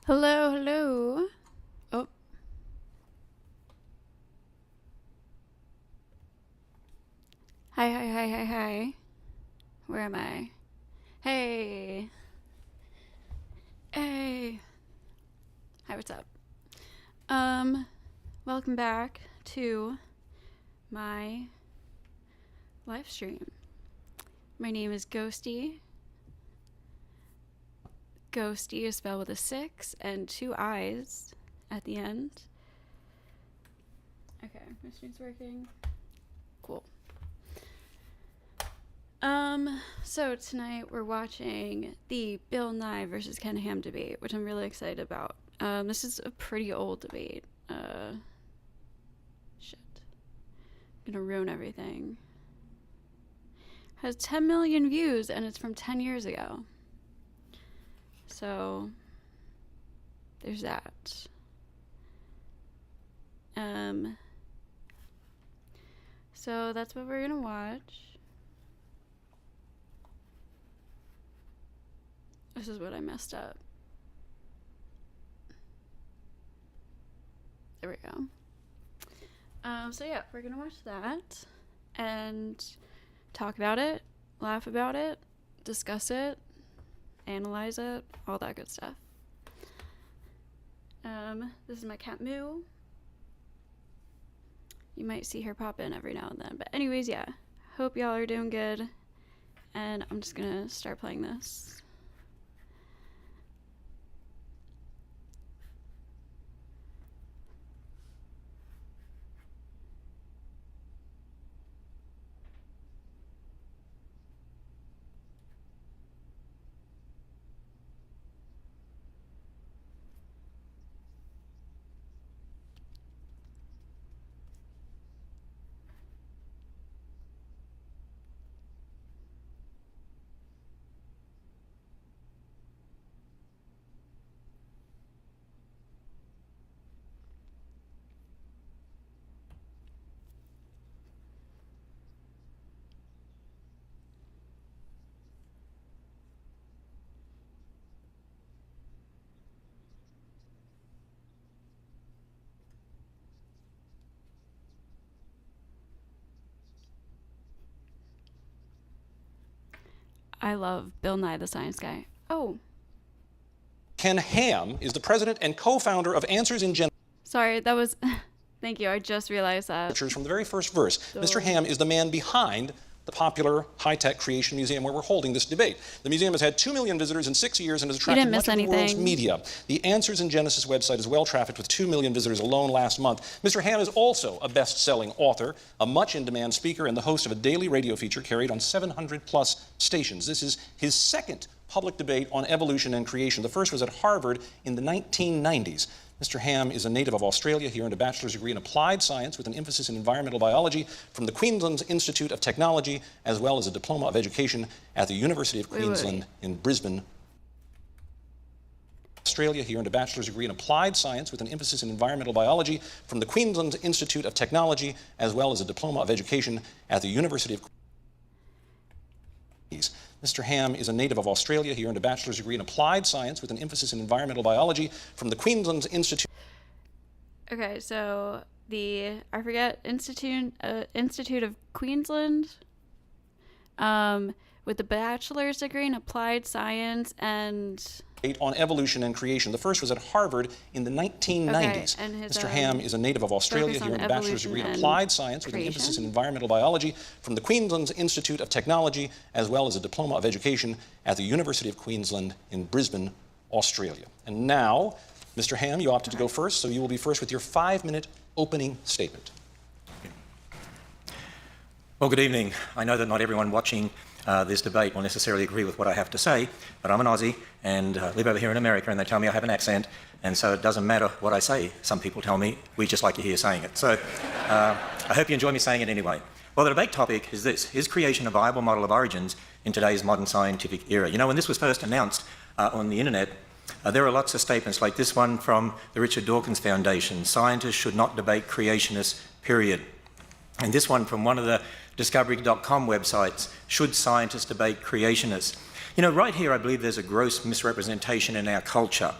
Hello, hello. Oh. Hi. Where am I? Hey. Hey. Hi, what's up? Welcome back to my live stream. My name is Ghosty. Ghosty is spelled with a 6 and 2 I's at the end. Okay, my stream's working. Cool. So tonight we're watching the Bill Nye versus Ken Ham debate, which I'm really excited about. This is a pretty old debate. Shit. I'm gonna ruin everything. Has 10 million views and it's from 10 years ago. So there's that. So that's what we're gonna watch. This is what I messed up. There we go. So yeah, we're gonna watch that and talk about it, laugh about it, discuss it, analyze it, all that good stuff. This is my cat Moo. You might see her pop in every now and then. But anyways, yeah. Hope y'all are doing good. And I'm just gonna start playing this. I love Bill Nye the Science Guy. Oh. Ken Ham is the president and co-founder of Answers in Genesis. Sorry, that was... Thank you, I just realized that. From the very first verse. Mr. Ham is the man behind the popular high-tech creation museum where we're holding this debate. The museum has had 2 million visitors in 6 years and has attracted much of the world's media. The Answers in Genesis website is well-trafficked with 2 million visitors alone last month. Mr. Ham is also a best-selling author, a much-in-demand speaker, and the host of a daily radio feature carried on 700-plus stations. This is his second public debate on evolution and creation. The first was at Harvard in the 1990s. Mr. Ham is a native of Australia. He earned a bachelor's degree in applied science with an emphasis in environmental biology from the Queensland Institute of Technology, as well as a diploma of education at the University of Queensland in Brisbane, Australia. He earned a bachelor's degree in applied science with an emphasis in environmental biology from the Queensland Institute of Technology, as well as a diploma of education at the University of Queensland. Mr. Ham is a native of Australia. He earned a bachelor's degree in applied science with an emphasis in environmental biology from the Queensland Institute. Okay, so the, I forget, Institute of Queensland, with the bachelor's degree in applied science and... on evolution and creation. The first was at Harvard in the 1990s. Okay, and his, Mr. Ham is a native of Australia. He earned a bachelor's degree in applied science with an emphasis in environmental biology from the Queensland Institute of Technology, as well as a diploma of education at the University of Queensland in Brisbane, Australia. And now, Mr. Ham, you opted to go first, so you will be first with your 5-minute opening statement. Well, good evening. I know that not everyone watching this debate will necessarily agree with what I have to say, but I'm an Aussie and live over here in America, and they tell me I have an accent, and so it doesn't matter what I say. Some people tell me we just like to hear saying it. So I hope you enjoy me saying it anyway. Well, the debate topic is this: is creation a viable model of origins in today's modern scientific era? You know, when this was first announced on the internet, there are lots of statements like this one from the Richard Dawkins Foundation: scientists should not debate creationists, period. And this one from one of the Discovery.com websites: should scientists debate creationists? You know, right here I believe there's a gross misrepresentation in our culture.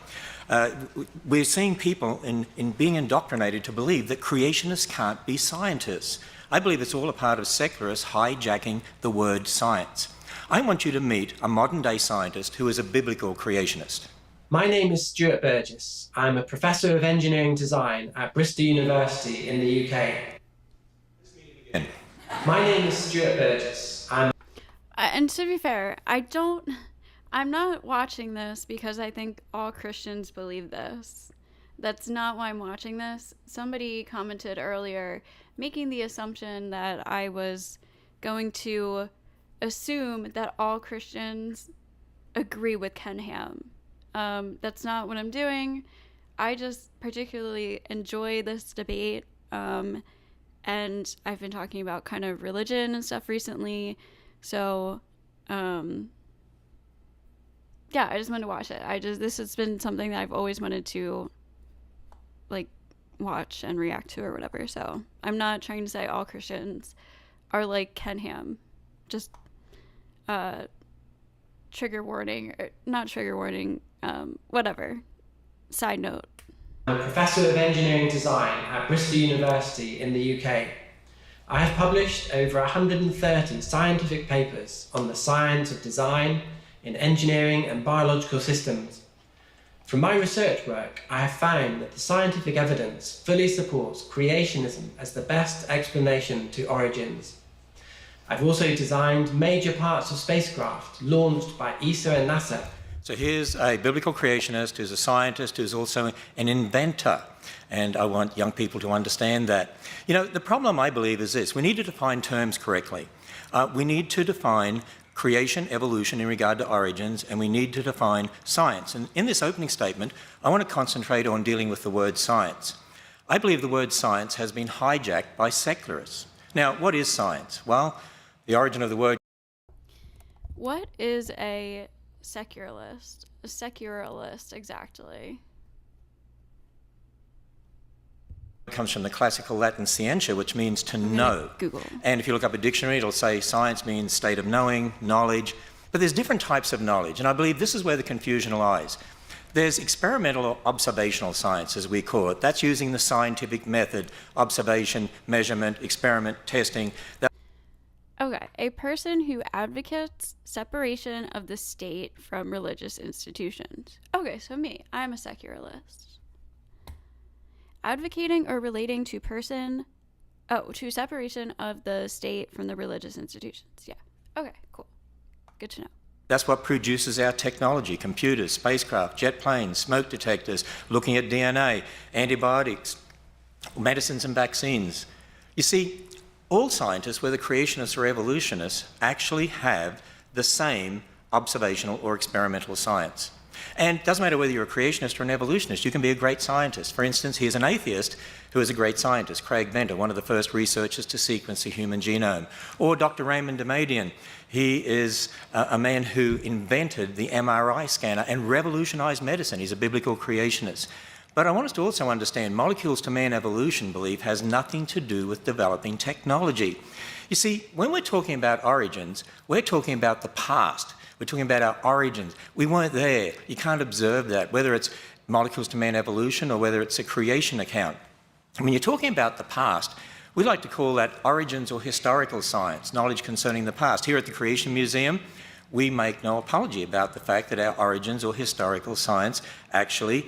We're seeing people in being indoctrinated to believe that creationists can't be scientists. I believe it's all a part of secularists hijacking the word science. I want you to meet a modern-day scientist who is a biblical creationist. My name is Stuart Burgess. I'm a Professor of Engineering Design at Bristol University in the UK. My name is Stuart Burgess. And to be fair, I'm not watching this because I think all Christians believe this. That's not why I'm watching this. Somebody commented earlier, making the assumption that I was going to assume that all Christians agree with Ken Ham. That's not what I'm doing. I just particularly enjoy this debate. And I've been talking about kind of religion and stuff recently. So, yeah, I just wanted to watch it. This has been something that I've always wanted to, like, watch and react to or whatever. So I'm not trying to say all Christians are like Ken Ham. Just, trigger warning, or not trigger warning, whatever. Side note. I'm a Professor of Engineering Design at Bristol University in the UK. I have published over 130 scientific papers on the science of design in engineering and biological systems. From my research work, I have found that the scientific evidence fully supports creationism as the best explanation to origins. I've also designed major parts of spacecraft launched by ESA and NASA. So here's a biblical creationist who's a scientist who's also an inventor. And I want young people to understand that. You know, the problem I believe is this. We need to define terms correctly. We need to define creation, evolution in regard to origins, and we need to define science. And in this opening statement, I want to concentrate on dealing with the word science. I believe the word science has been hijacked by secularists. Now, what is science? Well, the origin of the word... What is a secularist? A secularist, exactly. Comes from the classical Latin scientia, which means to know. Google. And if you look up a dictionary, it'll say science means state of knowing, knowledge. But there's different types of knowledge, and I believe this is where the confusion lies. There's experimental or observational science, as we call it. That's using the scientific method, observation, measurement, experiment, testing. Okay, a person who advocates separation of the state from religious institutions. Okay, so me, I'm a secularist. Advocating or relating to to separation of the state from the religious institutions. Yeah. Okay, cool. Good to know. That's what produces our technology, computers, spacecraft, jet planes, smoke detectors, looking at DNA, antibiotics, medicines and vaccines. You see, all scientists, whether creationists or evolutionists, actually have the same observational or experimental science. And it doesn't matter whether you're a creationist or an evolutionist, you can be a great scientist. For instance, here's an atheist who is a great scientist, Craig Venter, one of the first researchers to sequence the human genome. Or Dr. Raymond Damadian. He is a man who invented the MRI scanner and revolutionized medicine. He's a biblical creationist. But I want us to also understand molecules to man evolution belief has nothing to do with developing technology. You see, when we're talking about origins, we're talking about the past. We're talking about our origins. We weren't there. You can't observe that, whether it's molecules to man evolution or whether it's a creation account. When you're talking about the past, we like to call that origins or historical science, knowledge concerning the past. Here at the Creation Museum, we make no apology about the fact that our origins or historical science actually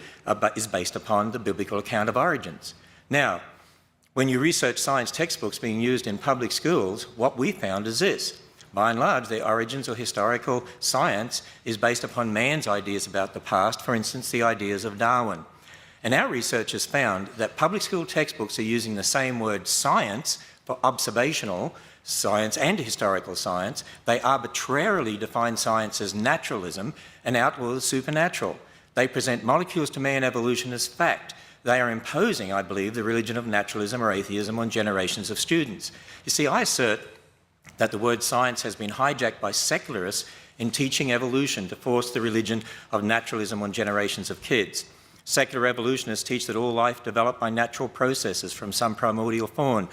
is based upon the biblical account of origins. Now, when you research science textbooks being used in public schools, what we found is this. By and large, the origins or historical science is based upon man's ideas about the past, for instance, the ideas of Darwin. And our research has found that public school textbooks are using the same word science for observational science and historical science. They arbitrarily define science as naturalism and outlaw the supernatural. They present molecules to man evolution as fact. They are imposing, I believe, the religion of naturalism or atheism on generations of students. You see, I assert that the word science has been hijacked by secularists in teaching evolution to force the religion of naturalism on generations of kids. Secular evolutionists teach that all life developed by natural processes from some primordial form,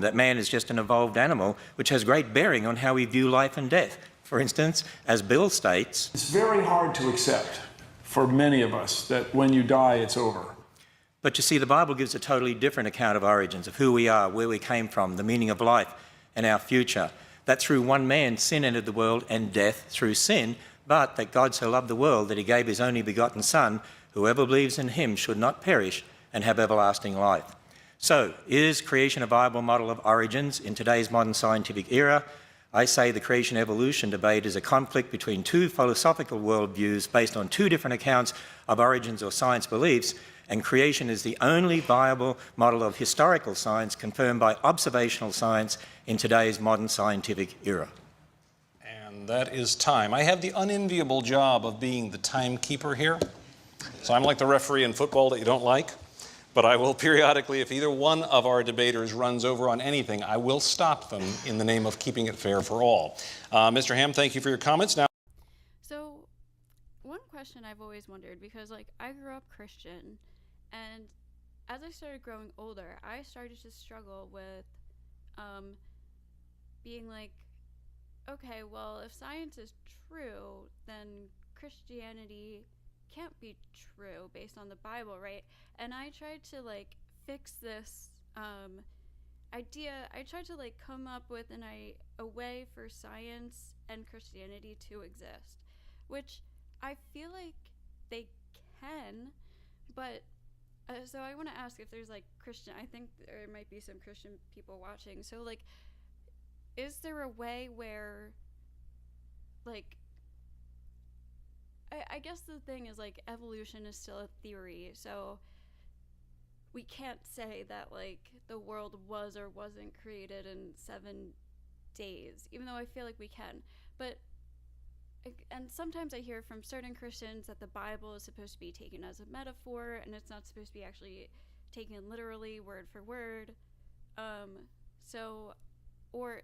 that man is just an evolved animal, which has great bearing on how we view life and death. For instance, as Bill states, it's very hard to accept for many of us that when you die, it's over. But you see, the Bible gives a totally different account of origins, of who we are, where we came from, the meaning of life and our future. That through one man sin entered the world and death through sin, but that God so loved the world that he gave his only begotten Son, whoever believes in him should not perish and have everlasting life. So, is creation a viable model of origins in today's modern scientific era? I say the creation-evolution debate is a conflict between two philosophical worldviews based on two different accounts of origins or science beliefs, and creation is the only viable model of historical science confirmed by observational science in today's modern scientific era. And that is time. I have the unenviable job of being the timekeeper here. So I'm like the referee in football that you don't like. But I will periodically, if either one of our debaters runs over on anything, I will stop them in the name of keeping it fair for all. Mr. Ham, thank you for your comments. Now, so one question I've always wondered, because like I grew up Christian, and as I started growing older, I started to struggle with being like, okay, well, if science is true, then Christianity can't be true based on the Bible, right? And I tried to like fix this idea. I tried to like come up with a way for science and Christianity to exist, which I feel like they can, but so I want to ask if there's like I think there might be some Christian people watching. So like, is there a way where like, I guess the thing is like evolution is still a theory, so we can't say that like the world was or wasn't created in 7 days, even though I feel like we can. But and sometimes I hear from certain Christians that the Bible is supposed to be taken as a metaphor and it's not supposed to be actually taken literally word for word. So, or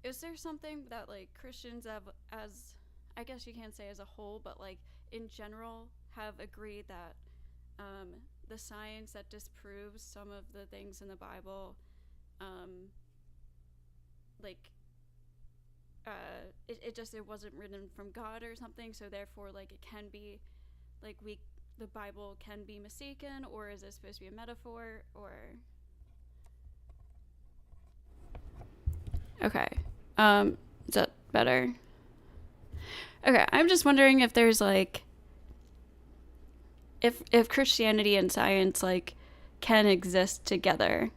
is there something that like Christians have, as I guess you can't say as a whole, but like in general, have agreed that the science that disproves some of the things in the Bible, it wasn't written from God or something, so therefore like it can be like the Bible can be mistaken, or is it supposed to be a metaphor? Or okay, is that better? Okay, I'm just wondering if there's like, if Christianity and science like can exist together,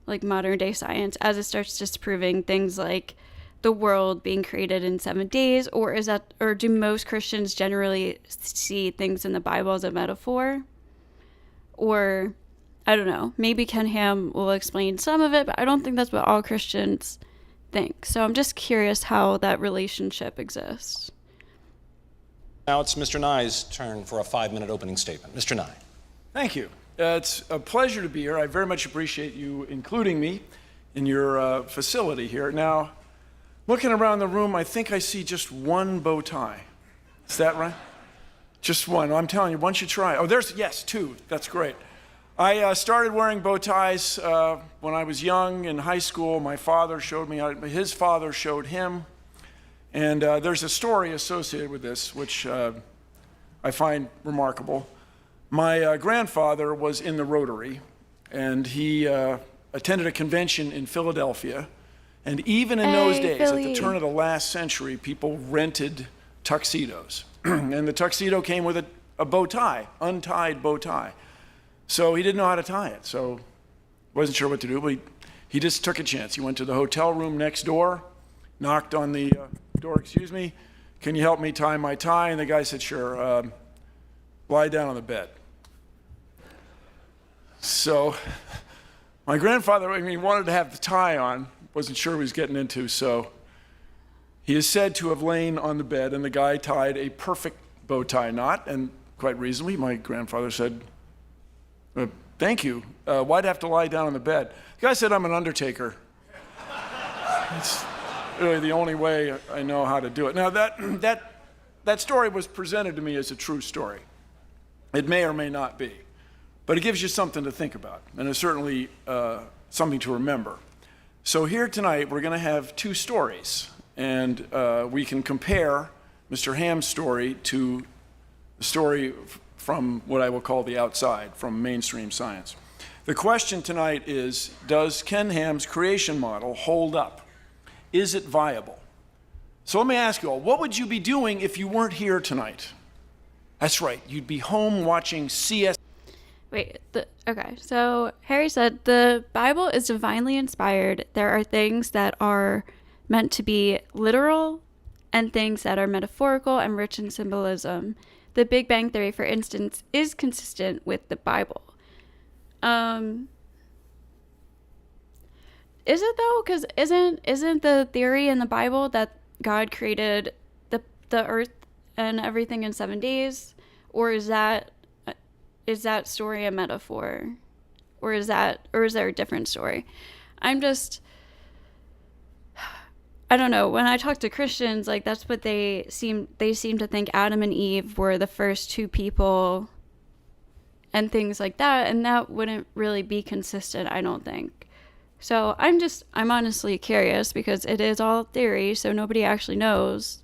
like modern day science, as it starts disproving things like the world being created in 7 days, or do most Christians generally see things in the Bible as a metaphor? Or I don't know, maybe Ken Ham will explain some of it, but I don't think that's what all Christians think. So I'm just curious how that relationship exists. now it's Mr. Nye's turn for a 5-minute opening statement. Mr. Nye. Thank you. It's a pleasure to be here. I very much appreciate you including me in your facility here. Now, looking around the room, I think I see just one bow tie. Is that right? Just one. I'm telling you, once you try. Oh, yes, 2. That's great. I started wearing bow ties when I was young in high school. My father showed me, his father showed him. And there's a story associated with this, which I find remarkable. My grandfather was in the Rotary, and he attended a convention in Philadelphia. And even in those days, Philly. at the turn of the last century, people rented tuxedos. And the tuxedo came with a bow tie, untied bow tie. So he didn't know how to tie it, so wasn't sure what to do, but he just took a chance. He went to the hotel room next door, knocked on the door, excuse me, can you help me tie my tie? And the guy said, sure, lie down on the bed. So my grandfather, wanted to have the tie on, wasn't sure what he was getting into, so he is said to have lain on the bed, and the guy tied a perfect bow tie knot, and quite reasonably, my grandfather said, thank you. Why'd I have to lie down on the bed? The guy said, I'm an undertaker. It's really the only way I know how to do it. Now, that story was presented to me as a true story. It may or may not be, but it gives you something to think about, and it's certainly something to remember. So here tonight, we're going to have 2 stories. and we can compare Mr. Ham's story to the story from what I will call the outside, from mainstream science. The question tonight is, does Ken Ham's creation model hold up? Is it viable? So let me ask you all, what would you be doing if you weren't here tonight? That's right, you'd be home watching CS. Wait, okay, so Harry said the Bible is divinely inspired. There are things that are meant to be literal and things that are metaphorical and rich in symbolism. The Big Bang Theory, for instance, is consistent with the Bible. Is it though? Because isn't the theory in the Bible that God created the earth and everything in 7 days? Or is that story a metaphor? Or is there a different story? I don't know. When I talk to Christians, like that's what they seem to think Adam and Eve were the first two people and things like that, and that wouldn't really be consistent, I don't think. So I'm honestly curious because it is all theory, so nobody actually knows.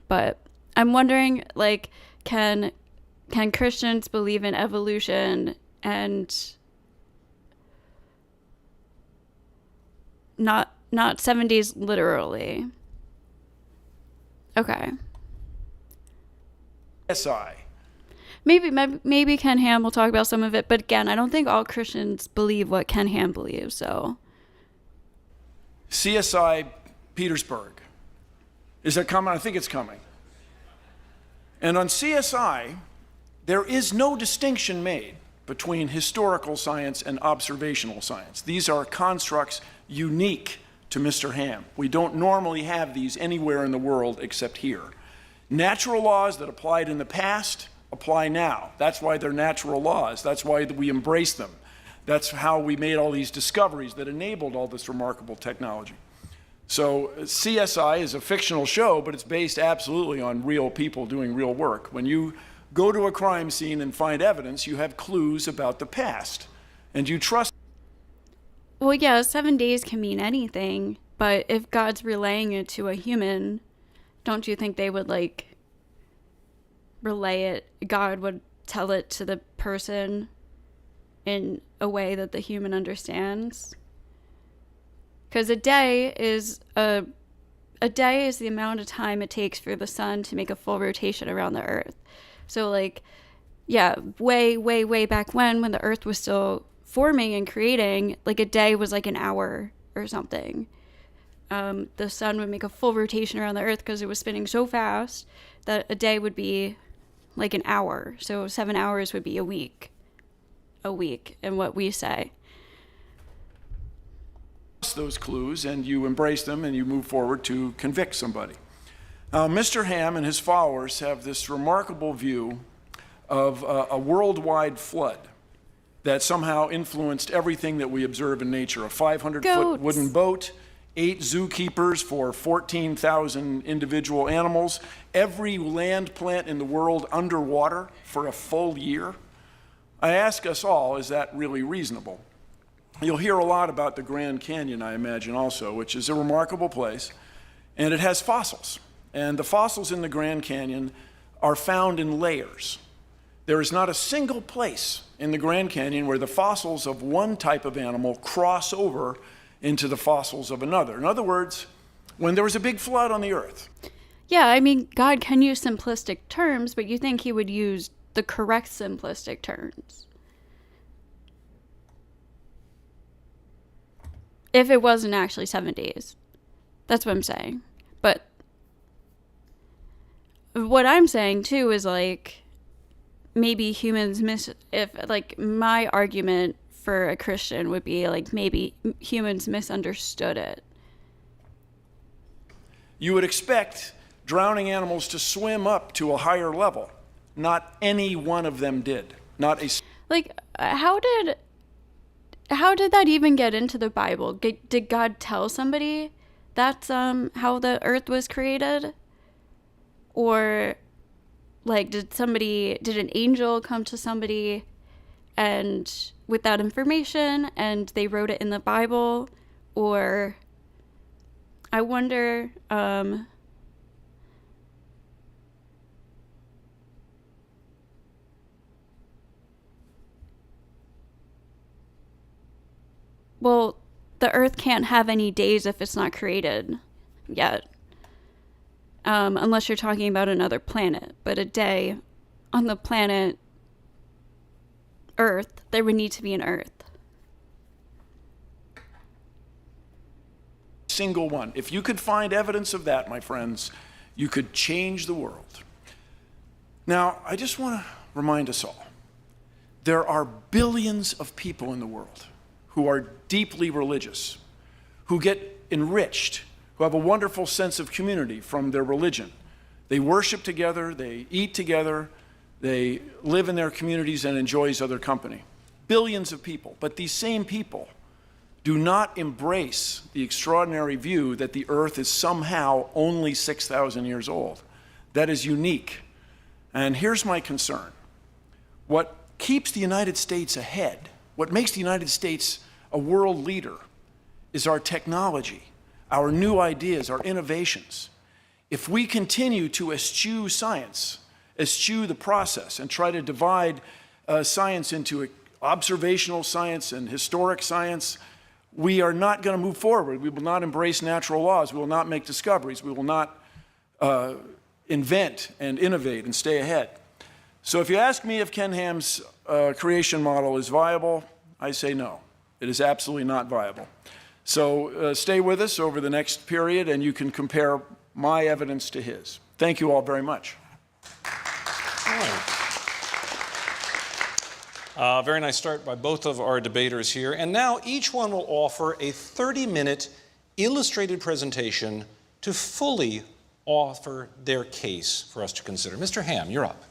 But I'm wondering, like, can Christians believe in evolution and not 7 days literally? Okay. CSI. Maybe Ken Ham will talk about some of it, but again, I don't think all Christians believe what Ken Ham believes, so. CSI Petersburg. Is that coming? I think it's coming. And on CSI, there is no distinction made between historical science and observational science. These are constructs unique to Mr. Ham. We don't normally have these anywhere in the world except here. Natural laws that applied in the past apply now. That's why they're natural laws. That's why we embrace them. That's how we made all these discoveries that enabled all this remarkable technology. So CSI is a fictional show, but it's based absolutely on real people doing real work. When you go to a crime scene and find evidence, you have clues about the past, and you trust. Well, yeah, 7 days can mean anything, but if God's relaying it to a human, don't you think they would, like, relay it? God would tell it to the person in a way that the human understands? Because a day is the amount of time it takes for the sun to make a full rotation around the earth. So, like, yeah, way, way, way back when the earth was still forming and creating, like, a day was like an hour or something. The sun would make a full rotation around the earth because it was spinning so fast that a day would be like an hour. So 7 hours would be a week in what we say. Those clues, and you embrace them, and you move forward to convict somebody. Mr. Ham and his followers have this remarkable view of a worldwide flood that somehow influenced everything that we observe in nature. A 500-foot wooden boat, 8 zookeepers for 14,000 individual animals, every land plant in the world underwater for a full year. I ask us all, is that really reasonable? You'll hear a lot about the Grand Canyon, I imagine, also, which is a remarkable place, and it has fossils. And the fossils in the Grand Canyon are found in layers. There is not a single place in the Grand Canyon where the fossils of one type of animal cross over into the fossils of another. In other words, when there was a big flood on the earth. Yeah, I mean, God can use simplistic terms, but you think he would use the correct simplistic terms if it wasn't actually 7 days. That's what I'm saying. But what I'm saying too is, like, maybe humans my argument for a Christian would be, like, maybe humans misunderstood it. You would expect drowning animals to swim up to a higher level. Not any one of them did. Not a. Like, how did that even get into the Bible? Did God tell somebody that's how the earth was created? Or, like, did an angel come to somebody and with that information and they wrote it in the Bible? Or I wonder, well, the Earth can't have any days if it's not created yet. Unless you're talking about another planet. But a day on the planet Earth, there would need to be an Earth. Single one. If you could find evidence of that, my friends, you could change the world. Now, I just want to remind us all, there are billions of people in the world who are deeply religious, who get enriched, who have a wonderful sense of community from their religion. They worship together, they eat together, they live in their communities and enjoys other company. Billions of people. But these same people do not embrace the extraordinary view that the Earth is somehow only 6,000 years old. That is unique. And here's my concern. What keeps the United States ahead, what makes the United States a world leader, is our technology, our new ideas, our innovations. If we continue to eschew science, eschew the process, and try to divide science into observational science and historic science, we are not going to move forward. We will not embrace natural laws. We will not make discoveries. We will not invent and innovate and stay ahead. So if you ask me if Ken Ham's creation model is viable, I say no. It is absolutely not viable. So stay with us over the next period, and you can compare my evidence to his. Thank you all very much. All right. Very nice start by both of our debaters here. And now each one will offer a 30-minute illustrated presentation to fully offer their case for us to consider. Mr. Ham, you're up.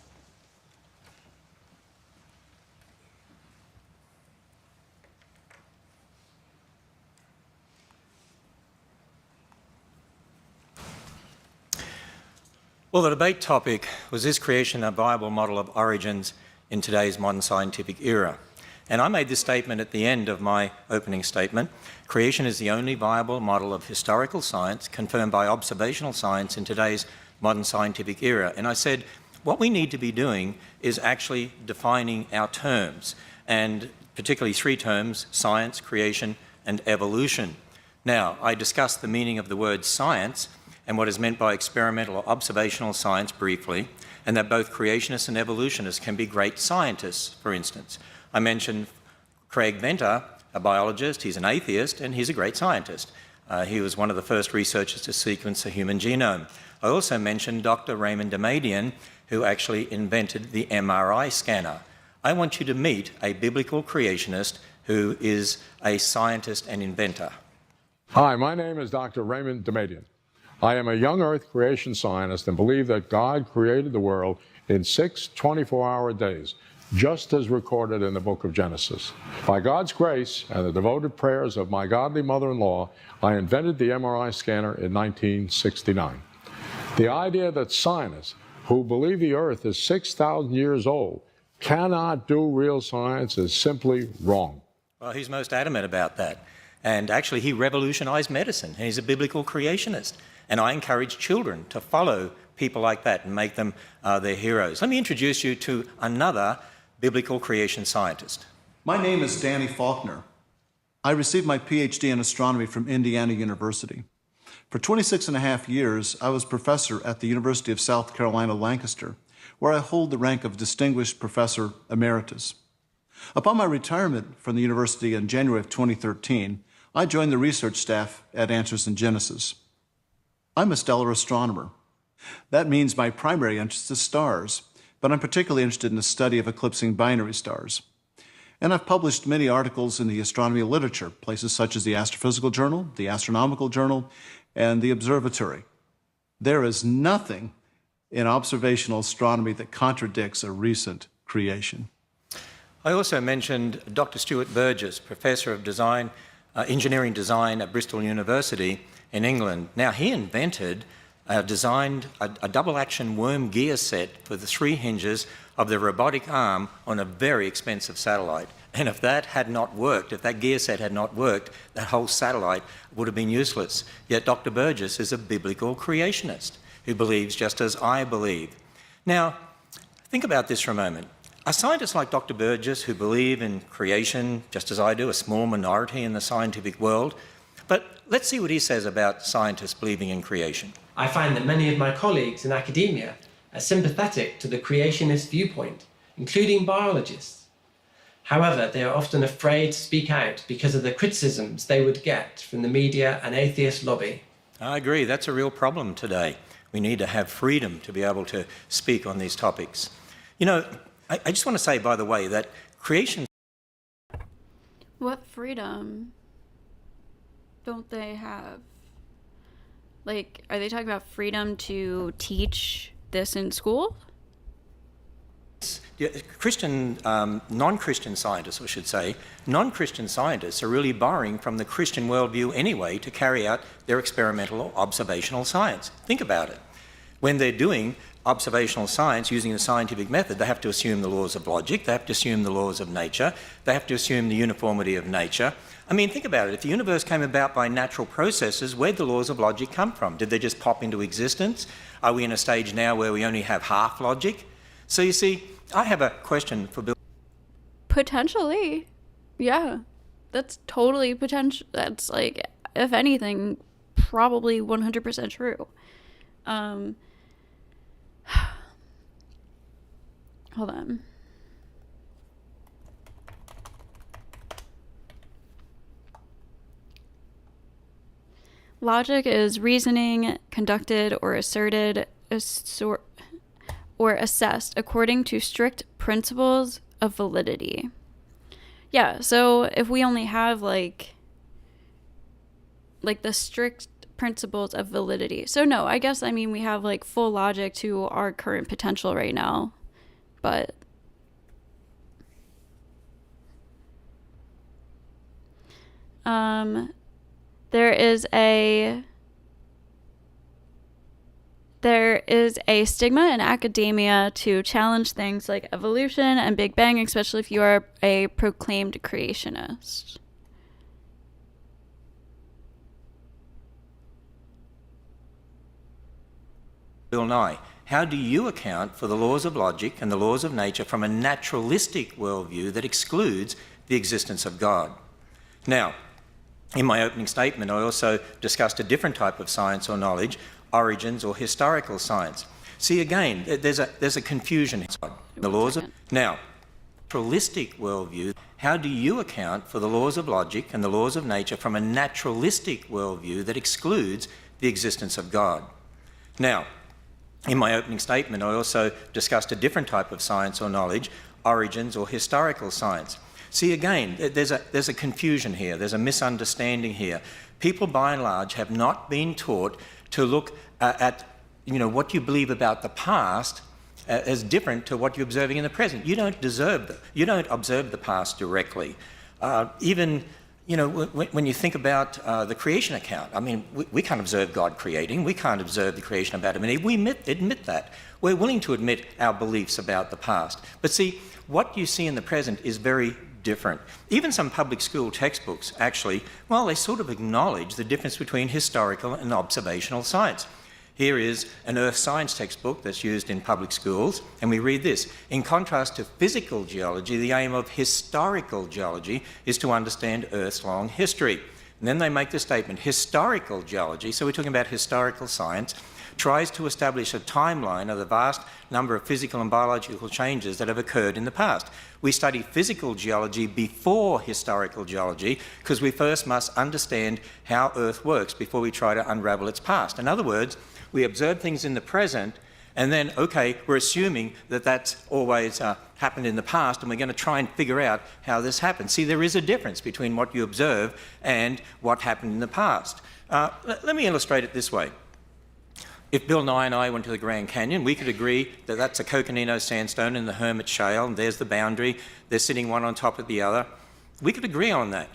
Well, the debate topic was, is creation a viable model of origins in today's modern scientific era? And I made this statement at the end of my opening statement. Creation is the only viable model of historical science confirmed by observational science in today's modern scientific era. And I said, what we need to be doing is actually defining our terms, and particularly three terms: science, creation, and evolution. Now, I discussed the meaning of the word science and what is meant by experimental or observational science briefly, and that both creationists and evolutionists can be great scientists, for instance. I mentioned Craig Venter, a biologist. He's an atheist, and he's a great scientist. He was one of the first researchers to sequence the human genome. I also mentioned Dr. Raymond Damadian, who actually invented the MRI scanner. I want you to meet a biblical creationist who is a scientist and inventor. Hi, my name is Dr. Raymond Damadian. I am a young Earth creation scientist and believe that God created the world in 6 24-hour days, just as recorded in the book of Genesis. By God's grace and the devoted prayers of my godly mother-in-law, I invented the MRI scanner in 1969. The idea that scientists who believe the Earth is 6,000 years old cannot do real science is simply wrong. Well, he's most adamant about that. And actually, he revolutionized medicine, and he's a biblical creationist. And I encourage children to follow people like that and make them their heroes. Let me introduce you to another biblical creation scientist. My name is Danny Faulkner. I received my PhD in astronomy from Indiana University. For 26 and a half years, I was professor at the University of South Carolina, Lancaster, where I hold the rank of Distinguished Professor Emeritus. Upon my retirement from the university in January of 2013, I joined the research staff at Answers in Genesis. I'm a stellar astronomer. That means my primary interest is stars, but I'm particularly interested in the study of eclipsing binary stars. And I've published many articles in the astronomy literature, places such as the Astrophysical Journal, the Astronomical Journal, and the Observatory. There is nothing in observational astronomy that contradicts a recent creation. I also mentioned Dr. Stuart Burgess, Professor of Engineering Design at Bristol University in England. Now, he designed a double-action worm gear set for the 3 hinges of the robotic arm on a very expensive satellite. And if that had not worked, if that gear set had not worked, that whole satellite would have been useless. Yet Dr. Burgess is a biblical creationist who believes just as I believe. Now, think about this for a moment. Are scientists like Dr. Burgess, who believe in creation just as I do, a small minority in the scientific world? But let's see what he says about scientists believing in creation. I find that many of my colleagues in academia are sympathetic to the creationist viewpoint, including biologists. However, they are often afraid to speak out because of the criticisms they would get from the media and atheist lobby. I agree, that's a real problem today. We need to have freedom to be able to speak on these topics. You know, I just want to say, by the way, that creation... What freedom don't they have? Like, are they talking about freedom to teach this in school? Yeah, non-Christian scientists, I should say, non-Christian scientists are really borrowing from the Christian worldview anyway to carry out their experimental or observational science. Think about it. When they're doing observational science using the scientific method, they have to assume the laws of logic, they have to assume the laws of nature, they have to assume the uniformity of nature. I mean, think about it. If the universe came about by natural processes, where'd the laws of logic come from? Did they just pop into existence? Are we in a stage now where we only have half logic? So you see, I have a question for Bill. Potentially. Yeah. That's totally potential. That's like, if anything, probably 100% true. Hold on. Logic is reasoning conducted or asserted or assessed according to strict principles of validity. Yeah, so if we only have like the strict principles of validity. So no, I guess I mean we have like full logic to our current potential right now. But there is a stigma in academia to challenge things like evolution and Big Bang, especially if you are a proclaimed creationist. Bill Nye, how do you account for the laws of logic and the laws of nature from a naturalistic worldview that excludes the existence of God? Now, in my opening statement, I also discussed a different type of science or knowledge, origins or historical science. See, again, there's a confusion here. The laws of... Now, naturalistic worldview, how do you account for the laws of logic and the laws of nature from a naturalistic worldview that excludes the existence of God? Now, in my opening statement, I also discussed a different type of science or knowledge, origins or historical science. See, again, there's a confusion here, there's a misunderstanding here. People, by and large, have not been taught to look at what you believe about the past as different to what you're observing in the present. You don't observe the past directly. Even when you think about the creation account, I mean, we can't observe God creating, we can't observe the creation of Adam and Eve. We admit that. We're willing to admit our beliefs about the past. But see, what you see in the present is very different. Even some public school textbooks, actually, well, they sort of acknowledge the difference between historical and observational science. Here is an earth science textbook that's used in public schools, and we read this. In contrast to physical geology, the aim of historical geology is to understand Earth's long history. And then they make the statement, historical geology, so we're talking about historical science, tries to establish a timeline of the vast number of physical and biological changes that have occurred in the past. We study physical geology before historical geology because we first must understand how Earth works before we try to unravel its past. In other words, we observe things in the present and then, okay, we're assuming that that's always happened in the past and we're going to try and figure out how this happened. See, there is a difference between what you observe and what happened in the past. Let me illustrate it this way. If Bill Nye and I went to the Grand Canyon, we could agree that that's a Coconino sandstone in the Hermit Shale, and there's the boundary. They're sitting one on top of the other. We could agree on that.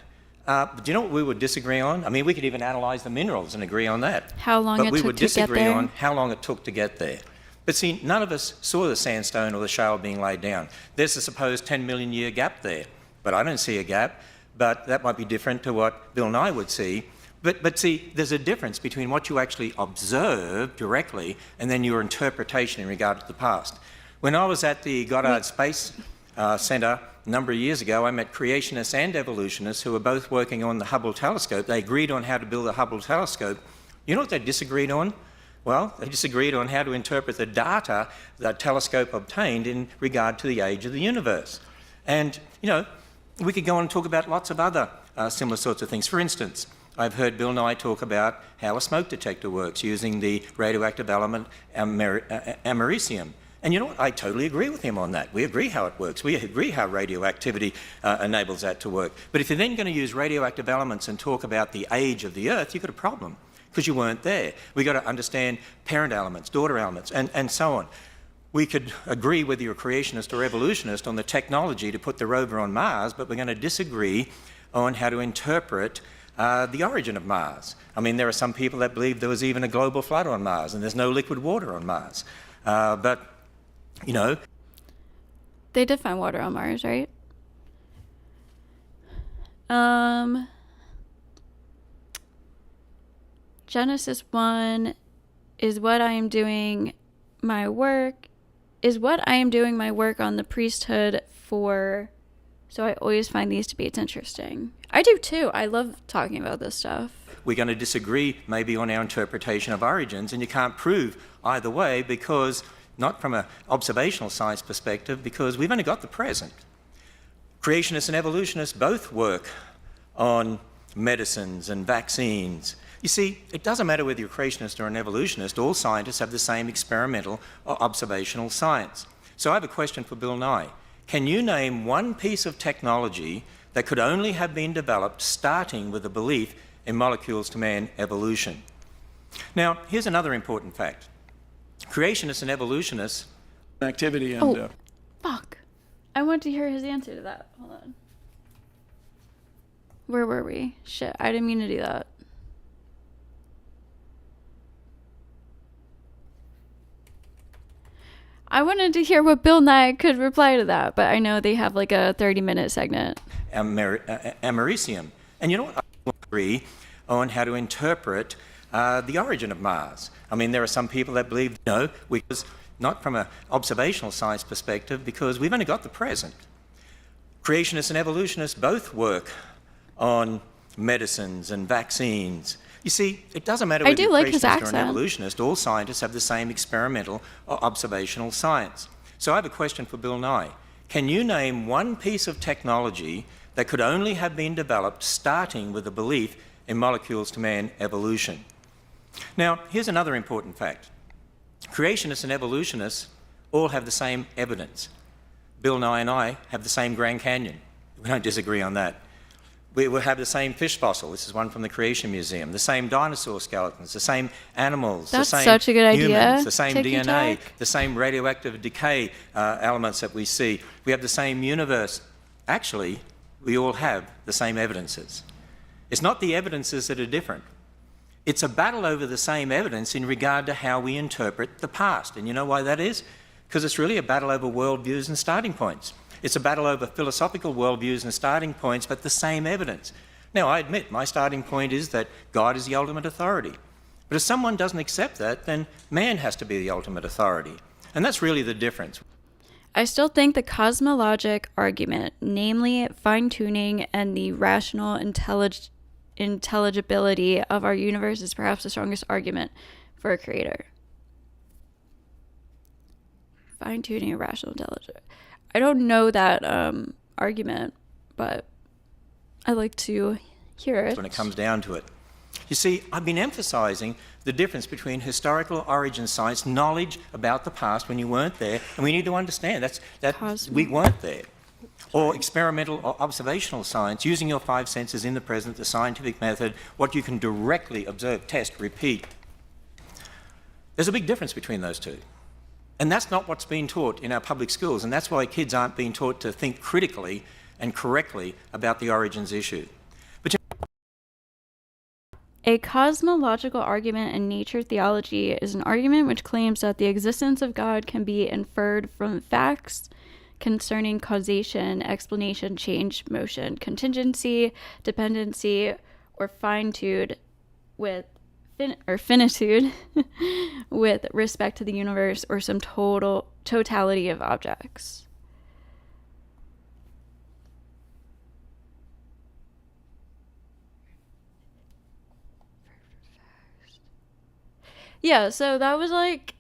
But do you know what we would disagree on? I mean, we could even analyse the minerals and agree on that. How long it took to get there? But we would disagree on how long it took to get there. But see, none of us saw the sandstone or the shale being laid down. There's a supposed 10 million year gap there. but I don't see a gap. But that might be different to what Bill Nye would see. But see, there's a difference between what you actually observe directly and then your interpretation in regard to the past. When I was at the Goddard Space Centre a number of years ago, I met creationists and evolutionists who were both working on the Hubble telescope. They agreed on how to build the Hubble telescope. You know what they disagreed on? Well, they disagreed on how to interpret the data the telescope obtained in regard to the age of the universe. And, you know, we could go on and talk about lots of other similar sorts of things. For instance, I've heard Bill Nye talk about how a smoke detector works using the radioactive element americium. And you know what? I totally agree with him on that. We agree how it works. We agree how radioactivity enables that to work. But if you're then going to use radioactive elements and talk about the age of the Earth, you've got a problem because you weren't there. We've got to understand parent elements, daughter elements, and so on. We could agree whether you're a creationist or evolutionist on the technology to put the rover on Mars, but we're going to disagree on how to interpret the origin of Mars. I mean, there are some people that believe there was even a global flood on Mars and there's no liquid water on Mars. But, you know... They did find water on Mars, right? Genesis 1 is what I am doing my work on the priesthood for, so I always find these debates interesting. I do too. I love talking about this stuff. We're going to disagree maybe on our interpretation of origins, and you can't prove either way because, not from an observational science perspective, because we've only got the present. Creationists and evolutionists both work on medicines and vaccines. You see, it doesn't matter whether you're a creationist or an evolutionist, all scientists have the same experimental or observational science. So I have a question for Bill Nye. Can you name one piece of technology that could only have been developed starting with a belief in molecules to man evolution? Now, here's another important fact. Creationists and evolutionists... Activity and... Fuck. I want to hear his answer to that. Hold on. Where were we? Shit, I didn't mean to do that. I wanted to hear what Bill Nye could reply to that, but I know they have like a 30-minute segment. Americium. And you know what? I agree on how to interpret the origin of Mars. I mean, there are some people that believe, no, because not from an observational science perspective, because we've only got the present. Creationists and evolutionists both work on medicines and vaccines. You see, it doesn't matter whether you're a creationist or an evolutionist, all scientists have the same experimental or observational science. So I have a question for Bill Nye. Can you name one piece of technology that could only have been developed starting with a belief in molecules to man evolution? Now, here's another important fact. Creationists and evolutionists all have the same evidence. Bill Nye and I have the same Grand Canyon. We don't disagree on that. We will have the same fish fossil. This is one from the Creation Museum. The same dinosaur skeletons, the same animals, That's the same such a good humans, idea. the same DNA, the same radioactive decay elements that we see. We have the same universe. Actually, we all have the same evidences. It's not the evidences that are different. It's a battle over the same evidence in regard to how we interpret the past. And you know why that is? Because it's really a battle over worldviews and starting points. It's a battle over philosophical worldviews and starting points, but the same evidence. Now, I admit my starting point is that God is the ultimate authority. But if someone doesn't accept that, then man has to be the ultimate authority. And that's really the difference. I still think the cosmologic argument, namely fine-tuning and the rational intelligibility of our universe, is perhaps the strongest argument for a creator. Fine-tuning and rational intelligence. I don't know that argument, but I like to hear it. When it comes down to it. You see, I've been emphasizing the difference between historical origin science, knowledge about the past when you weren't there, and we need to understand that we weren't there. Or experimental or observational science, using your five senses in the present, the scientific method, what you can directly observe, test, repeat. There's a big difference between those two. And that's not what's being taught in our public schools, and that's why kids aren't being taught to think critically and correctly about the origins issue. A cosmological argument in nature theology is an argument which claims that the existence of God can be inferred from facts concerning causation, explanation, change, motion, contingency, dependency, or finitude with finitude with respect to the universe or some totality of objects. Yeah, so that was like,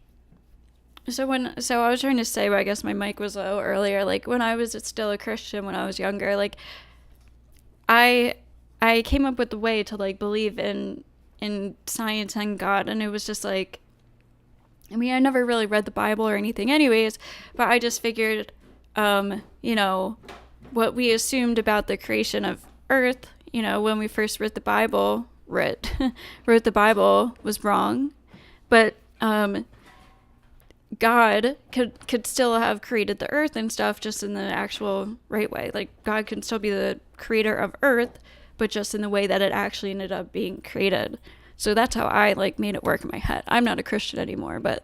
so I was trying to say, but I guess my mic was low earlier, like when I was still a Christian, when I was younger, like I came up with the way to like believe in science and God, and it was just like, I mean, I never really read the Bible or anything anyways, but I just figured, you know, what we assumed about the creation of Earth, you know, when we first wrote the Bible was wrong. But God could still have created the earth and stuff just in the actual right way. Like God can still be the creator of earth, but just in the way that it actually ended up being created. So that's how I like made it work in my head. I'm not a Christian anymore, but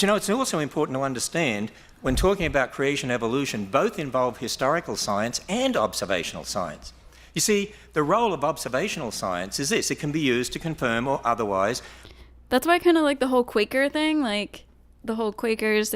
you know, it's also important to understand when talking about creation evolution, both involve historical science and observational science. You see, the role of observational science is this: it can be used to confirm or otherwise. That's why I kind of like the whole Quaker thing. Like the whole Quakers,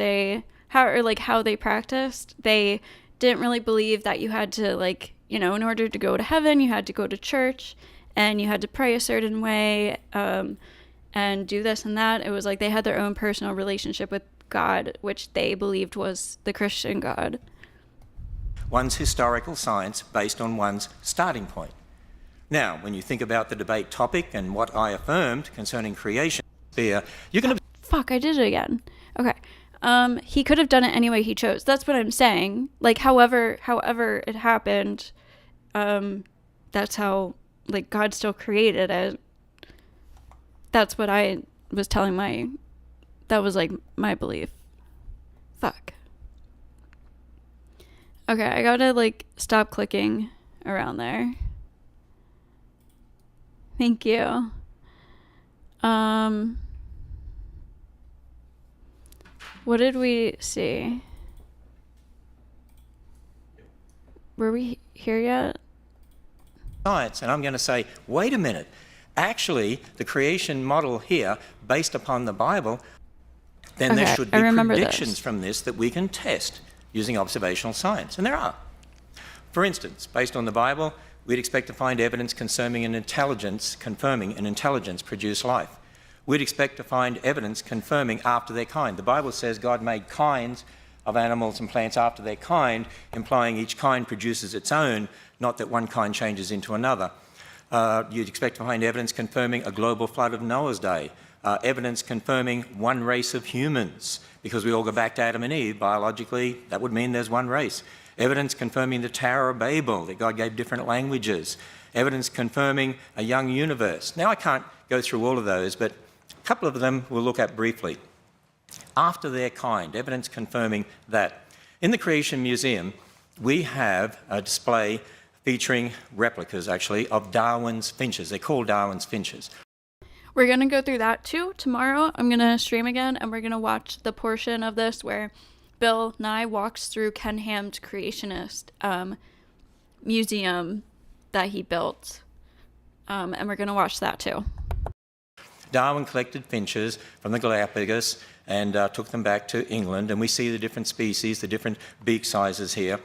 how they practiced. They didn't really believe that you had to, like, you know, in order to go to heaven, you had to go to church and you had to pray a certain way and do this and that. It was like they had their own personal relationship with God, which they believed was the Christian God. One's historical science based on one's starting point. Now, when you think about the debate topic and what I affirmed concerning creation, you're going to... Fuck, I did it again. Okay. He could have done it any way he chose. That's what I'm saying. Like, however it happened, that's how, like, God still created it. That's what I was telling that was, like, my belief. Fuck. Okay, I gotta, like, stop clicking around there. Thank you. What did we see? Were we here yet? Science, and I'm going to say, wait a minute. Actually, the creation model here, based upon the Bible, then there should be predictions from this that we can test using observational science. And there are. For instance, based on the Bible, we'd expect to find evidence confirming an intelligence produce life. We'd expect to find evidence confirming after their kind. The Bible says God made kinds of animals and plants after their kind, implying each kind produces its own, not that one kind changes into another. You'd expect to find evidence confirming a global flood of Noah's day, evidence confirming one race of humans, because we all go back to Adam and Eve. Biologically, that would mean there's one race. Evidence confirming the Tower of Babel, that God gave different languages. Evidence confirming a young universe. Now, I can't go through all of those, but a couple of them we'll look at briefly. After their kind, evidence confirming that. In the Creation Museum, we have a display featuring replicas, actually, of Darwin's finches. They're called Darwin's finches. We're going to go through that too tomorrow. I'm going to stream again, and we're going to watch the portion of this where Bill Nye walks through Ken Ham's creationist museum that he built. And we're going to watch that too. Darwin collected finches from the Galapagos and took them back to England, and we see the different species, the different beak sizes here.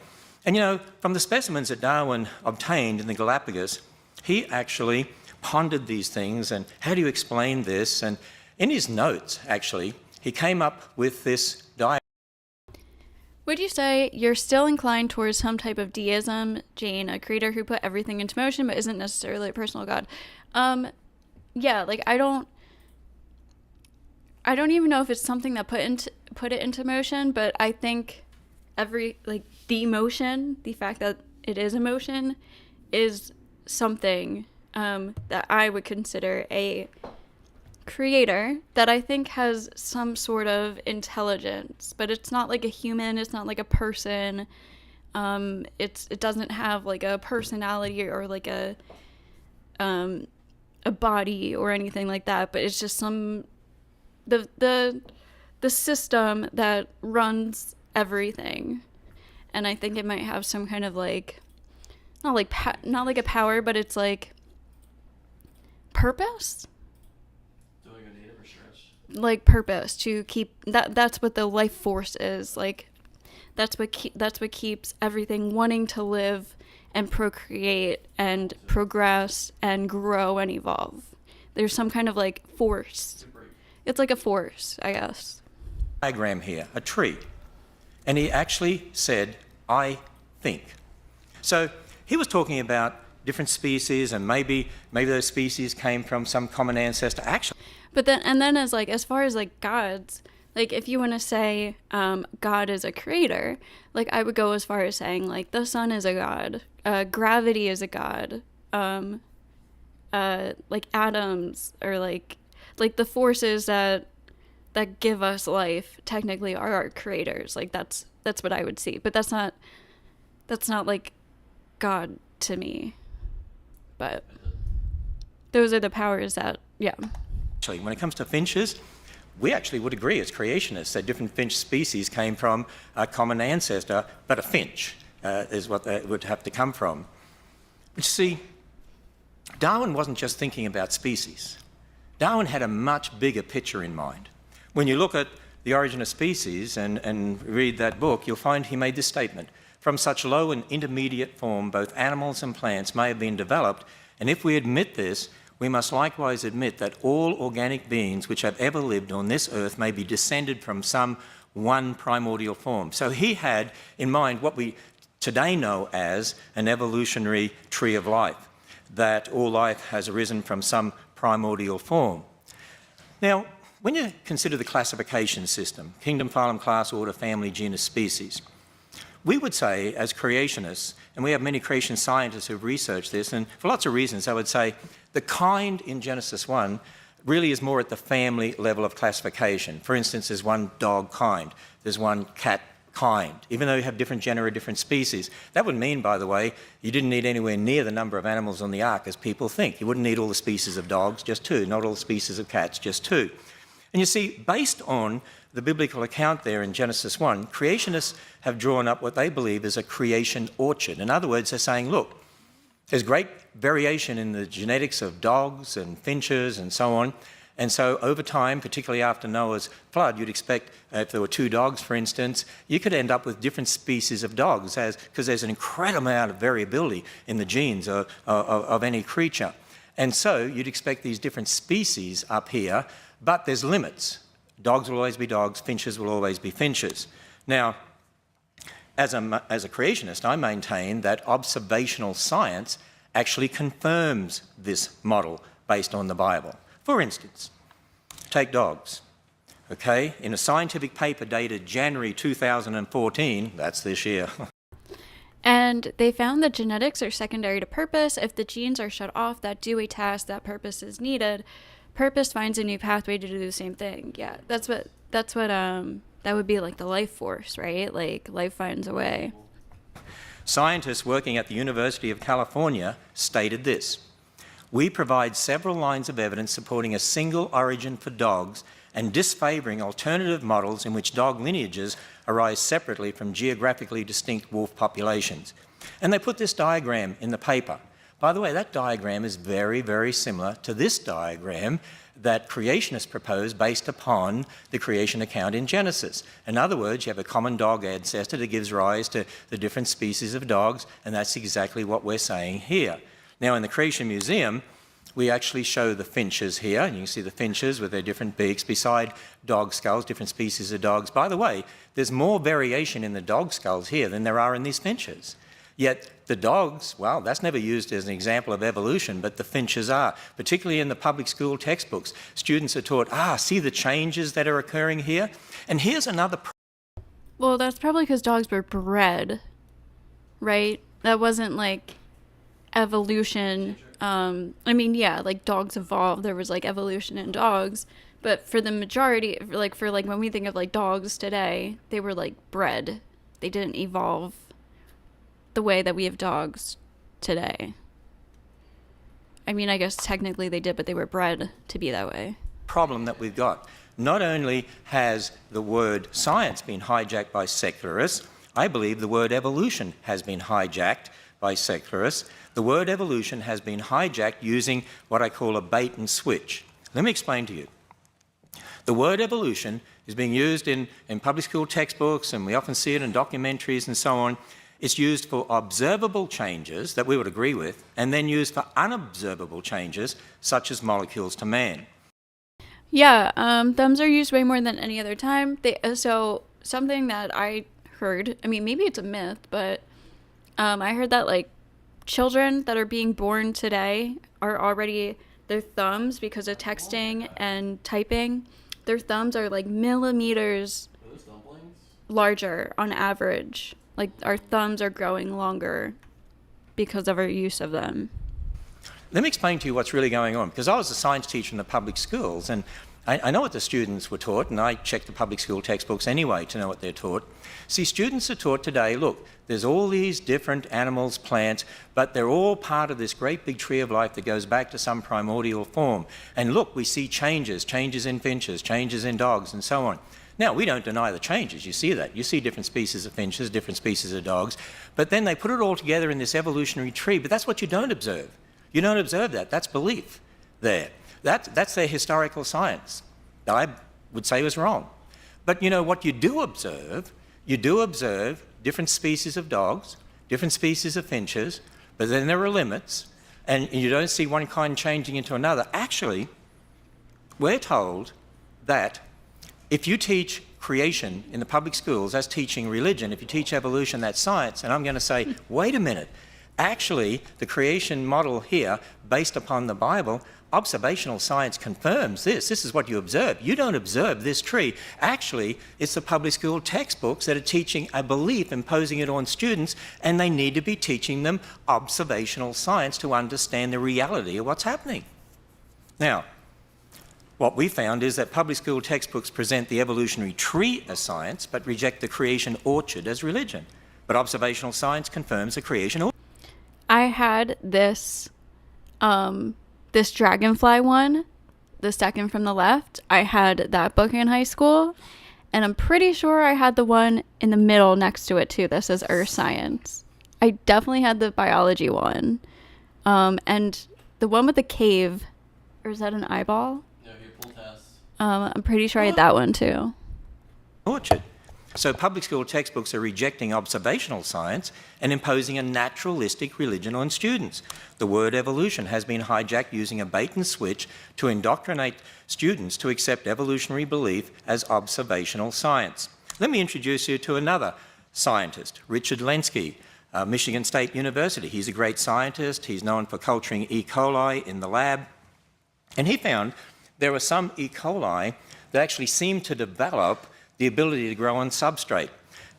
And you know, from the specimens that Darwin obtained in the Galapagos, he actually pondered these things and how do you explain this? And in his notes, actually, he came up with this diagram. Would you say you're still inclined towards some type of deism, Jayne, a creator who put everything into motion but isn't necessarily a personal God? Yeah, like I don't even know if it's something that put it into motion, but I think the motion, the fact that it is emotion, is something that I would consider a creator that I think has some sort of intelligence, but it's not like a human, it's not like a person, it doesn't have like a personality or like a body or anything like that, but it's just the system that runs everything. And I think it might have some kind of like, not like a power, but it's like purpose. Like purpose to keep that's what the life force is. Like that's what keeps everything wanting to live and procreate and progress and grow and evolve. There's some kind of like force. It's like a force, I guess. Diagram here, a tree. And he actually said, I think. So he was talking about different species, and maybe those species came from some common ancestor. Actually, but then as far as like gods, like if you want to say God is a creator, like I would go as far as saying like the sun is a god, gravity is a god, like atoms, or like the forces that give us life technically are our creators. Like that's what I would see, but that's not like God to me. But those are the powers that, yeah. Actually, when it comes to finches, we actually would agree as creationists that different finch species came from a common ancestor, but a finch is what they would have to come from. But you see, Darwin wasn't just thinking about species. Darwin had a much bigger picture in mind. When you look at The Origin of Species and read that book, you'll find he made this statement: from such low and intermediate form, both animals and plants may have been developed, and if we admit this, we must likewise admit that all organic beings which have ever lived on this earth may be descended from some one primordial form. So he had in mind what we today know as an evolutionary tree of life, that all life has arisen from some primordial form. Now, when you consider the classification system, kingdom, phylum, class, order, family, genus, species, we would say, as creationists, and we have many creation scientists who've researched this, and for lots of reasons, I would say the kind in Genesis 1 really is more at the family level of classification. For instance, there's one dog kind, there's one cat kind, even though you have different genera, different species. That would mean, by the way, you didn't need anywhere near the number of animals on the ark as people think. You wouldn't need all the species of dogs, just 2, not all the species of cats, just 2. And you see, based on the biblical account there in Genesis 1, creationists have drawn up what they believe is a creation orchard. In other words, they're saying, look, there's great variation in the genetics of dogs and finches and so on. And so over time, particularly after Noah's flood, you'd expect, if there were 2 dogs, for instance, you could end up with different species of dogs, because there's an incredible amount of variability in the genes of any creature. And so you'd expect these different species up here, but there's limits. Dogs will always be dogs, finches will always be finches. Now, as a creationist, I maintain that observational science actually confirms this model based on the Bible. For instance, take dogs. Okay, in a scientific paper dated January 2014, that's this year. And they found that genetics are secondary to purpose. If the genes are shut off that do a task that purpose is needed, purpose finds a new pathway to do the same thing. Yeah, that's what that would be like the life force, right? Like life finds a way. Scientists working at the University of California stated this: we provide several lines of evidence supporting a single origin for dogs and disfavoring alternative models in which dog lineages arise separately from geographically distinct wolf populations. And they put this diagram in the paper. By the way, that diagram is very, very similar to this diagram that creationists proposed based upon the creation account in Genesis. In other words, you have a common dog ancestor that gives rise to the different species of dogs, and that's exactly what we're saying here. Now, in the Creation Museum, we actually show the finches here, and you can see the finches with their different beaks beside dog skulls, different species of dogs. By the way, there's more variation in the dog skulls here than there are in these finches. Yet the dogs, well, that's never used as an example of evolution, but the finches are. Particularly in the public school textbooks, students are taught, see the changes that are occurring here? And here's another Well, that's probably because dogs were bred, right? That wasn't like evolution. I mean, yeah, like dogs evolved. There was like evolution in dogs, but for the majority, like when we think of like dogs today, they were like bred. They didn't evolve the way that we have dogs today. I mean, I guess technically they did, but they were bred to be that way. problem that we've got. not only has the word science been hijacked by secularists, I believe the word evolution has been hijacked by secularists. The word evolution has been hijacked using what I call a bait and switch. Let me explain to you. The word evolution is being used in public school textbooks, and we often see it in documentaries and so on. It's used for observable changes that we would agree with, and then used for unobservable changes, such as molecules to man. Yeah, thumbs are used way more than any other time. So something that I heard, I mean, maybe it's a myth, but I heard that, like, children that are being born today are already, their thumbs, because of texting and typing, their thumbs are like millimeters larger on average. Like, our thumbs are growing longer because of our use of them. Let me explain to you what's really going on, because I was a science teacher in the public schools, and I know what the students were taught, and I check the public school textbooks anyway to know what they're taught. See, students are taught today, look, there's all these different animals, plants, but they're all part of this great big tree of life that goes back to some primordial form. And look, we see changes in finches, changes in dogs, and so on. Now, we don't deny the changes, you see that. You see different species of finches, different species of dogs, but then they put it all together in this evolutionary tree, but that's what you don't observe. You don't observe that, that's belief there. That's their historical science that I would say was wrong. But you know what you do observe different species of dogs, different species of finches, but then there are limits, and you don't see one kind changing into another. Actually, we're told that if you teach creation in the public schools, that's teaching religion. If you teach evolution, that's science. And I'm going to say, wait a minute. Actually, the creation model here, based upon the Bible, observational science confirms this. This is what you observe. You don't observe this tree. Actually, it's the public school textbooks that are teaching a belief, imposing it on students, and they need to be teaching them observational science to understand the reality of what's happening. Now, what we found is that public school textbooks present the evolutionary tree as science, but reject the creation orchard as religion. But observational science confirms the creation orchard. I had this this dragonfly one, the second from the left. I had that book in high school, and I'm pretty sure I had the one in the middle next to it too that says Earth Science. I definitely had the biology one, and the one with the cave, or is that an eyeball? Yeah, here, pull test. I'm pretty sure I had that one too. Orchard. So public school textbooks are rejecting observational science and imposing a naturalistic religion on students. The word evolution has been hijacked using a bait and switch to indoctrinate students to accept evolutionary belief as observational science. Let me introduce you to another scientist, Richard Lennox, Michigan State University. He's a great scientist. He's known for culturing E. coli in the lab. And he found there were some E. coli that actually seemed to develop the ability to grow on substrate,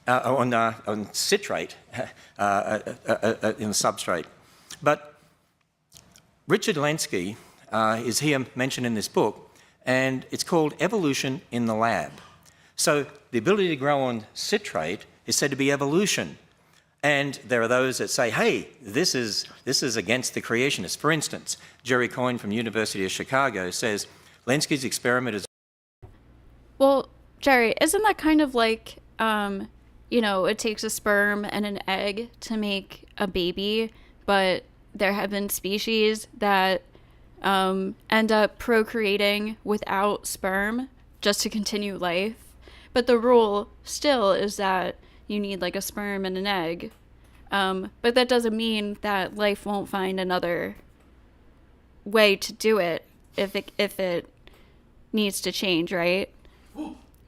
on citrate in the substrate. But Richard Lennox is here mentioned in this book, and it's called Evolution in the Lab. So the ability to grow on citrate is said to be evolution. And there are those that say, hey, this is against the creationists. For instance, Jerry Coyne from University of Chicago says, Lennox's experiment is... Well, Jerry, isn't that kind of like, it takes a sperm and an egg to make a baby, but there have been species that end up procreating without sperm just to continue life. But the rule still is that you need like a sperm and an egg. But that doesn't mean that life won't find another way to do it if it needs to change, right?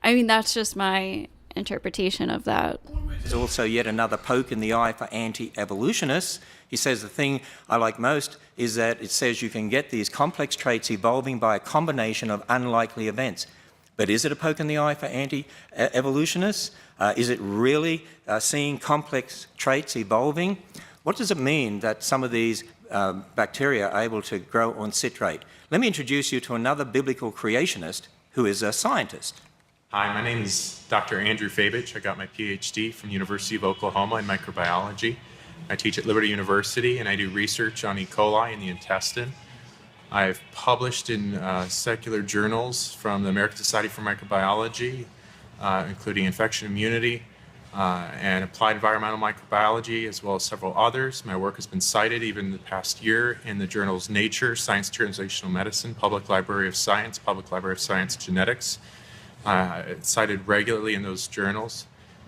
I mean, that's just my interpretation of that. There's also yet another poke in the eye for anti-evolutionists. He says the thing I like most is that it says you can get these complex traits evolving by a combination of unlikely events. But is it a poke in the eye for anti-evolutionists? Is it really seeing complex traits evolving? What does it mean that some of these bacteria are able to grow on citrate? Let me introduce you to another biblical creationist who is a scientist. Hi, my name is Dr. Andrew Fabich. I got my PhD from the University of Oklahoma in microbiology. I teach at Liberty University, and I do research on E. coli in the intestine. I've published in secular journals from the American Society for Microbiology, including infection immunity and applied environmental microbiology, as well as several others. My work has been cited even in the past year in the journals Nature, Science Translational Medicine, Public Library of Science, Public Library of Science Genetics. It's cited regularly in those journals.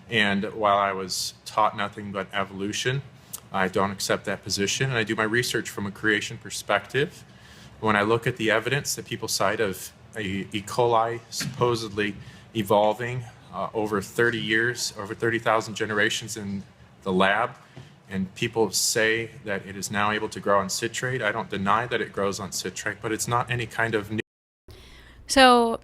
And while I was taught nothing but evolution, I don't accept that position, and I do my research from a creation perspective. When I look at the evidence that people cite of E. coli supposedly evolving over 30 years, over 30,000 generations in the lab, and people say that it is now able to grow on citrate, I don't deny that it grows on citrate, but it's not any kind of... So,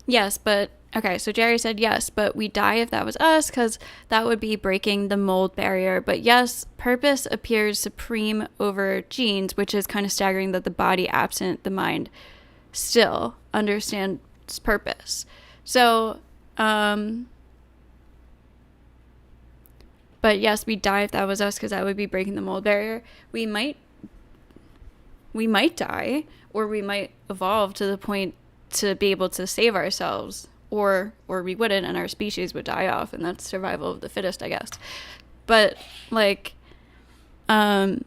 yes, but... Okay, so Jerry said yes, but we die if that was us, because that would be breaking the mold barrier. But yes, purpose appears supreme over genes, which is kind of staggering that the body absent the mind still understands purpose. So, but yes, we die if that was us, because that would be breaking the mold barrier. We might die, or we might evolve to the point to be able to save ourselves. Or we wouldn't, and our species would die off, and that's survival of the fittest, I guess. But, like, it's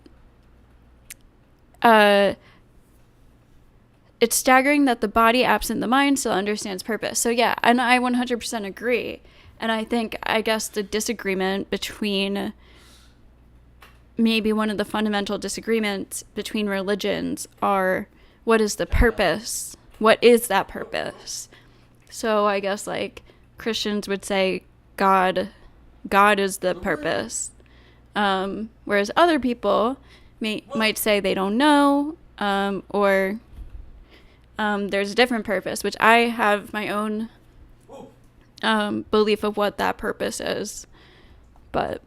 staggering that the body absent the mind still understands purpose. So, yeah, and I 100% agree. And I guess the disagreement between, maybe one of the fundamental disagreements between religions are, what is the purpose? What is that purpose? So I guess, like, Christians would say God is the purpose. Whereas other people might say they don't know, or there's a different purpose, which I have my own belief of what that purpose is. But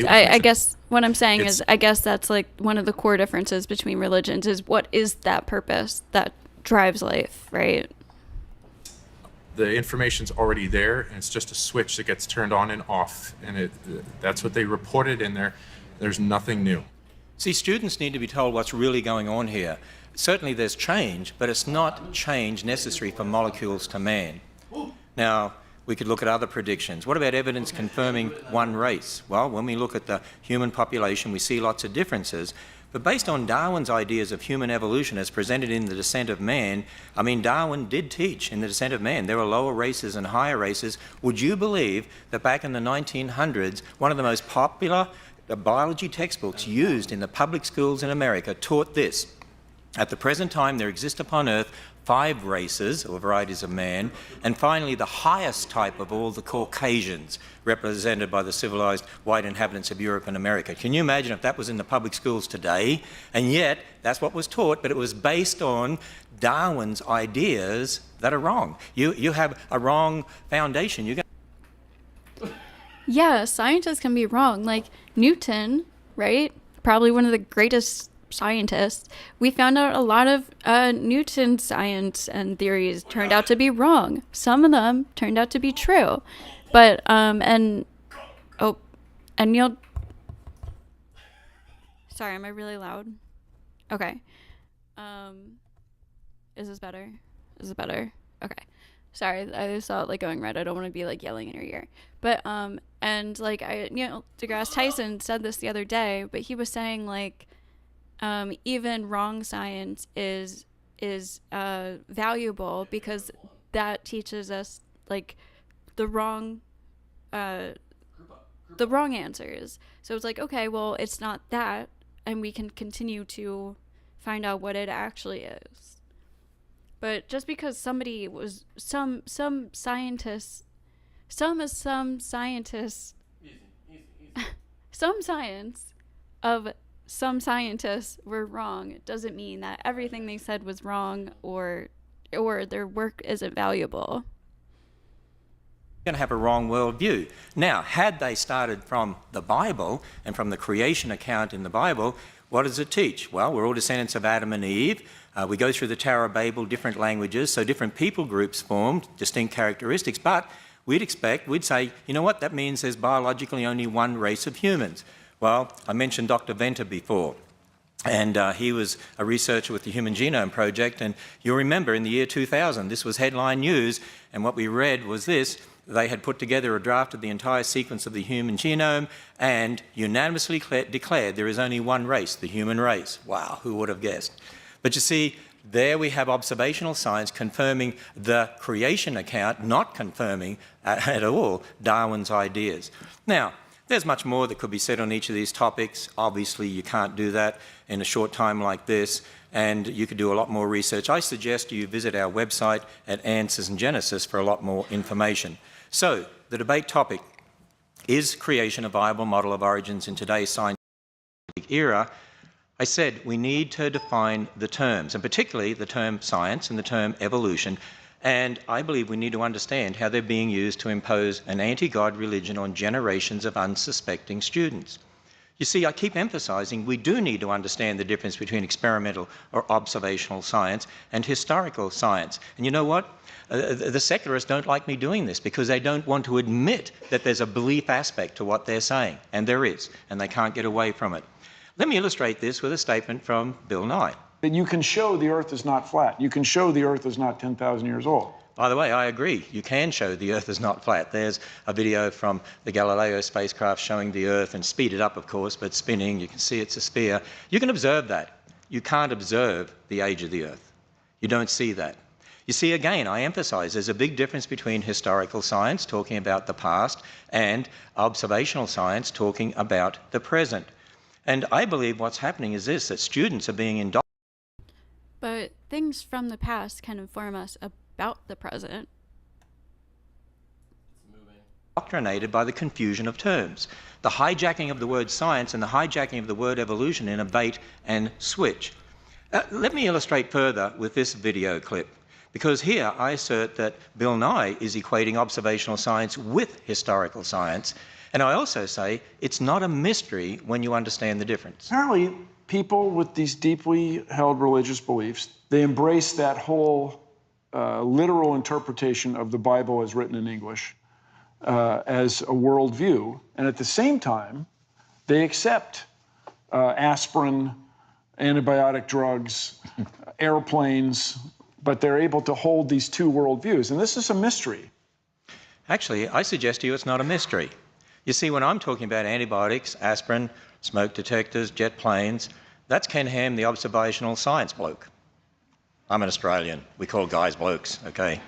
I guess what I'm saying is, I guess that's, like, one of the core differences between religions is, what is that purpose that drives life, right? The information's already there, and it's just a switch that gets turned on and off, and that's what they reported in there. There's nothing new. See, students need to be told what's really going on here. Certainly there's change, but it's not change necessary for molecules to man. Now, we could look at other predictions. What about evidence confirming one race? Well, when we look at the human population, we see lots of differences. But based on Darwin's ideas of human evolution as presented in The Descent of Man, I mean, Darwin did teach in The Descent of Man there are lower races and higher races. Would you believe that back in the 1900s, one of the most popular biology textbooks used in the public schools in America taught this? At the present time, there exist upon Earth 5 races or varieties of man, and finally the highest type of all, the Caucasians, represented by the civilized white inhabitants of Europe and America. Can you imagine if that was in the public schools today? And yet, that's what was taught, but it was based on Darwin's ideas that are wrong. You have a wrong foundation. Yeah, scientists can be wrong. Like Newton, right? Probably one of the greatest scientists. We found out a lot of Newton science and theories turned out to be wrong. Some of them turned out to be true. But and Neil, sorry, am I really loud? Okay. Is this better? Is it better? Okay. Sorry, I saw it like going red. I don't want to be like yelling in your ear. But and like Neil deGrasse Tyson said this the other day, but he was saying like even wrong science is valuable because that teaches us like the wrong answers. So it's like, okay, well, it's not that, and we can continue to find out what it actually is. But just because somebody was some scientists some science of some scientists were wrong, it doesn't mean that everything they said was wrong or their work isn't valuable. Going to have a wrong worldview. Now, had they started from the Bible and from the creation account in the Bible, what does it teach? Well, we're all descendants of Adam and Eve. We go through the Tower of Babel, different languages, so different people groups formed, distinct characteristics, but we'd say, you know what, that means there's biologically only one race of humans. Well, I mentioned Dr. Venter before. And he was a researcher with the Human Genome Project. And you'll remember in the year 2000, this was headline news. And what we read was this: they had put together a draft of the entire sequence of the human genome and unanimously declared there is only one race, the human race. Wow, who would have guessed? But you see, there we have observational science confirming the creation account, not confirming at all Darwin's ideas. Now, there's much more that could be said on each of these topics. Obviously, you can't do that in a short time like this, and you could do a lot more research. I suggest you visit our website at Answers in Genesis for a lot more information. So, the debate topic: is creation a viable model of origins in today's scientific era? I said we need to define the terms, and particularly the term science and the term evolution, and I believe we need to understand how they're being used to impose an anti-God religion on generations of unsuspecting students. You see, I keep emphasising we do need to understand the difference between experimental or observational science and historical science. And you know what? The secularists don't like me doing this because they don't want to admit that there's a belief aspect to what they're saying, and there is, and they can't get away from it. Let me illustrate this with a statement from Bill Nye. That you can show the Earth is not flat. You can show the Earth is not 10,000 years old. By the way, I agree. You can show the Earth is not flat. There's a video from the Galileo spacecraft showing the Earth, and speeded up, of course, but spinning. You can see it's a sphere. You can observe that. You can't observe the age of the Earth. You don't see that. You see, again, I emphasise there's a big difference between historical science, talking about the past, and observational science, talking about the present. And I believe what's happening is this, that students are being indoctrinated. But things from the past can inform us about the present. Indoctrinated by the confusion of terms, the hijacking of the word science and the hijacking of the word evolution in a bait and switch. Let me illustrate further with this video clip, because here I assert that Bill Nye is equating observational science with historical science, and I also say it's not a mystery when you understand the difference. Apparently, people with these deeply held religious beliefs, they embrace that whole literal interpretation of the Bible as written in English as a worldview, and at the same time, they accept aspirin, antibiotic drugs, airplanes, but they're able to hold these two worldviews, and this is a mystery. Actually, I suggest to you it's not a mystery. You see, when I'm talking about antibiotics, aspirin, smoke detectors, jet planes, that's Ken Ham, the observational science bloke. I'm an Australian. We call guys blokes, okay?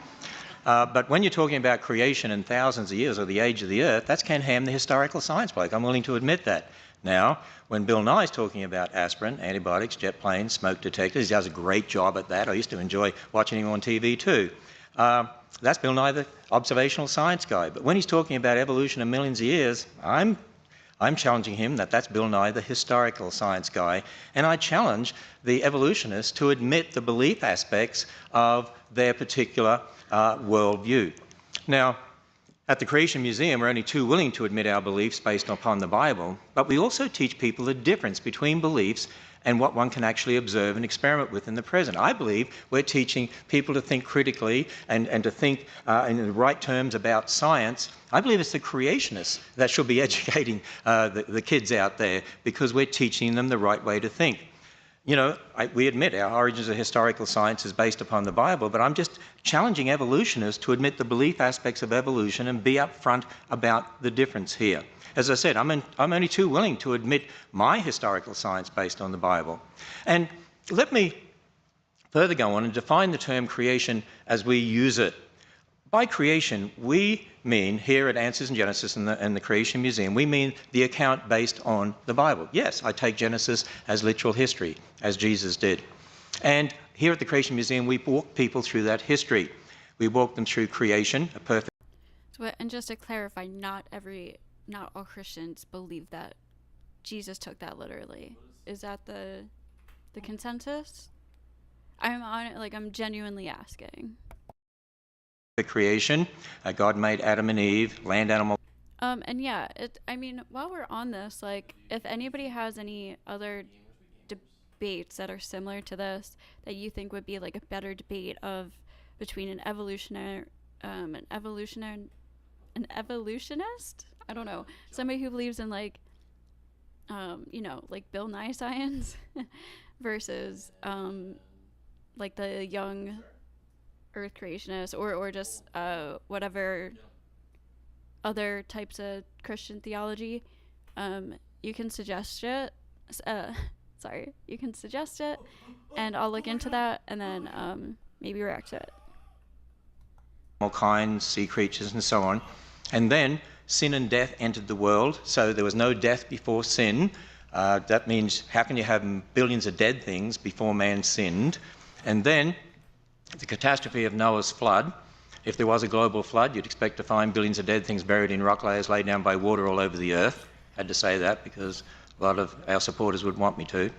But when you're talking about creation in thousands of years or the age of the Earth, that's Ken Ham, the historical science bloke. I'm willing to admit that. Now, when Bill Nye's talking about aspirin, antibiotics, jet planes, smoke detectors, he does a great job at that. I used to enjoy watching him on TV too. That's Bill Nye, the observational science guy. But when he's talking about evolution in millions of years, I'm challenging him that that's Bill Nye, the historical science guy. And I challenge the evolutionists to admit the belief aspects of their particular worldview. Now, at the Creation Museum, we're only too willing to admit our beliefs based upon the Bible, but we also teach people the difference between beliefs and what one can actually observe and experiment with in the present. I believe we're teaching people to think critically and to think in the right terms about science. I believe it's the creationists that should be educating the kids out there, because we're teaching them the right way to think. You know, we admit our origins of historical science is based upon the Bible, but I'm just challenging evolutionists to admit the belief aspects of evolution and be upfront about the difference here. As I said, I'm only too willing to admit my historical science based on the Bible. And let me further go on and define the term creation as we use it. By creation, we mean, here at Answers in Genesis and the Creation Museum, we mean the account based on the Bible. Yes, I take Genesis as literal history, as Jesus did. And here at the Creation Museum, we walk people through that history. We walk them through creation, a perfect... And just to clarify, not all Christians believe that Jesus took that literally. Is that the consensus? I'm genuinely asking. The creation, God made Adam and Eve, land animal. And yeah, while we're on this, if anybody has any other debates that are similar to this that you think would be a better debate between an evolutionist, I don't know, somebody who believes in like Bill Nye Science versus like the young Earth creationists or just whatever other types of Christian theology, you can suggest it. You can suggest it, and I'll look into that and then maybe react to it. All kinds, sea creatures and so on. And then sin and death entered the world, so there was no death before sin. That means how can you have billions of dead things before man sinned? And then the catastrophe of Noah's flood. If there was a global flood, you'd expect to find billions of dead things buried in rock layers laid down by water all over the earth. Had to say that because a lot of our supporters would want me to.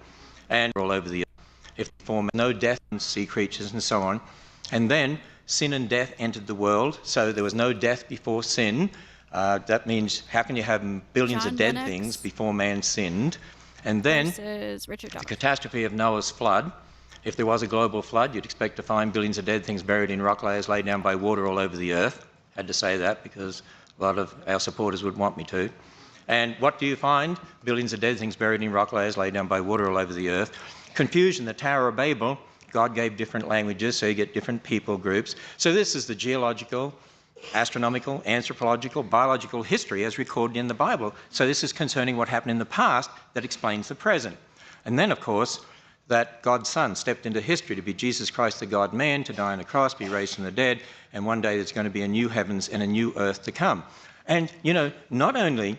And all over the earth. If no death and sea creatures and so on. And then sin and death entered the world, so there was no death before sin. That means how can you have billions of dead Lennox things before man sinned? And then Richard the Dawkins. catastrophe of Noah's flood. If there was a global flood, you'd expect to find billions of dead things buried in rock layers laid down by water all over the earth. Had to say that because a lot of our supporters would want me to. And what do you find? Billions of dead things buried in rock layers laid down by water all over the earth. Confusion, the Tower of Babel. God gave different languages, so you get different people groups. So this is the geological, astronomical, anthropological, biological history as recorded in the Bible. So this is concerning what happened in the past that explains the present. And then, of course, that God's Son stepped into history to be Jesus Christ, the God-man, to die on the cross, be raised from the dead, and one day there's going to be a new heavens and a new earth to come. And, not only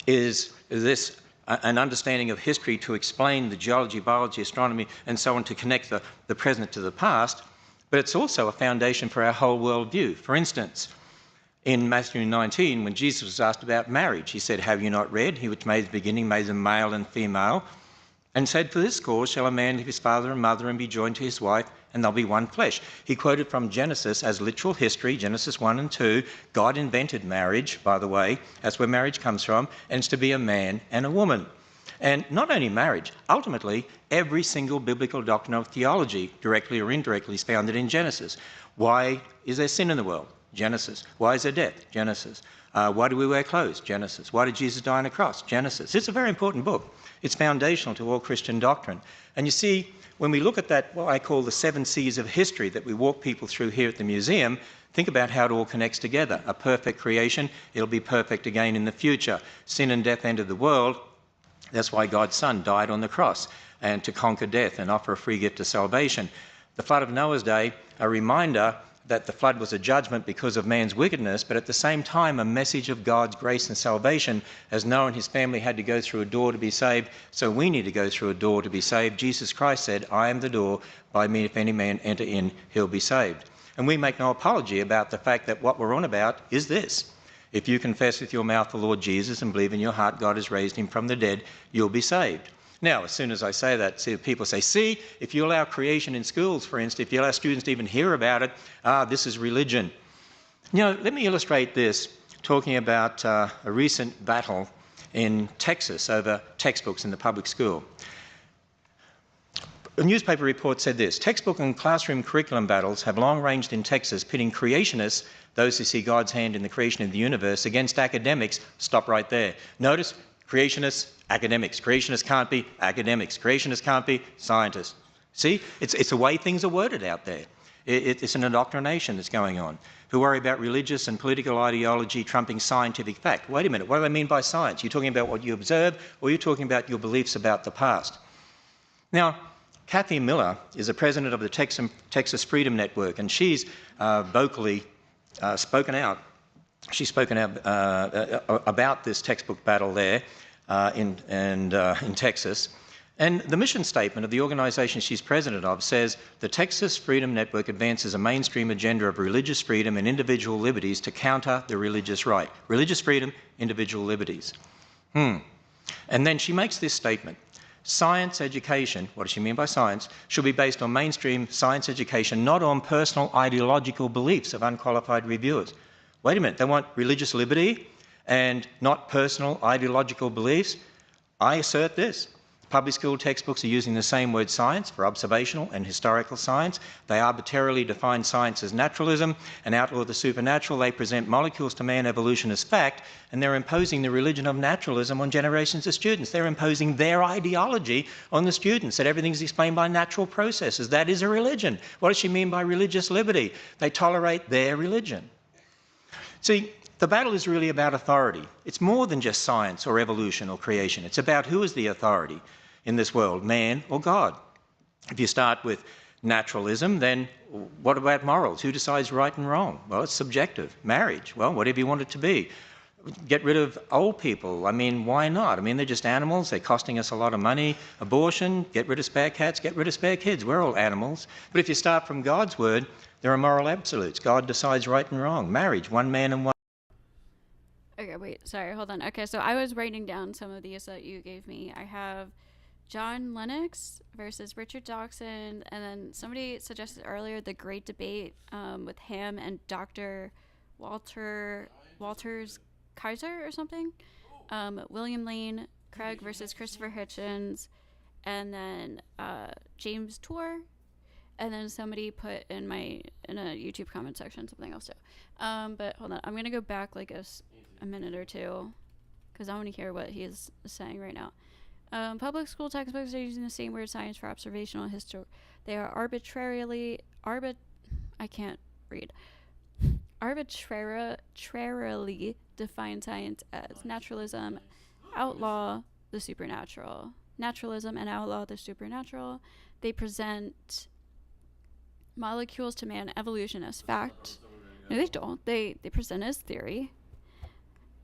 is this an understanding of history to explain the geology, biology, astronomy, and so on to connect the present to the past, but it's also a foundation for our whole worldview. For instance, in Matthew 19, when Jesus was asked about marriage, he said, "Have you not read? He which made the beginning made them male and female, and said, for this cause shall a man leave his father and mother and be joined to his wife, and they'll be one flesh." He quoted from Genesis as literal history, Genesis 1 and 2. God invented marriage, by the way. That's where marriage comes from, and it's to be a man and a woman. And not only marriage, ultimately, every single biblical doctrine of theology, directly or indirectly, is founded in Genesis. Why is there sin in the world? Genesis. Why is there death? Genesis. Why do we wear clothes? Genesis. Why did Jesus die on a cross? Genesis. It's a very important book. It's foundational to all Christian doctrine. And you see, when we look at that, what I call the 7 C's of history that we walk people through here at the museum, think about how it all connects together. A perfect creation, it'll be perfect again in the future. Sin and death entered the world. That's why God's Son died on the cross, and to conquer death and offer a free gift of salvation. The flood of Noah's day, a reminder that the flood was a judgment because of man's wickedness, but at the same time a message of God's grace and salvation, as Noah and his family had to go through a door to be saved, so we need to go through a door to be saved. Jesus Christ said, "I am the door, by me if any man enter in, he'll be saved." And we make no apology about the fact that what we're on about is this. If you confess with your mouth the Lord Jesus and believe in your heart God has raised him from the dead, you'll be saved. Now, as soon as I say that, people say, see, if you allow creation in schools, for instance, if you allow students to even hear about it, this is religion. Let me illustrate this, talking about a recent battle in Texas over textbooks in the public school. A newspaper report said this: textbook and classroom curriculum battles have long ranged in Texas, pitting creationists, those who see God's hand in the creation of the universe, against academics. Stop right there. Notice, creationists, academics. Creationists can't be academics. Creationists can't be scientists. See, it's the way things are worded out there. It's an indoctrination that's going on, who worry about religious and political ideology trumping scientific fact. Wait a minute, what do they mean by science? You're talking about what you observe, or you're talking about your beliefs about the past? Now, Kathy Miller is the president of the Texas Freedom Network, and she's vocally spoken out. She's spoken out about this textbook battle there in Texas. And the mission statement of the organisation she's president of says, the Texas Freedom Network advances a mainstream agenda of religious freedom and individual liberties to counter the religious right. Religious freedom, individual liberties. And then she makes this statement: science education, what does she mean by science, should be based on mainstream science education, not on personal ideological beliefs of unqualified reviewers. Wait a minute, they want religious liberty and not personal ideological beliefs? I assert this. Public school textbooks are using the same word science for observational and historical science. They arbitrarily define science as naturalism and outlaw the supernatural. They present molecules to man evolution as fact, and they're imposing the religion of naturalism on generations of students. They're imposing their ideology on the students, that everything's explained by natural processes. That is a religion. What does she mean by religious liberty? They tolerate their religion. See, the battle is really about authority. It's more than just science or evolution or creation. It's about who is the authority in this world, man or God. If you start with naturalism, then what about morals? Who decides right and wrong? Well, it's subjective. Marriage, well, whatever you want it to be. Get rid of old people. I mean, why not? I mean, they're just animals. They're costing us a lot of money. Abortion, get rid of spare cats, get rid of spare kids. We're all animals. But if you start from God's word, there are moral absolutes. God decides right and wrong. Marriage, one man and one. Okay, wait, sorry, hold on. Okay, so I was writing down some of these that you gave me. I have John Lennox versus Richard Dawkins, and then somebody suggested earlier the Great Debate with Ham and Dr. Walters Kaiser or something. William Lane Craig versus Christopher Hitchens, and then James Tuah, and then somebody put in a YouTube comment section something else too. But hold on, I'm gonna go back like a minute or two because I want to hear what he is saying right now. Public school textbooks are using the same word science for observational history. They are arbitrarily define science as naturalism, outlaw the supernatural. Naturalism and outlaw the supernatural. They present molecules to man evolution as fact. No, they don't. They present as theory.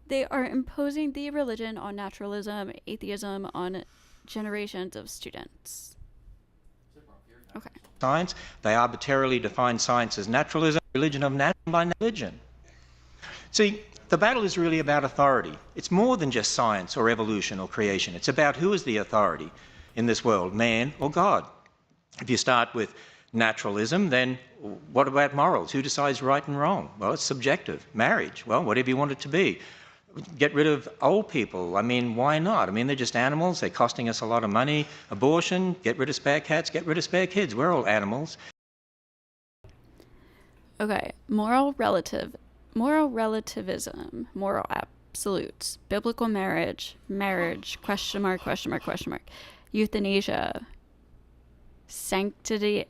They are imposing the religion on naturalism, atheism on generations of students. Okay. Science, they arbitrarily define science as naturalism, religion of natural by religion. See, the battle is really about authority. It's more than just science or evolution or creation. It's about who is the authority in this world, man or God. If you start with naturalism, then what about morals? Who decides right and wrong? Well, it's subjective. Marriage, well, whatever you want it to be. Get rid of old people. I mean, why not? I mean, they're just animals. They're costing us a lot of money. Abortion, get rid of spare cats, get rid of spare kids. We're all animals. Okay, moral relativism, moral absolutes, biblical marriage, euthanasia, sanctity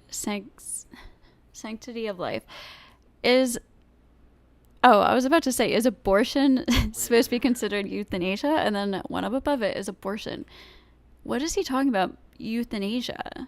of life. I was about to say, is abortion supposed to be considered euthanasia? And then one up above it is abortion. What is he talking about? Euthanasia.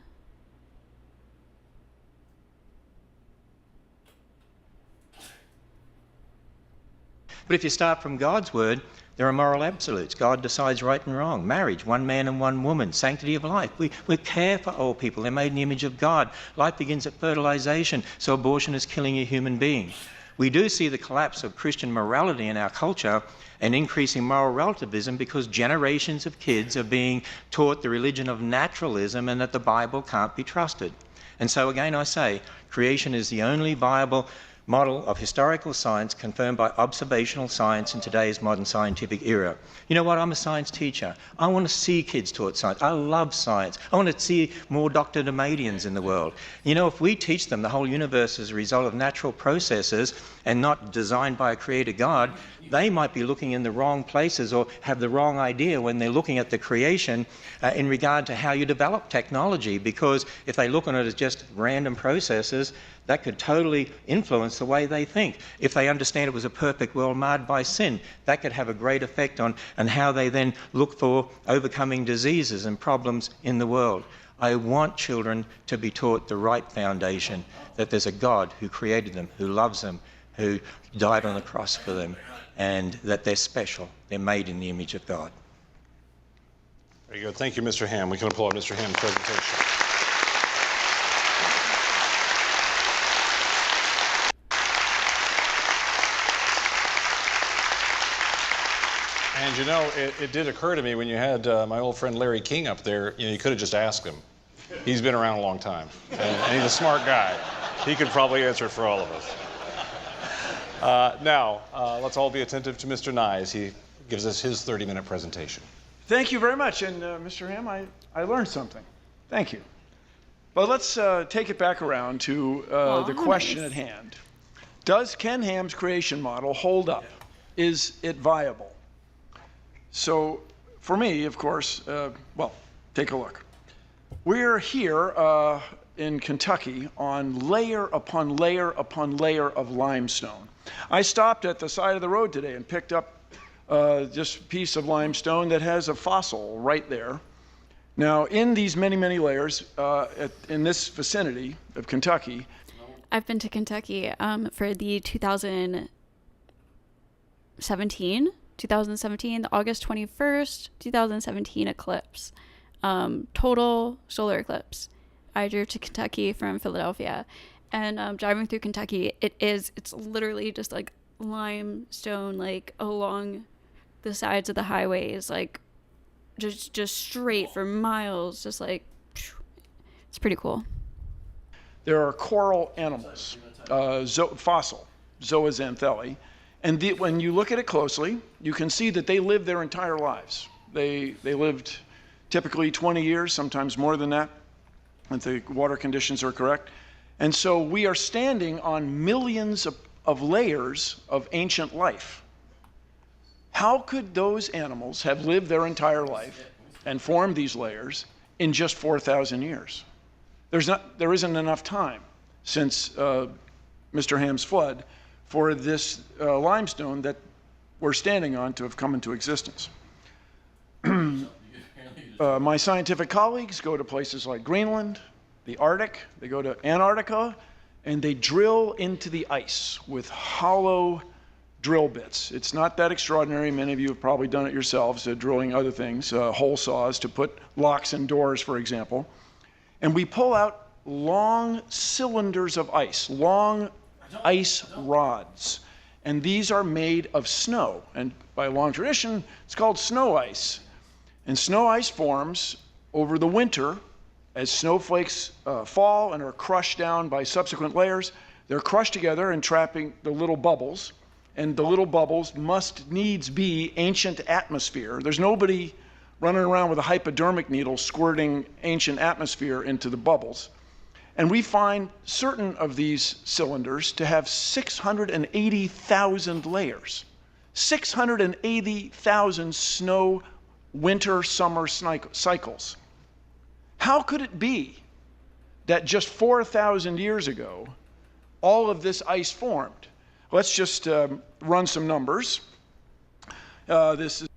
But if you start from God's word, there are moral absolutes. God decides right and wrong. Marriage, one man and one woman. Sanctity of life. We care for old people. They're made in the image of God. Life begins at fertilization, so abortion is killing a human being. We do see the collapse of Christian morality in our culture and increasing moral relativism because generations of kids are being taught the religion of naturalism and that the Bible can't be trusted. And so again I say, creation is the only viable model of historical science confirmed by observational science in today's modern scientific era. You know what? I'm a science teacher. I want to see kids taught science. I love science. I want to see more Dr. Damadians in the world. You know, if we teach them the whole universe is a result of natural processes and not designed by a creator God, they might be looking in the wrong places or have the wrong idea when they're looking at the creation in regard to how you develop technology, because if they look on it as just random processes, that could totally influence the way they think. If they understand it was a perfect world marred by sin, that could have a great effect on how they then look for overcoming diseases and problems in the world. I want children to be taught the right foundation, that there's a God who created them, who loves them, who died on the cross for them, and that they're special. They're made in the image of God. Very good. Thank you, Mr. Ham. We can applaud Mr. Ham's presentation. And you know, it did occur to me when you had my old friend Larry King up there, you know, you could have just asked him. He's been around a long time, and he's a smart guy. He could probably answer it for all of us. Now, let's all be attentive to Mr. Nye as he gives us his 30-minute presentation. Thank you very much. And Mr. Ham, I learned something. Thank you. But let's take it back around to the question at hand. Does Ken Ham's creation model hold up? Is it viable? So for me, of course, well, take a look. We're here in Kentucky on layer upon layer upon layer of limestone. I stopped at the side of the road today and picked up just a piece of limestone that has a fossil right there. Now, in these many, many layers, in this vicinity of Kentucky. I've been to Kentucky for the 2017, the August 21st, 2017 eclipse. Total solar eclipse. I drove to Kentucky from Philadelphia, and driving through Kentucky, it's literally just like limestone, like along the sides of the highways, like just straight for miles, just like, it's pretty cool. There are coral animals, fossil, zooxanthellae, and when you look at it closely, you can see that they live their entire lives. They lived typically 20 years, sometimes more than that, if the water conditions are correct. And so we are standing on millions of layers of ancient life. How could those animals have lived their entire life and formed these layers in just 4,000 years? There isn't enough time since Mr. Ham's flood for this limestone that we're standing on to have come into existence. My scientific colleagues go to places like Greenland, the Arctic, they go to Antarctica, and they drill into the ice with hollow drill bits. It's not that extraordinary. Many of you have probably done it yourselves, drilling other things, hole saws to put locks in doors, for example. And we pull out long cylinders of ice, long ice rods. And these are made of snow. And by long tradition, it's called snow ice. And snow ice forms over the winter as snowflakes fall and are crushed down by subsequent layers. They're crushed together and trapping the little bubbles. And the little bubbles must needs be ancient atmosphere. There's nobody running around with a hypodermic needle squirting ancient atmosphere into the bubbles. And we find certain of these cylinders to have 680,000 layers. 680,000 snow, winter, summer cycles. How could it be that just 4,000 years ago, all of this ice formed? Let's just run some numbers. This is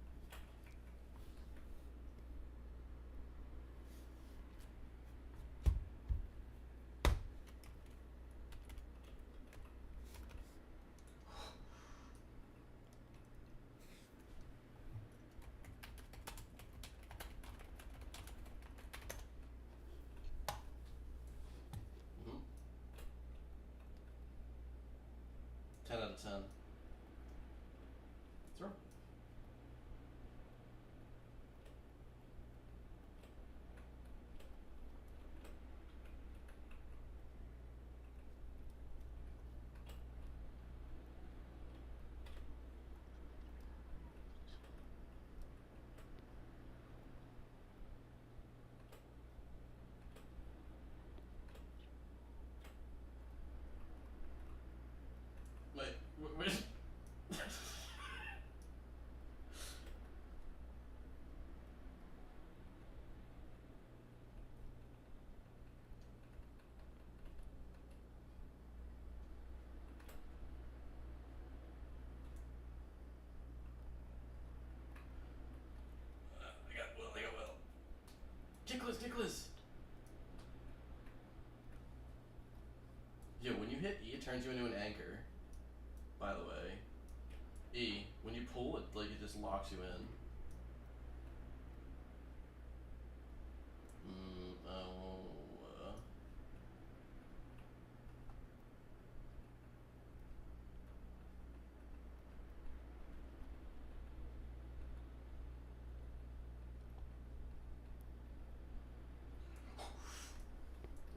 Ticklish. Yo, when you hit E, it turns you into an anchor. By the way, E, when you pull it, like it just locks you in.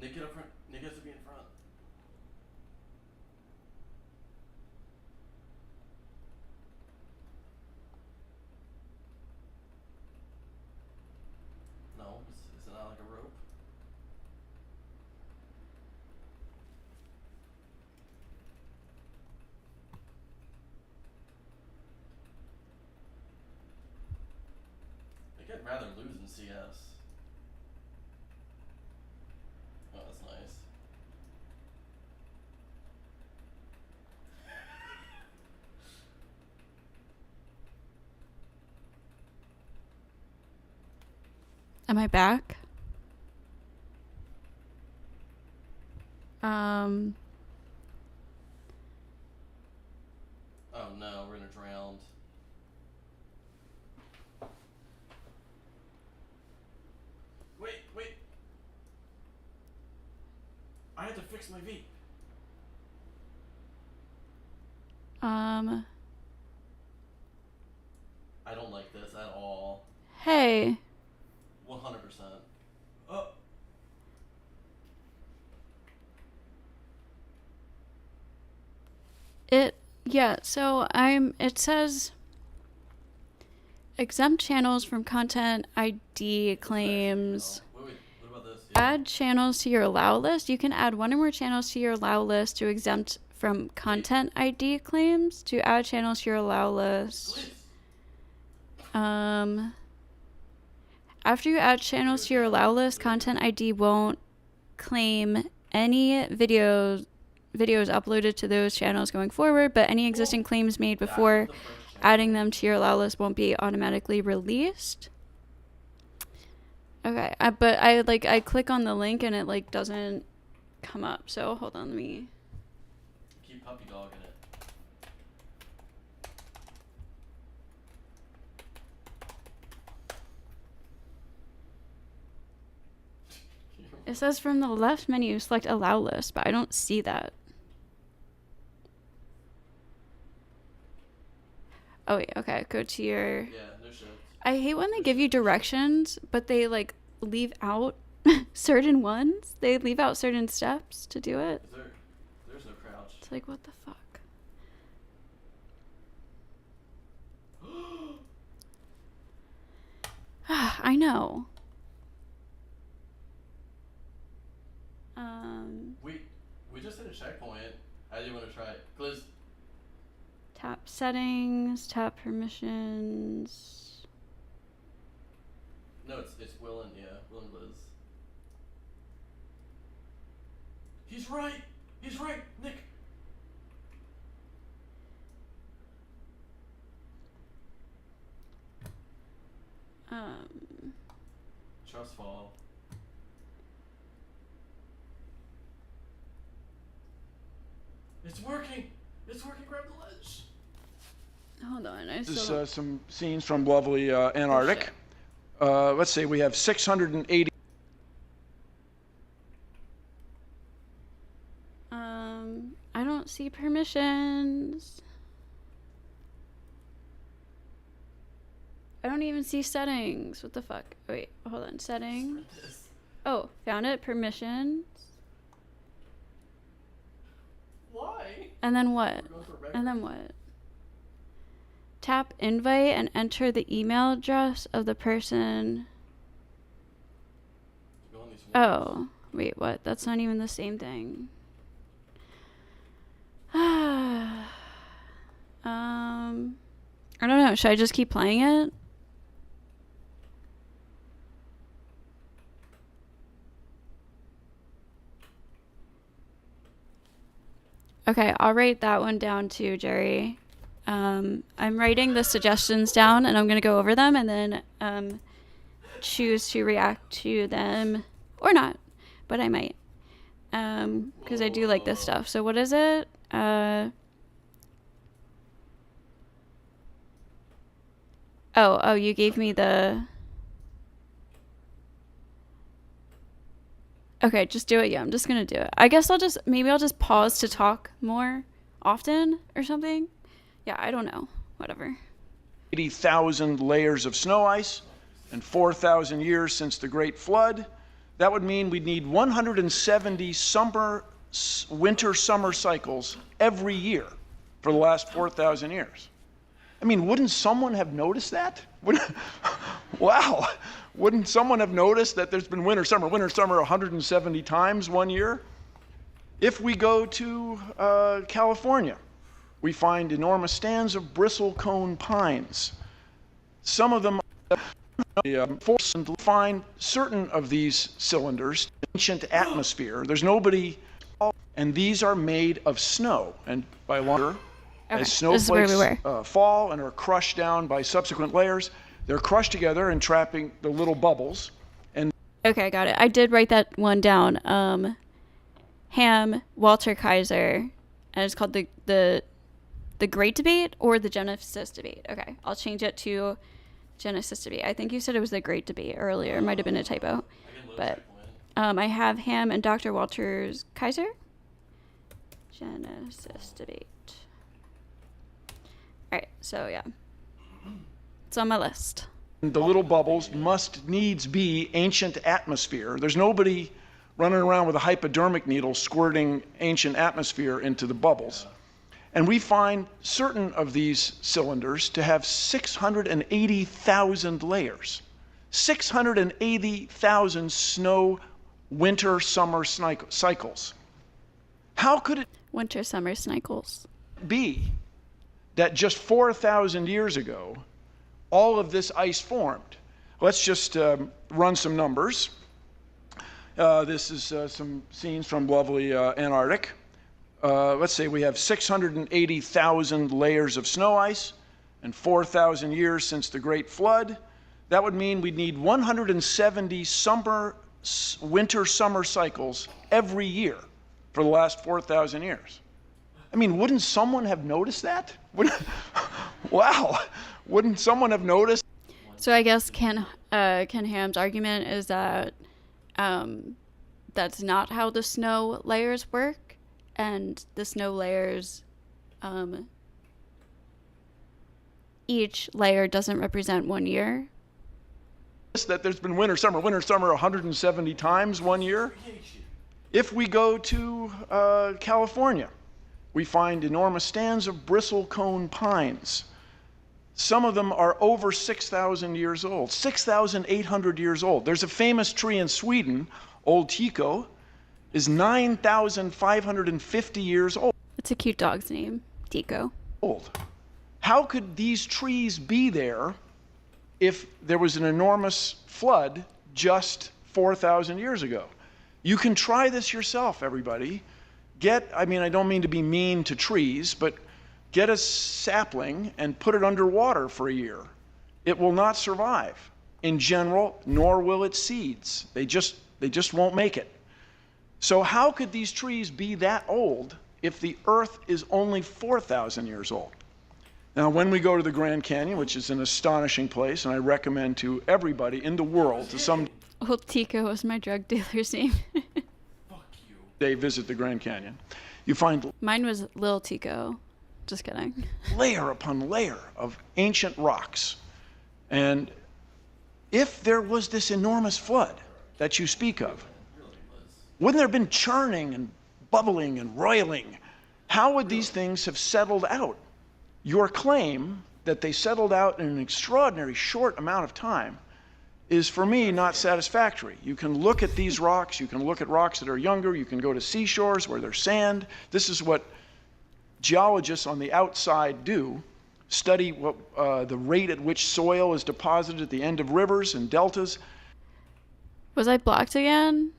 Nick, get up front. Nick has to be in front. think I'd rather lose in CS. Oh, that's nice. Am I back? Oh no, we're gonna drown. Wait. I had to fix my V. Um. I don't like this at all. Hey. 100%. Oh. Yeah, so it says exempt channels from content ID claims. Wait, what about this? Yeah. Add channels to your allow list. You can add one or more channels to your allow list to exempt from content ID claims. To add channels to your allow list. After you add channels to your allow list, content ID won't claim any videos uploaded to those channels going forward, but any existing claims made before adding them to your allow list won't be automatically released. Okay, but I click on the link and it like doesn't come up. So hold on, let me. Keep puppy dogging it. It says from the left menu, select allow list, but I don't see that. Oh wait, okay, go to your... Yeah, no shit. I hate when they give you directions, but they like leave out certain ones. They leave out certain steps to do it. There's no crouch. It's like, what the fuck? I know. We just hit a checkpoint. How do you want to try it? Gliz. Tap settings, tap permissions. No, it's Will and Gliz. He's right, Nick. Trust fall. It's working. Grab the ledge. Hold on, This is some scenes from lovely Antarctic. Let's see, we have 680. I don't see permissions. I don't even see settings. What the fuck? Wait, hold on. Settings. Oh, found it. Permissions. Why? And then what? And then what? Tap invite and enter the email address of the person. Oh, wait, what? That's not even the same thing. I don't know. Should I just keep playing it? Okay, I'll write that one down too, Jerry. I'm writing the suggestions down and I'm going to go over them and then choose to react to them or not, but I might because I do like this stuff. So what is it? Oh, you gave me the... Okay, just do it. Yeah, I'm just going to do it. I guess maybe I'll just pause to talk more often or something. Yeah, I don't know. Whatever. 80,000 layers of snow ice and 4,000 years since the Great Flood. That would mean we'd need 170 winter-summer cycles every year for the last 4,000 years. I mean, wouldn't someone have noticed that? Wow. Wouldn't someone have noticed that there's been winter, summer 170 times one year? If we go to California, we find enormous stands of bristlecone pines. Some of them force and find certain of these cylinders in the ancient atmosphere. There's nobody, and these are made of snow. And by longer, as snowflakes fall and are crushed down by subsequent layers, they're crushed together and trapping the little bubbles. And okay, got it. I did write that one down. Ham, Walter Kaiser, and it's called the Great Debate or the Genesis Debate. Okay, I'll change it to Genesis Debate. I think you said it was the Great Debate earlier. It might have been a typo. But I have Ham and Dr. Walter Kaiser. Genesis Debate. All right, so yeah. It's on my list. The little bubbles must needs be ancient atmosphere. There's nobody running around with a hypodermic needle squirting ancient atmosphere into the bubbles. And we find certain of these cylinders to have 680,000 layers. 680,000 snow, winter, summer cycles. How could it winter, summer cycles be that just 4,000 years ago, all of this ice formed? Let's just run some numbers. This is some scenes from lovely Antarctic. Let's say we have 680,000 layers of snow ice and 4,000 years since the Great Flood. That would mean we'd need 170 winter, summer cycles every year for the last 4,000 years. I mean, wouldn't someone have noticed that? Wow, wouldn't someone have noticed? So I guess Ken Ham's argument is that that's not how the snow layers work. And the snow layers, each layer doesn't represent 1 year. That there's been winter, summer 170 times 1 year. If we go to California, we find enormous stands of bristlecone pines. Some of them are over 6,000 years old, 6,800 years old. There's a famous tree in Sweden, Old Tycho, is 9,550 years old. It's a cute dog's name, Tico. How could these trees be there if there was an enormous flood just 4,000 years ago? You can try this yourself, everybody. I don't mean to be mean to trees, but get a sapling and put it underwater for a year. It will not survive in general, nor will its seeds. They just won't make it. So how could these trees be that old if the Earth is only 4,000 years old? Now, when we go to the Grand Canyon, which is an astonishing place, and I recommend to everybody in the world to some Old Tico was my drug dealer's name. day visit the Grand Canyon, you find mine was Lil Tico. Just kidding. Layer upon layer of ancient rocks. And if there was this enormous flood that you speak of, wouldn't there have been churning and bubbling and roiling? How would these things have settled out? Your claim that they settled out in an extraordinary short amount of time is, for me, not satisfactory. You can look at these rocks, you can look at rocks that are younger, you can go to seashores where there's sand. This is what geologists on the outside do, study the rate at which soil is deposited at the end of rivers and deltas. Was I blocked again?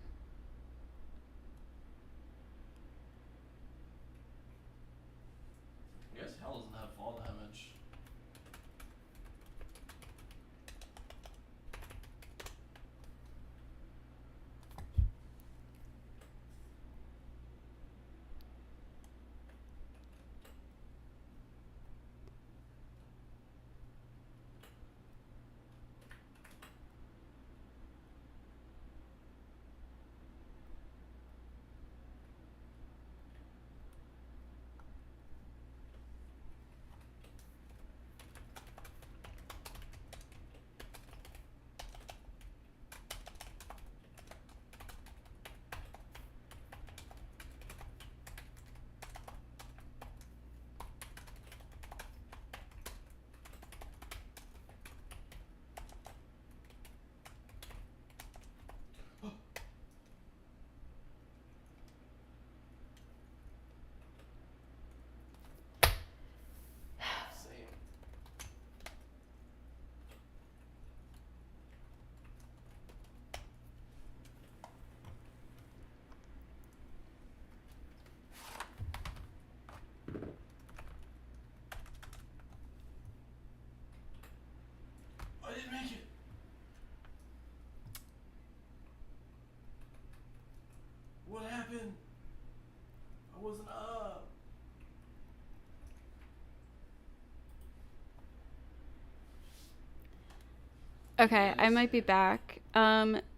Okay, I might be back.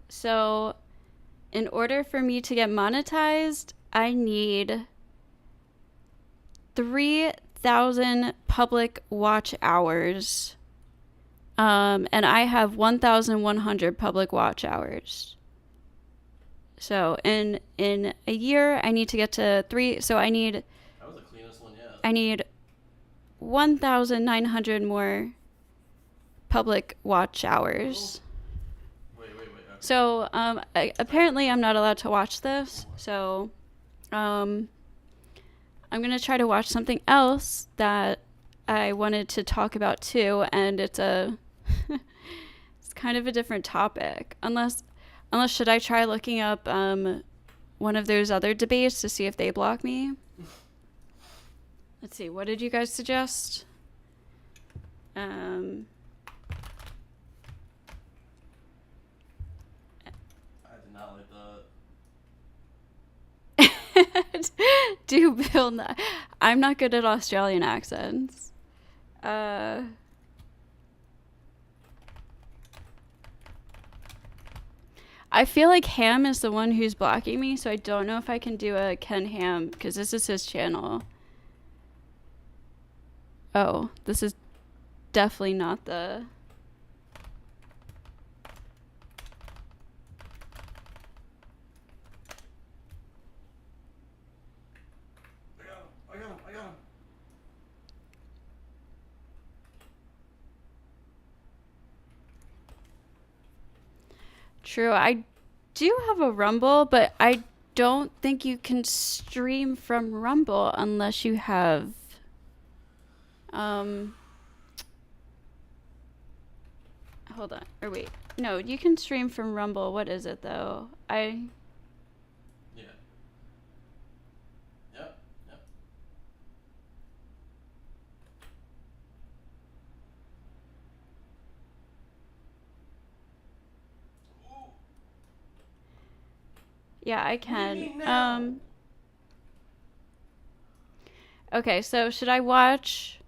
So in order for me to get monetized, I need 3,000 public watch hours. And I have 1,100 public watch hours. So in a year, I need to get to 3. So I need. That was the cleanest one yet. I need 1,900 more public watch hours. Wait. Okay. So apparently I'm not allowed to watch this. So I'm gonna try to watch something else that I wanted to talk about too, and it's it's kind of a different topic. Unless should I try looking up one of those other debates to see if they block me? Let's see. What did you guys suggest? I did not like that. Do Bill? I'm not good at Australian accents. I feel like Ham is the one who's blocking me, so I don't know if I can do a Ken Ham because this is his channel. Oh, this is definitely not the. I got him. True, I do have a Rumble, but I don't think you can stream from Rumble unless you have hold on, or wait, no, you can stream from Rumble. What is it though? Yeah. Yep. Ooh. Yeah, I What do you can. mean now? Okay, so should I watch?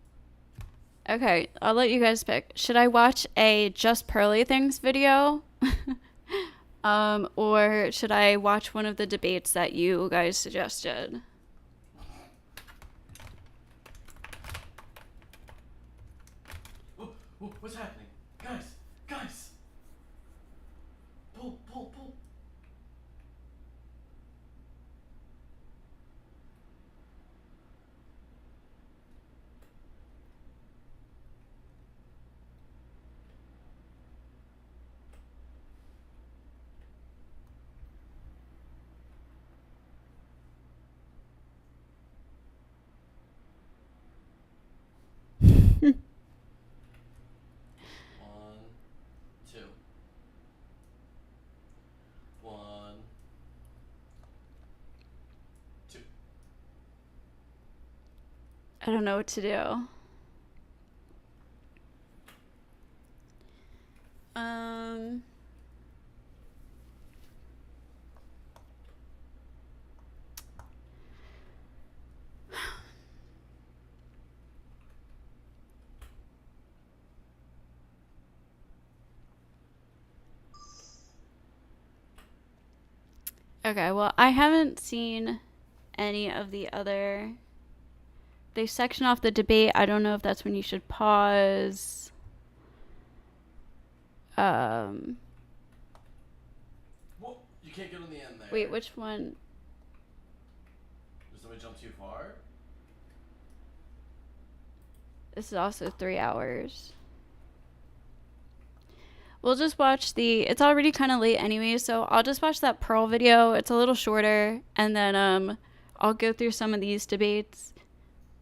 Okay, I'll let you guys pick. Should I watch a Just Pearly Things video? Or should I watch one of the debates that you guys suggested? Ooh, what's happening? Guys! Pull. One, two. One, two. I don't know what to do. Okay, well, I haven't seen any of the other. They section off the debate. I don't know if that's when you should pause. Whoa, you can't get on the end there. Wait, which one? Did somebody jump too far? This is also 3 hours. We'll just watch it's already kind of late anyway, so I'll just watch that Pearl video. It's a little shorter, and then I'll go through some of these debates.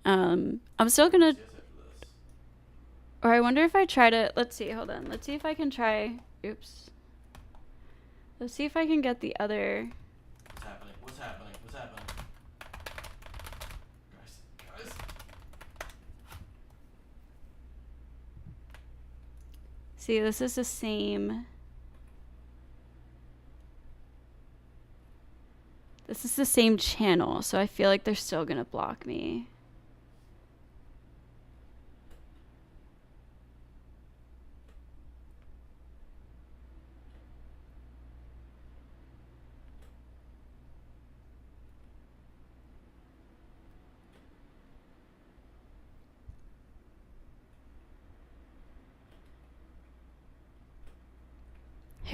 I'm still gonna, or I wonder if I try to, let's see, hold on. Let's see if I can try, oops. Let's see if I can get the other. What's happening? Guys. See, this is the same. This is the same channel, so I feel like they're still gonna block me.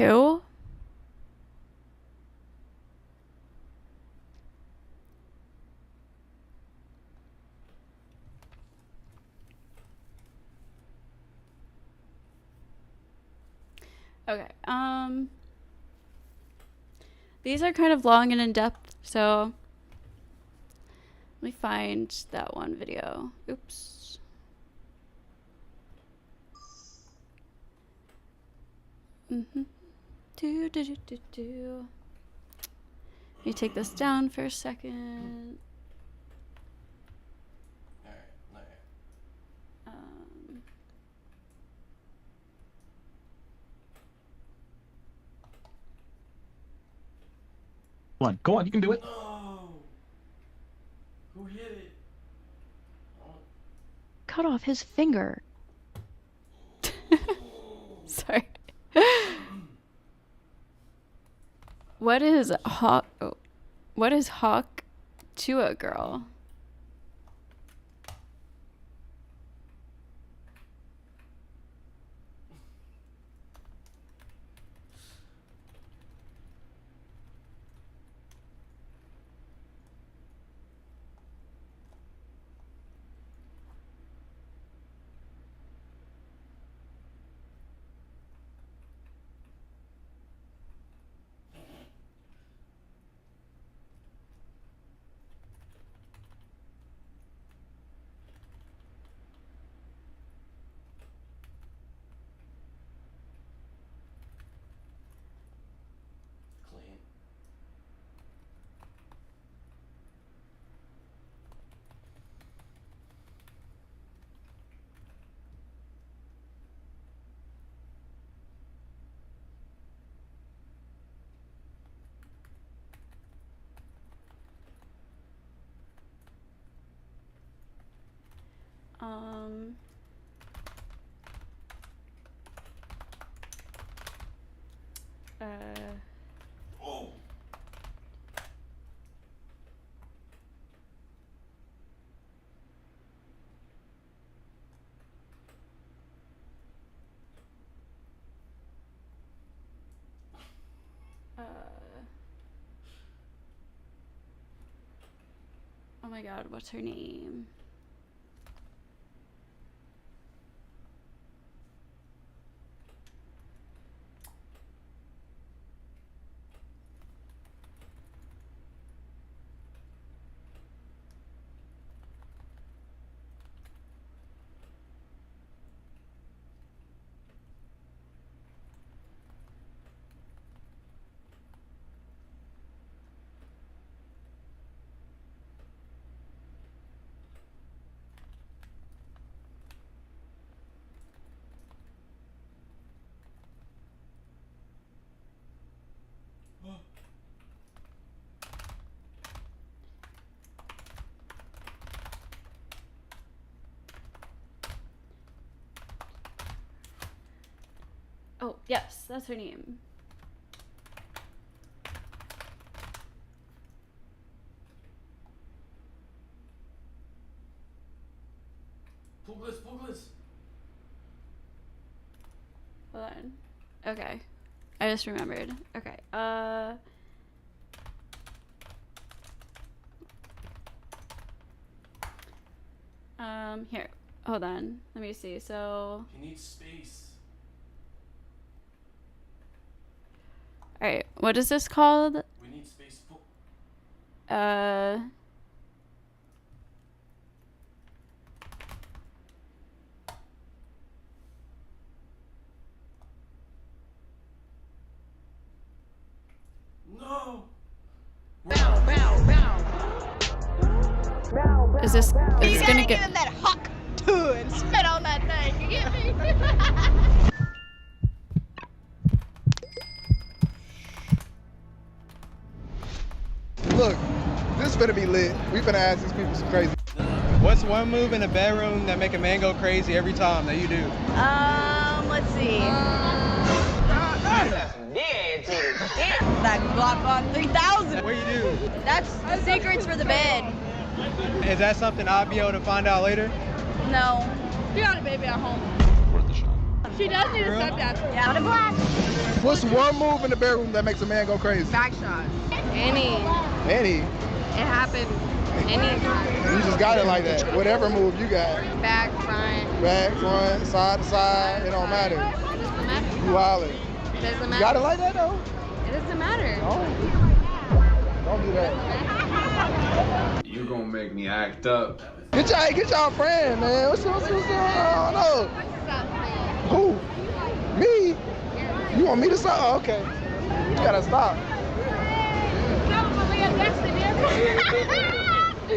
Who? Okay. These are kind of long and in-depth, so let me find that one video. Oops. Let me take this down for a second. Go on, you can do it. No! Who hit it? Cut off his finger. Sorry. What is Hawk? Oh, what is Hawk Tuah girl? Clean. Oh! Oh my god, what's her name? Oh, yes, that's her name. Puglis. Hold on. Okay. I just remembered. Okay. Here. Hold on. Let me see. So. He needs space. Alright. What is this called? We need space. No! Is this gonna get that hawk too and spit on that thing? You get me? Look, this better be lit. We finna ask these people some crazy. What's one move in the bedroom that make a man go crazy every time that you do? Let's see. That Glock on 3000. What you do? That's secrets for the bed. Is that something I'll be able to find out later? No. You got it, baby, at home. Worth the shot. She does need a stepdad. Yeah, with a black. What's one move in the bedroom that makes a man go crazy? Back shot. Any. It happened anytime. You just got it like that. Whatever move you got. Back, front. Back, front, side to side. It don't matter. It doesn't matter. You wildin'. It doesn't matter. You got it like that though? It doesn't matter. Don't do that. You gonna make me act up. Get y'all friend, man. What's going on? No. Who? Me? You want me to stop? Oh, okay. You gotta stop.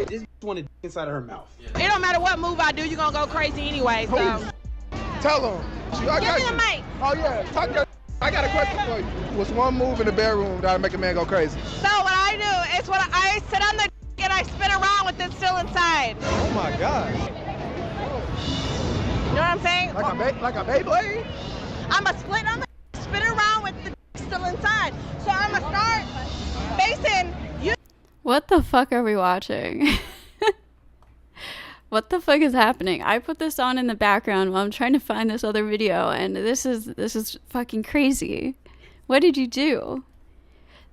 This want to inside of her mouth. It don't matter what move I do, you're gonna go crazy anyway, so. Tell him. I got you. Mic. Oh yeah, talk your. I got a question for you. What's one move in the bedroom that'll make a man go crazy? So what I do is I sit on the and I spin around with it still inside. Oh my gosh. You know what I'm saying? Like a Beyblade? I'm a split on the spin around with the still inside. So I'm gonna start facing you. What the fuck are we watching? What the fuck is happening? I put this on in the background while I'm trying to find this other video, and this is fucking crazy. What did you do?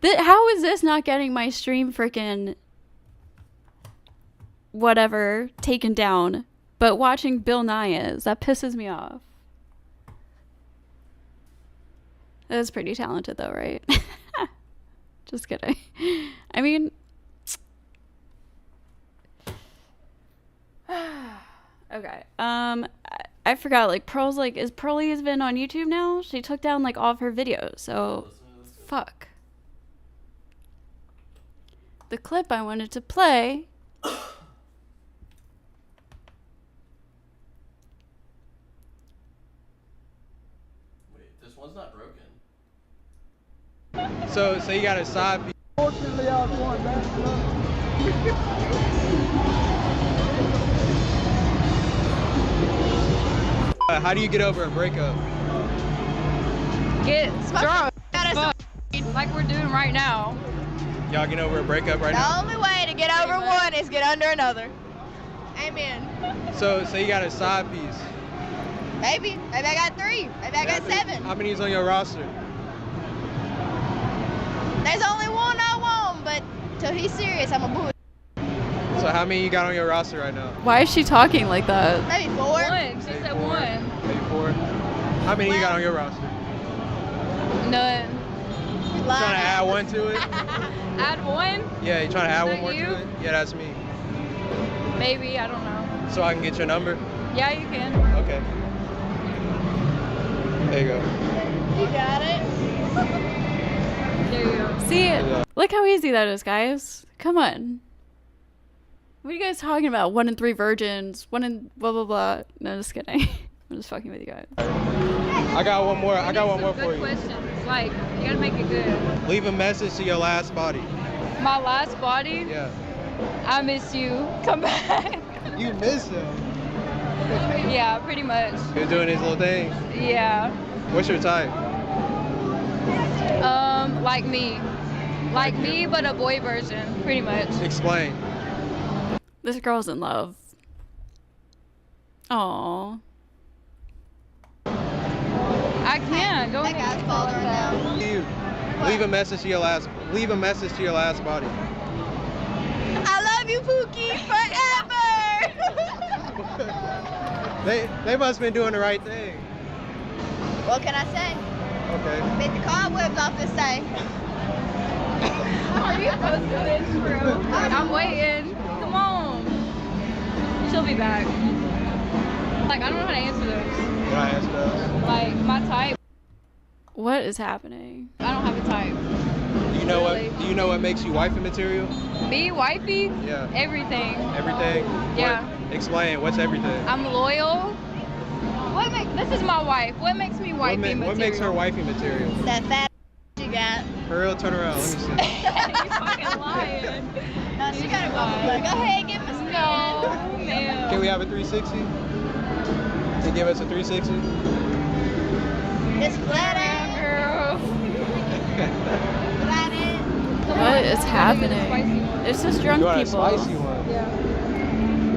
How is this not getting my stream freaking whatever taken down, but watching Bill Nye is? That pisses me off. That's pretty talented though, right? Just kidding. I mean, okay. I forgot, like, Pearl's, like, is Pearly has been on YouTube now? She took down, like, all of her videos, so fuck. The clip I wanted to play This one's not broken. So you got a side piece. Fortunately, I was going back. How do you get over a breakup? get drunk, like we're doing right now. Y'all getting over a breakup right now? The only way to get over one is get under another. Amen. So you got a side piece. Maybe I got 3. Maybe I got 7. How many is on your roster? There's only one I want, but till he's serious, I'm a boo. So how many you got on your roster right now? Why is she talking like that? Maybe 4. 1. She said 1. Maybe 4. How many you got on your roster? None. You trying to add 1 to it? Add 1? Yeah, you trying to add Is 1 that more you? to it? Yeah, that's me. Maybe, I don't know. So I can get your number? Yeah, you can. Okay. There you go. You got it. There you go. See, look how easy that is, guys. Come on. What are you guys talking about? 1 in 3 virgins, 1 in blah blah blah. No, just kidding. I'm just fucking with you guys. I got one more. I got one more for you. Questions. Like, you gotta make it good. Leave a message to your last body. My last body? Yeah. I miss you. Come back. You miss him. Yeah, pretty much. You're doing his little thing. Yeah. What's your type? Like me. Like me, but a boy version, pretty much. Explain. This girl's in love. Aww. I can't. Go ahead. That guy's calling her now. You. Leave a message to your last. Leave a message to your last body. I love you, Pookie, forever. They must have been doing the right thing. What can I say? Okay. Bit the cobwebs off this thing. Are you supposed to this true? I'm waiting. Come on. She'll be back. Like, I don't know how to answer those. Can I answer those? Like, my type. What is happening? I don't have a type. Do you know what? Do you know what makes you wifey material? Me, wifey? Yeah. Everything. Everything. Yeah. What? Explain. What's everything? I'm loyal. This is my wife. What makes me wifey material? What makes her wifey material? That fat you got. For real, turn around. Let me see. You fucking lying. No, she got a bubble butt. Go ahead, give us a No, man. Can we have a 360? Can you give us a 360? It's flat out. Girl. Flat out. What is happening? It's just drunk You want people. a spicy one? Yeah.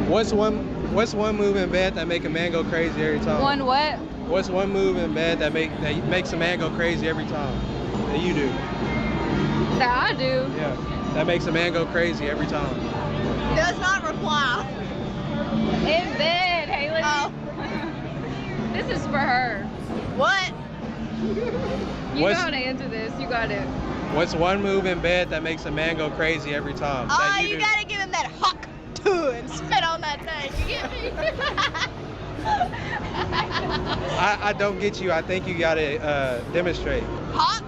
What's one move in bed that make a man go crazy every time? One what? What's one move in bed that makes a man go crazy every time? That you do. That I do. Yeah. That makes a man go crazy every time. Does not reply. In bed, Haley. Oh. This is for her. What? You gotta answer this. You got it. What's one move in bed that makes a man go crazy every time? Oh, that you gotta give him that hawk too and spit on that thing. You get me? I don't get you. I think you gotta demonstrate. Hawk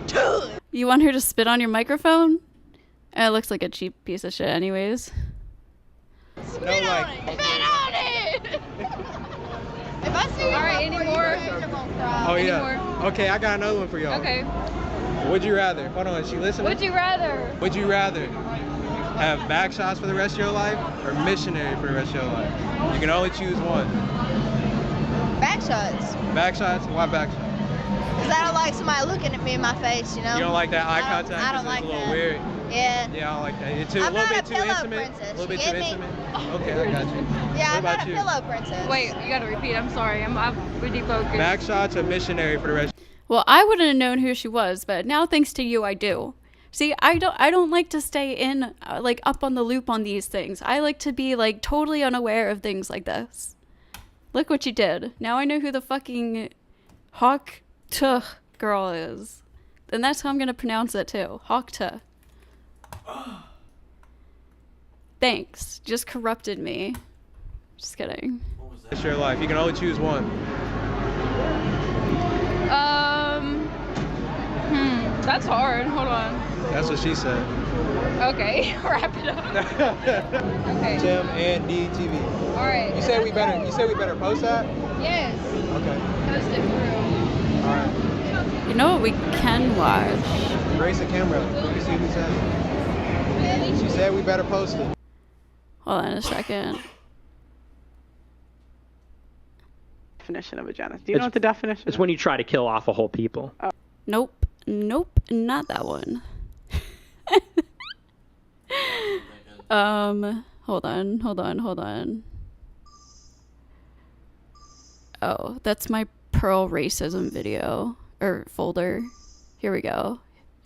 too. You want her to spit on your microphone? It looks like a cheap piece of shit anyways. Spit on it. Spit on it. If I see you, all right, any more? Oh yeah. Okay, I got another one for y'all. Okay. Would you rather? Hold on, is she listening? Would you rather? Would you rather have back shots for the rest of your life or missionary for the rest of your life? You can only choose one. Back shots. Back shots? Why back shots? Because I don't like somebody looking at me in my face, you know? You don't like that eye contact? I don't like it's a little that. weird. Yeah. Yeah, I don't like that. It's a I'm little not bit a too pillow intimate. princess, A little bit you too get me? intimate. Okay, I got you. Yeah, What I'm not about a you? pillow princess. Wait, you gotta repeat. I'm sorry. I'm really focused. Back shots or missionary for the rest. Well, I wouldn't have known who she was, but now thanks to you, I do. See, I don't like to stay in like up on the loop on these things. I like to be like totally unaware of things like this. Look what you did. Now I know who the fucking Hawk Tuah girl is. And that's how I'm gonna pronounce it too. Hawk Tuah. Thanks. Just corrupted me. Just kidding. It's your life. You can only choose one. That's hard. Hold on. That's what she said. Okay, wrap it up. Okay. Tim and DTV. All right. You said we better post that? Yes. Okay. Post it through. All right. You know what we can watch? Raise the camera. Let me see who said it. She said we better post it. Hold on a second. Definition of a genocide. Do you know what the definition is? It's when you try to kill off a whole people. Oh. Nope. Nope. Not that one. Hold on. Oh, that's my Pearl racism video or folder. Here we go.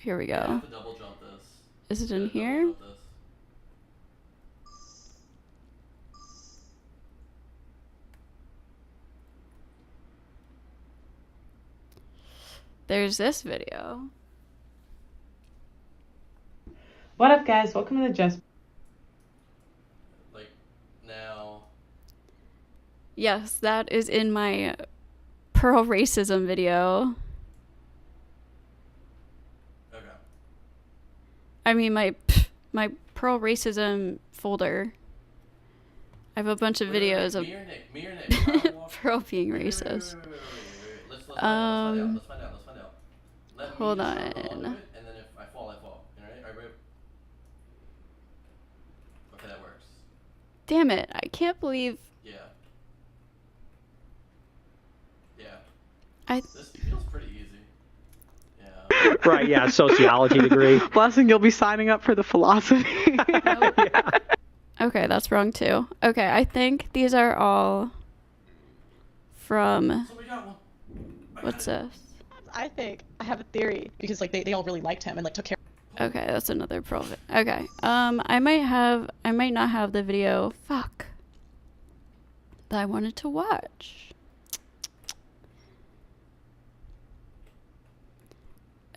You have to double jump this. Is it in here? There's this video. What up, guys? Welcome to the Just. Like, now. Yes, that is in my Pearl racism video. Okay. I mean, my Pearl racism folder. I have a bunch of videos of Me or Nick? Pearl being racist. Let's find out. Hold on. And then if I fall, I fall. Alright? Okay, that works. Damn it, I can't believe... Yeah. This feels pretty easy. Yeah. Right, yeah, sociology degree. Blessing, you'll be signing up for the philosophy. Okay, that's wrong too. Okay, I think these are all from... What's this? I think I have a theory because like they all really liked him and like took care. Okay, that's another pro. Okay, I might not have the video. Fuck. That I wanted to watch.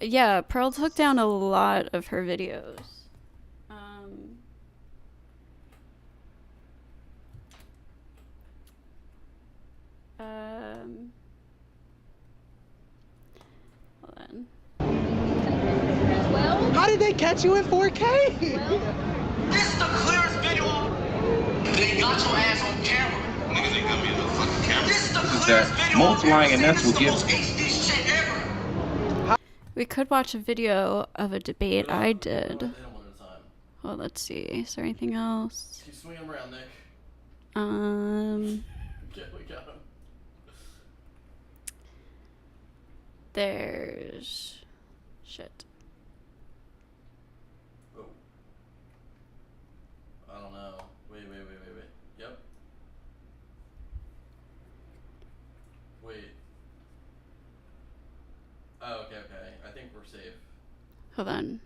Yeah, Pearl took down a lot of her videos. Hold on. How did they catch you in 4K? This is the clearest video. They got your ass on camera. Niggas ain't got me on the fucking camera. This is the clearest video. Multiplying and that's what gives. We could watch a video of a debate I did. Well, let's see. Is there anything else? Keep swinging them around, Nick. Yeah, we got him. There's shit. Oh. I don't know. Wait. Yep. Wait. Oh, okay. I think we're safe. Hold on.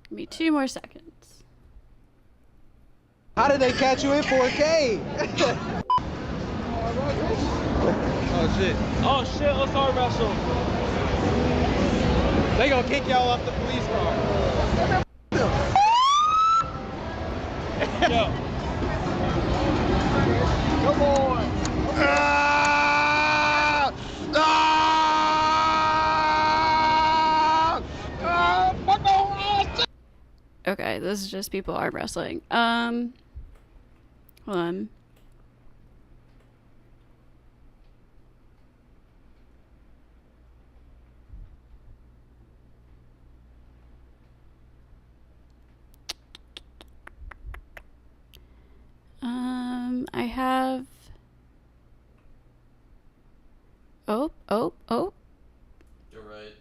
Give me 2 more seconds. How did they catch you in 4K? Oh shit. Oh shit, let's arm wrestle. They gonna kick y'all off the police car. Yo. Come on. Okay, this is just people arm wrestling. Hold on. I have. Oh. You're right.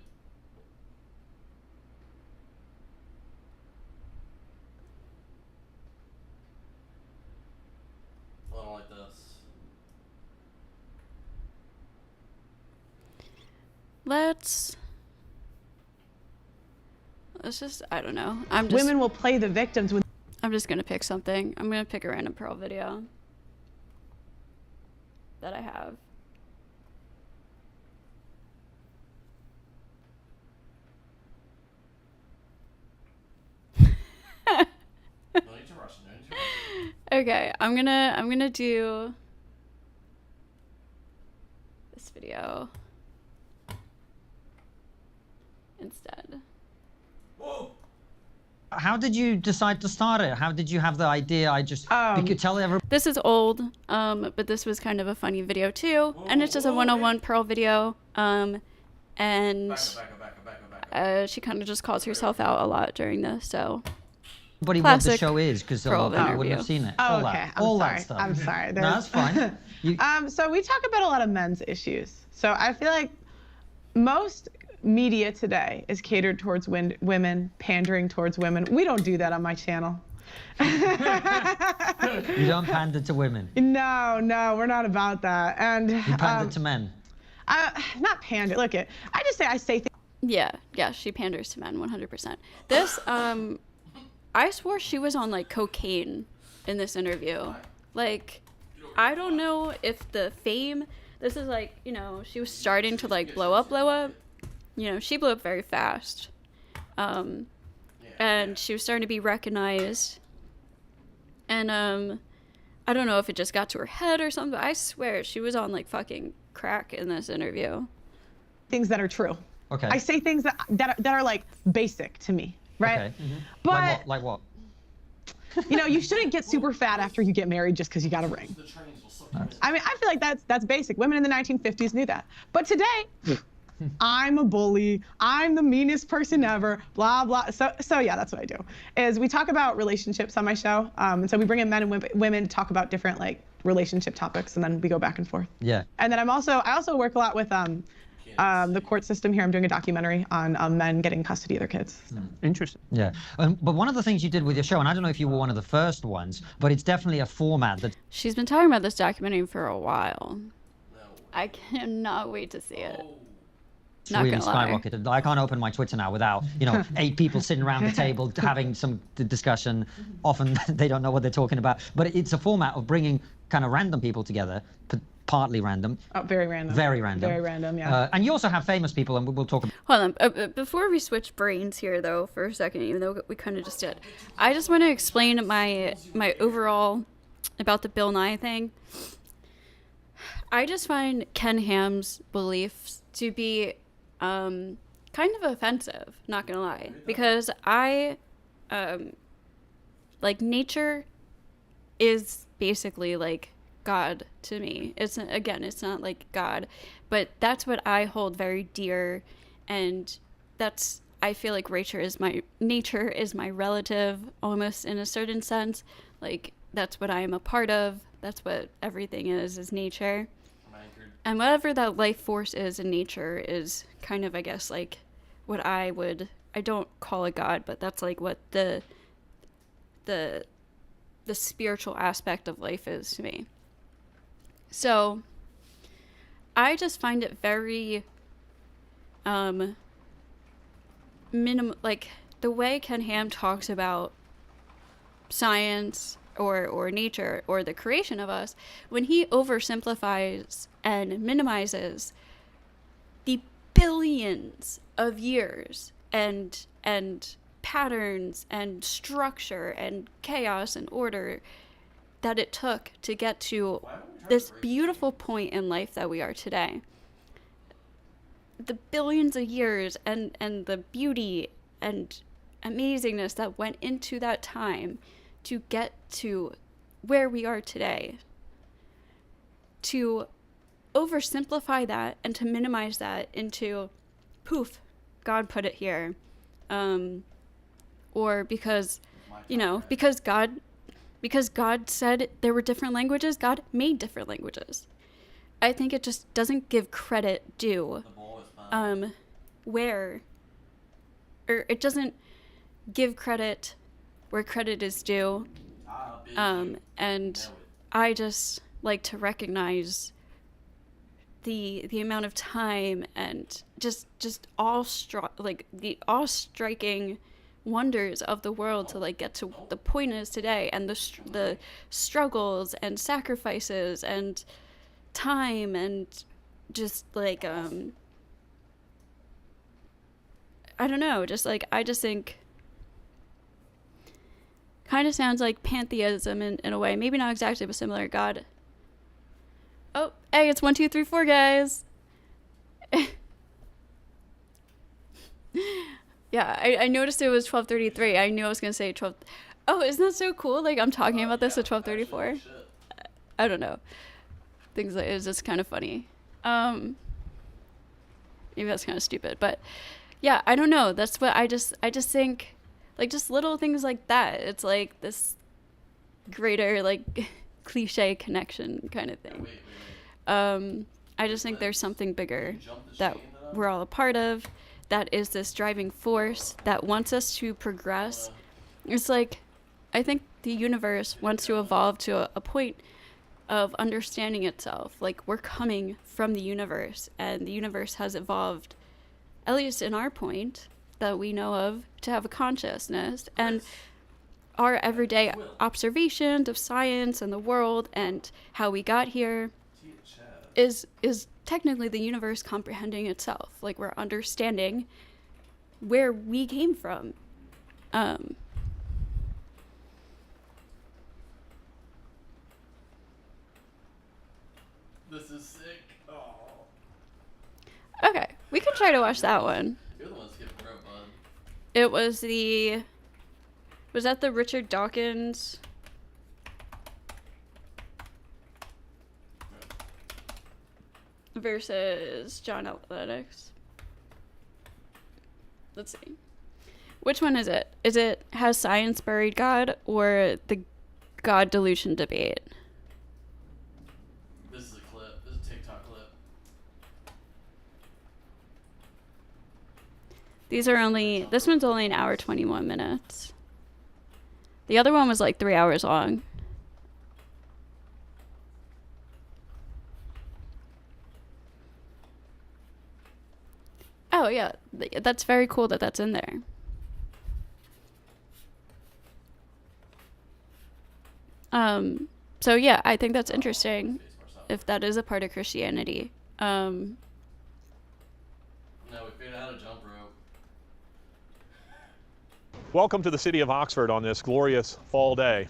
I don't like this. Let's just, I don't know. Women will play the victims with. I'm just gonna pick something. I'm gonna pick a random Pearl video that I have. Okay, I'm gonna do this video instead. Whoa. How did you decide to start it? How did you have the idea? You could tell everyone. This is old, but this was kind of a funny video too, and it's just a one-on-one Pearl video, and she kind of just calls herself out a lot during this, so. Everybody what the show is, because a lot of people interview. wouldn't have seen it. Oh, okay. That stuff. I'm sorry. No, that's fine. So we talk about a lot of men's issues. So I feel like most media today is catered towards women, pandering towards women. We don't do that on my channel. You don't pander to women. No, we're not about that. And you pander to men. Not pander. Look, I say things. Yeah, she panders to men 100%. This, I swore she was on like cocaine in this interview. Like, I don't know if the fame. This is like, she was starting to like blow up. She blew up very fast. And she was starting to be recognized. And I don't know if it just got to her head or something, but I swear she was on like fucking crack in this interview. Things that are true. Okay. I say things that are like basic to me, right? Okay. Mm-hmm. But like what? You shouldn't get super fat after you get married just because you got a ring. I mean, I feel like that's basic. Women in the 1950s knew that. But today, I'm a bully. I'm the meanest person ever. Blah blah. So yeah, that's what I do. Is we talk about relationships on my show. And so we bring in men and women to talk about different like relationship topics, and then we go back and forth. Yeah. And then I also work a lot with the court system here. I'm doing a documentary on men getting custody of their kids. So. Interesting. Yeah. But one of the things you did with your show, and I don't know if you were one of the first ones, but it's definitely a format that. She's been talking about this documentary for a while. I cannot wait to see it. It's really skyrocketed. I can't open my Twitter now without, 8 people sitting around the table having some discussion. Often they don't know what they're talking about. But it's a format of bringing kind of random people together, partly random. Oh, very random. Very random. Very random, yeah. And you also have famous people, and we'll talk about. Hold on. Before we switch brains here, though, for a second, even though we kind of just did, I just want to explain my overall about the Bill Nye thing. I just find Ken Ham's beliefs to be kind of offensive, not gonna lie, because I like nature is basically like God to me. It's not like God, but that's what I hold very dear, and I feel like nature is my relative almost in a certain sense. Like that's what I am a part of. That's what everything is nature. And whatever that life force is in nature is kind of, I guess, like what I don't call it God, but that's like what the spiritual aspect of life is to me. So I just find it very like the way Ken Ham talks about science or nature or the creation of us, when he oversimplifies and minimizes the billions of years and patterns and structure and chaos and order that it took to get to this beautiful point in life that we are today. The billions of years and the beauty and amazingness that went into that time to get to where we are today. To oversimplify that and to minimize that into, poof, God put it here. Or because, because God said there were different languages, God made different languages. I think it just doesn't give credit due. It doesn't give credit where credit is due. And I just like to recognize the amount of time and just the awe-striking wonders of the world to like get to the point it is today, and the struggles and sacrifices and time and just like I don't know, just like I just think kind of sounds like pantheism in a way, maybe not exactly but similar. God, oh hey, it's 1 2 3 4 guys. Yeah, I noticed it was 12:33. I knew I was gonna say 12. Oh, isn't that so cool? Like I'm talking about this at 12:34. I don't know. Things like it's just kind of funny. Maybe that's kind of stupid, but yeah, I don't know. That's what I just think, like just little things like that. It's like this greater like cliche connection kind of thing. I just think there's something bigger that we're all a part of. That is this driving force that wants us to progress. It's like, I think the universe wants to evolve to a point of understanding itself. Like, we're coming from the universe, and the universe has evolved, at least in our point that we know of, to have a consciousness. And our everyday observations of science and the world and how we got here is technically the universe comprehending itself. Like we're understanding where we came from. This is sick. Oh. Okay, we could try to watch that one. You're the one skipping rope, bud. It was that the Richard Dawkins? Versus John Lennox. Let's see. Which one is it? Is it Has Science Buried God or the God Delusion debate? This is a clip. This is a TikTok clip. This one's only an hour 21 minutes. The other one was like 3 hours long. Oh yeah, that's very cool that that's in there. So yeah, I think that's interesting if that is a part of Christianity. No, we figured out how to jump rope. Welcome to the city of Oxford on this glorious fall day.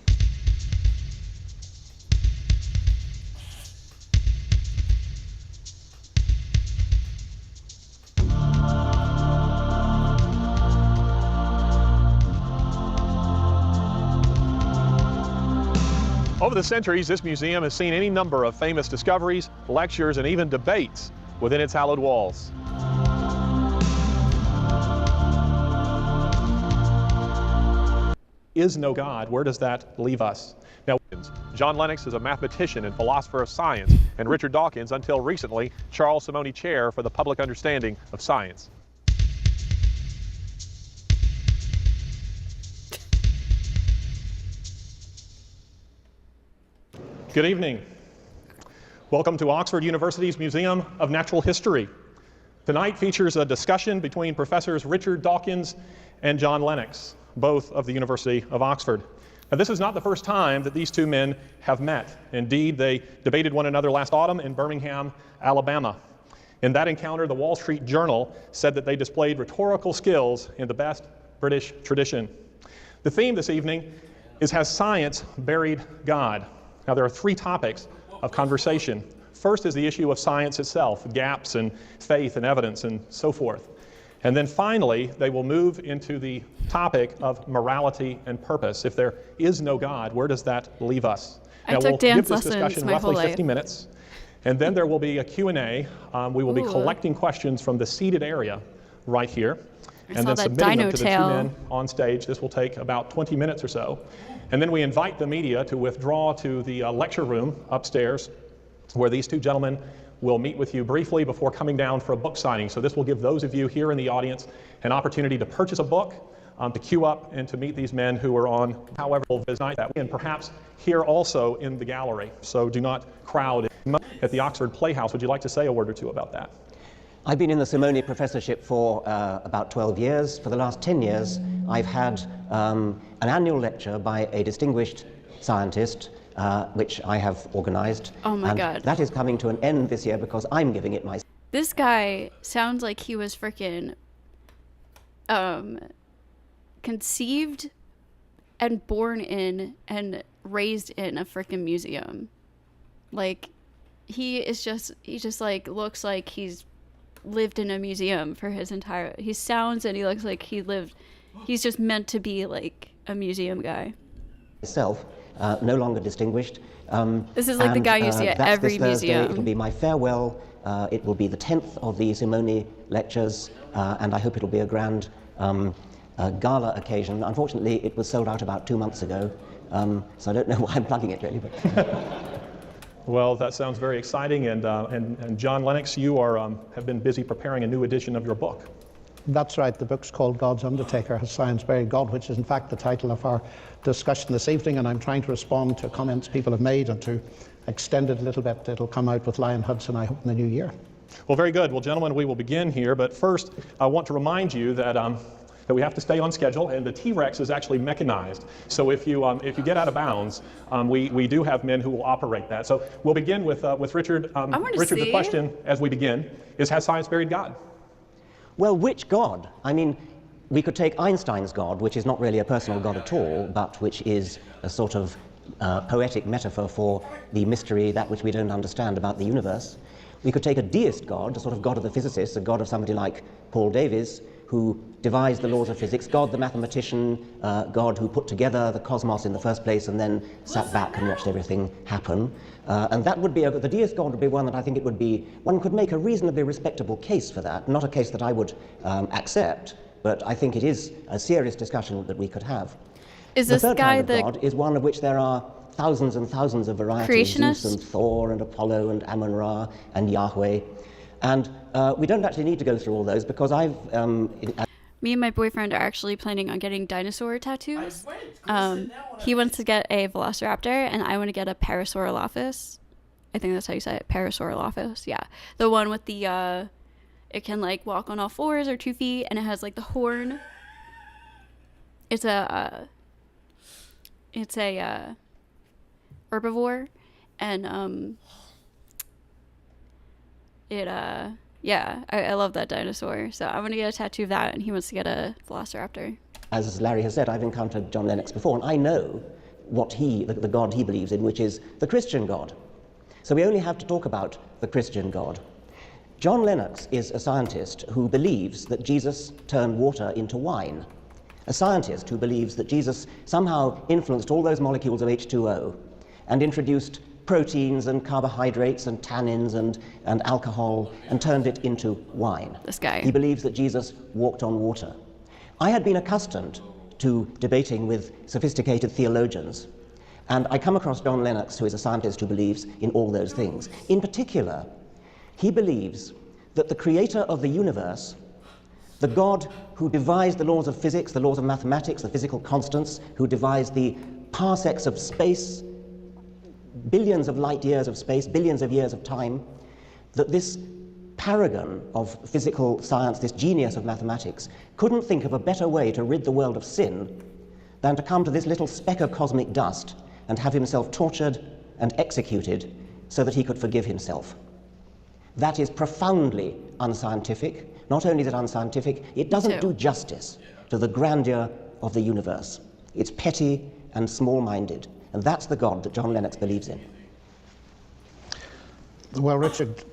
Over the centuries, this museum has seen any number of famous discoveries, lectures, and even debates within its hallowed walls. Is no God, where does that leave us? Now, John Lennox is a mathematician and philosopher of science, and Richard Dawkins, until recently, Charles Simonyi Chair for the Public Understanding of Science. Good evening. Welcome to Oxford University's Museum of Natural History. Tonight features a discussion between Professors Richard Dawkins and John Lennox, both of the University of Oxford. Now, this is not the first time that these two men have met. Indeed, they debated one another last autumn in Birmingham, Alabama. In that encounter, the Wall Street Journal said that they displayed rhetorical skills in the best British tradition. The theme this evening is, Has Science Buried God? Now, there are three topics of conversation. First is the issue of science itself, gaps in faith and evidence and so forth. And then finally, they will move into the topic of morality and purpose. If there is no God, where does that leave us? I took dance lessons my whole life. 50 minutes. And then there will be a Q&A. We will be collecting questions from the seated area right here. And then submitting them to the two men on stage. This will take about 20 minutes or so. And then we invite the media to withdraw to the lecture room upstairs, where these two gentlemen will meet with you briefly before coming down for a book signing. So this will give those of you here in the audience an opportunity to purchase a book, to queue up and to meet these men who are on, however, this night that and perhaps here also in the gallery. So do not crowd at the Oxford Playhouse. Would you like to say a word or two about that? I've been in the Simone Professorship for about 12 years. For the last 10 years, I've had an annual lecture by a distinguished scientist, which I have organized. Oh my God. That is coming to an end this year because I'm giving it myself. This guy sounds like he was freaking conceived and born in and raised in a freaking museum. Like, he just like looks like he's lived in a museum for his entire, he sounds and he looks like he's just meant to be like a museum guy. Myself, no longer distinguished. This is like the guy you see at every museum. It'll be my farewell. It will be the 10th of the Simone lectures, and I hope it'll be a grand gala occasion. Unfortunately, it was sold out about 2 months ago, so I don't know why I'm plugging it really. But Well, that sounds very exciting, and John Lennox, you have been busy preparing a new edition of your book. That's right. The book's called God's Undertaker, Has Science Buried God?, which is in fact the title of our discussion this evening, and I'm trying to respond to comments people have made and to extend it a little bit. It'll come out with Lion Hudson, I hope, in the new year. Well, very good. Well, gentlemen, we will begin here, but first I want to remind you that we have to stay on schedule, and the T-Rex is actually mechanized. So if you get out of bounds, we do have men who will operate that. So we'll begin with Richard. Richard, the question as we begin is, has science buried God? Well, which God? I mean, we could take Einstein's God, which is not really a personal God at all, but which is a sort of poetic metaphor for the mystery, that which we don't understand about the universe. We could take a deist God, a sort of God of the physicists, a God of somebody like Paul Davies, who devised the laws of physics, God the mathematician, God who put together the cosmos in the first place and then sat back and watched everything happen. And that would be, the deist God would be one that I think it would be, one could make a reasonably respectable case for that, not a case that I would accept, but I think it is a serious discussion that we could have. Is this third guy kind of God is one of which there are thousands and thousands of varieties, Zeus and Thor and Apollo and Amun-Ra and Yahweh. And we don't actually need to go through all those because me and my boyfriend are actually planning on getting dinosaur tattoos. He wants to get a velociraptor, and I want to get a Parasaurolophus. I think that's how you say it, Parasaurolophus. Yeah, the one with the it can like walk on all fours or 2 feet, and it has like the horn. It's a herbivore, and yeah, I love that dinosaur. So I want to get a tattoo of that, and he wants to get a velociraptor. As Larry has said, I've encountered John Lennox before, and I know what the God he believes in, which is the Christian God. So we only have to talk about the Christian God. John Lennox is a scientist who believes that Jesus turned water into wine. A scientist who believes that Jesus somehow influenced all those molecules of H2O and introduced proteins and carbohydrates and tannins and alcohol and turned it into wine. This guy. He believes that Jesus walked on water. I had been accustomed to debating with sophisticated theologians, and I come across John Lennox, who is a scientist who believes in all those things. In particular, he believes that the creator of the universe, the God who devised the laws of physics, the laws of mathematics, the physical constants, who devised the parsecs of space, billions of light years of space, billions of years of time, that this paragon of physical science, this genius of mathematics, couldn't think of a better way to rid the world of sin than to come to this little speck of cosmic dust and have himself tortured and executed so that he could forgive himself. That is profoundly unscientific. Not only is it unscientific, it doesn't do justice to the grandeur of the universe. It's petty and small-minded, and that's the God that John Lennox believes in. Well, Richard,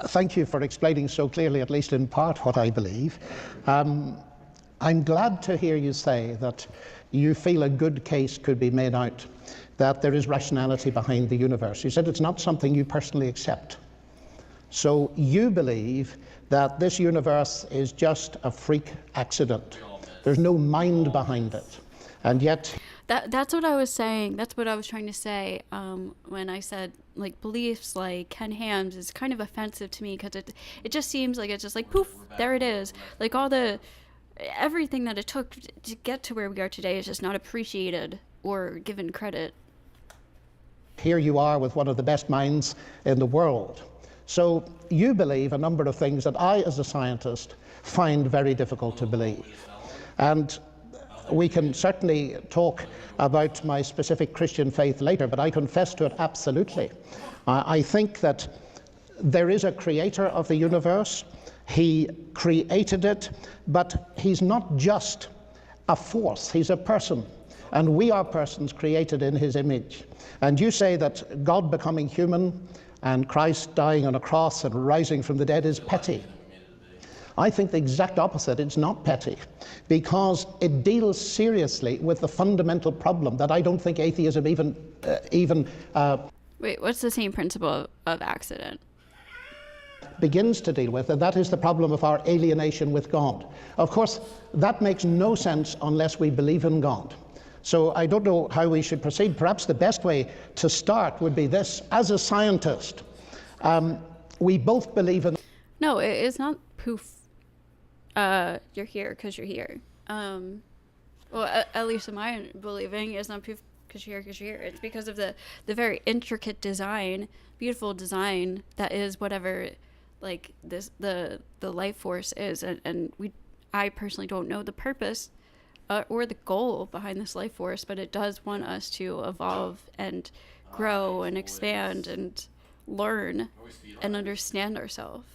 thank you for explaining so clearly, at least in part, what I believe. I'm glad to hear you say that you feel a good case could be made out that there is rationality behind the universe. You said it's not something you personally accept. So you believe that this universe is just a freak accident. There's no mind behind it. And yet... That's what I was saying. That's what I was trying to say when I said, like, beliefs like Ken Ham's is kind of offensive to me because it just seems like it's just like, poof, there it is. Like, everything that it took to get to where we are today is just not appreciated or given credit. Here you are with one of the best minds in the world. So you believe a number of things that I, as a scientist, find very difficult to believe. And we can certainly talk about my specific Christian faith later, but I confess to it absolutely. I think that there is a creator of the universe. He created it, but he's not just a force, he's a person. And we are persons created in his image. And you say that God becoming human and Christ dying on a cross and rising from the dead is petty. I think the exact opposite. It's not petty, because it deals seriously with the fundamental problem that I don't think atheism even Wait, what's the same principle of accident? Begins to deal with, and that is the problem of our alienation with God. Of course, that makes no sense unless we believe in God. So I don't know how we should proceed. Perhaps the best way to start would be this. As a scientist, we both believe in... No, it's not poof. You're here because you're here. Well, at least in my believing, it's not poof because you're here. It's because of the very intricate design, beautiful design that is whatever, like the life force is, and I personally don't know the purpose or the goal behind this life force, but it does want us to evolve and grow and expand and learn and understand ourselves.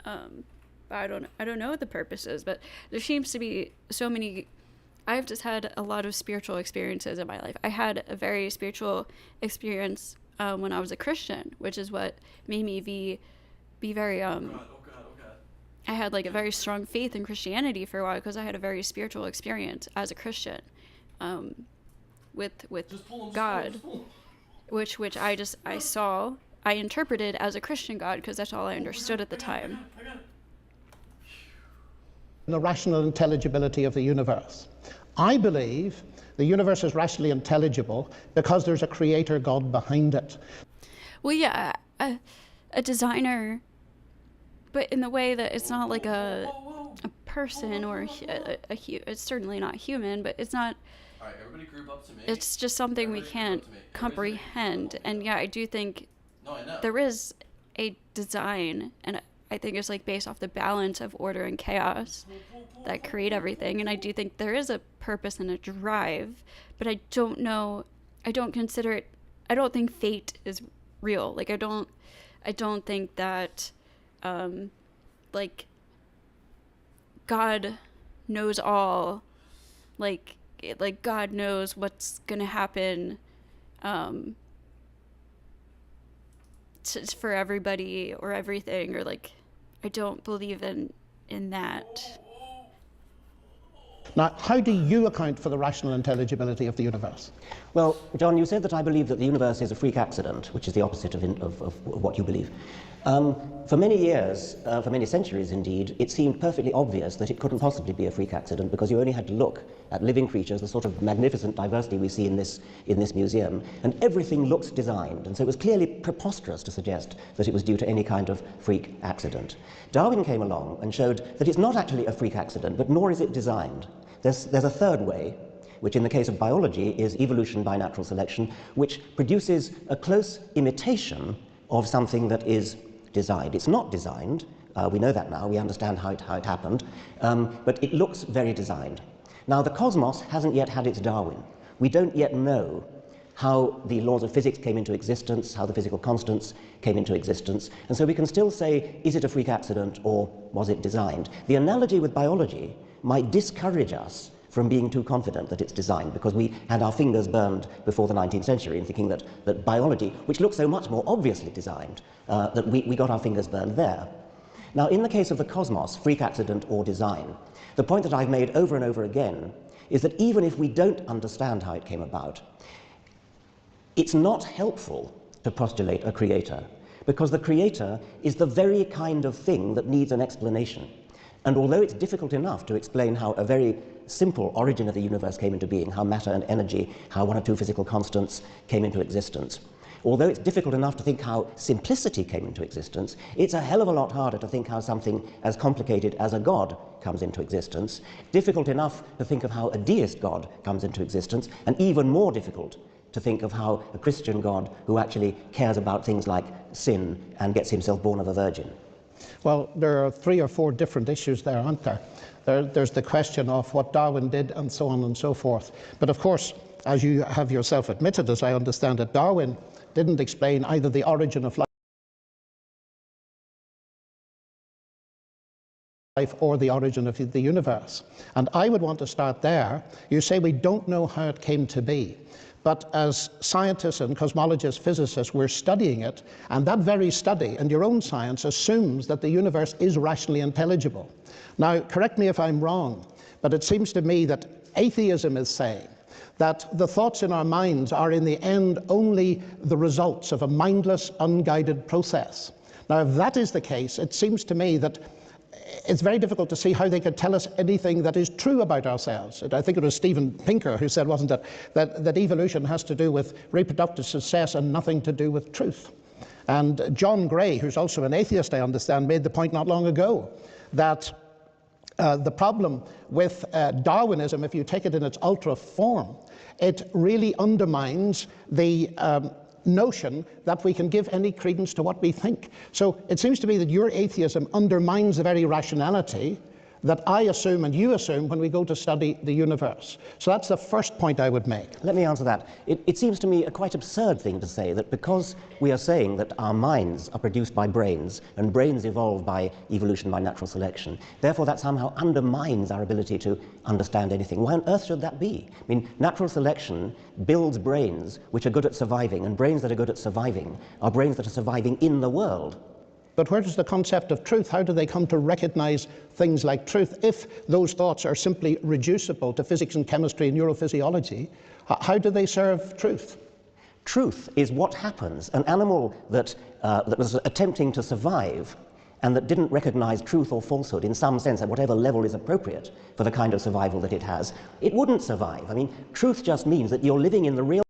I don't know what the purpose is, but there seems to be so many. I've just had a lot of spiritual experiences in my life. I had a very spiritual experience when I was a Christian, which is what made me be very I had like a very strong faith in Christianity for a while because I had a very spiritual experience as a Christian with God, which I interpreted as a Christian God because that's all I understood at the time. The rational intelligibility of the universe. I believe the universe is rationally intelligible because there's a creator God behind it. Well, yeah, a designer, but in the way that it's not like a person or it's certainly not human, but it's not. All right, everybody group up to me. It's just something we can't comprehend, and yeah, I do think there is a design, and I think it's like based off the balance of order and chaos that create everything. And I do think there is a purpose and a drive, but I don't know. I don't consider it. I don't think fate is real. Like I don't think that, like God knows all. Like God knows what's gonna happen. For everybody or everything, or like I don't believe in that. Now, how do you account for the rational intelligibility of the universe? Well, John, you said that I believe that the universe is a freak accident, which is the opposite of what you believe. For many years, for many centuries indeed, it seemed perfectly obvious that it couldn't possibly be a freak accident because you only had to look at living creatures, the sort of magnificent diversity we see in this museum, and everything looks designed. And so it was clearly preposterous to suggest that it was due to any kind of freak accident. Darwin came along and showed that it's not actually a freak accident, but nor is it designed. There's a third way, which in the case of biology is evolution by natural selection, which produces a close imitation of something that is designed. It's not designed, We know that now. We understand how it happened. But it looks very designed. Now, the cosmos hasn't yet had its Darwin. We don't yet know how the laws of physics came into existence, how the physical constants came into existence. And so we can still say, is it a freak accident or was it designed? The analogy with biology might discourage us from being too confident that it's designed, because we had our fingers burned before the 19th century in thinking that biology, which looks so much more obviously designed, that we got our fingers burned there. Now, in the case of the cosmos, freak accident or design, the point that I've made over and over again is that even if we don't understand how it came about, it's not helpful to postulate a creator, because the creator is the very kind of thing that needs an explanation. And although it's difficult enough to explain how a very simple origin of the universe came into being, how matter and energy, how one or two physical constants came into existence, although it's difficult enough to think how simplicity came into existence, it's a hell of a lot harder to think how something as complicated as a god comes into existence, difficult enough to think of how a deist god comes into existence, and even more difficult to think of how a Christian God who actually cares about things like sin and gets himself born of a virgin. Well, there are 3 or 4 different issues there, aren't there? There's the question of what Darwin did and so on and so forth. But of course, as you have yourself admitted, as I understand it, Darwin didn't explain either the origin of life or the origin of the universe. And I would want to start there. You say we don't know how it came to be. But as scientists and cosmologists, physicists, we're studying it, and that very study and your own science assumes that the universe is rationally intelligible. Now, correct me if I'm wrong, but it seems to me that atheism is saying that the thoughts in our minds are in the end only the results of a mindless, unguided process. Now, if that is the case, it seems to me that it's very difficult to see how they could tell us anything that is true about ourselves. I think it was Steven Pinker who said, wasn't it, that evolution has to do with reproductive success and nothing to do with truth. And John Gray, who's also an atheist, I understand, made the point not long ago that the problem with Darwinism, if you take it in its ultra form, it really undermines the notion that we can give any credence to what we think. So it seems to me that your atheism undermines the very rationality that I assume and you assume when we go to study the universe. So that's the first point I would make. Let me answer that. It seems to me a quite absurd thing to say that because we are saying that our minds are produced by brains and brains evolve by evolution, by natural selection, therefore that somehow undermines our ability to understand anything. Why on earth should that be? I mean, natural selection builds brains which are good at surviving, and brains that are good at surviving are brains that are surviving in the world. But where does the concept of truth, how do they come to recognize things like truth if those thoughts are simply reducible to physics and chemistry and neurophysiology? How do they serve truth? Truth is what happens. An animal that was attempting to survive and that didn't recognize truth or falsehood in some sense at whatever level is appropriate for the kind of survival that it has, it wouldn't survive. I mean, truth just means that you're living in the real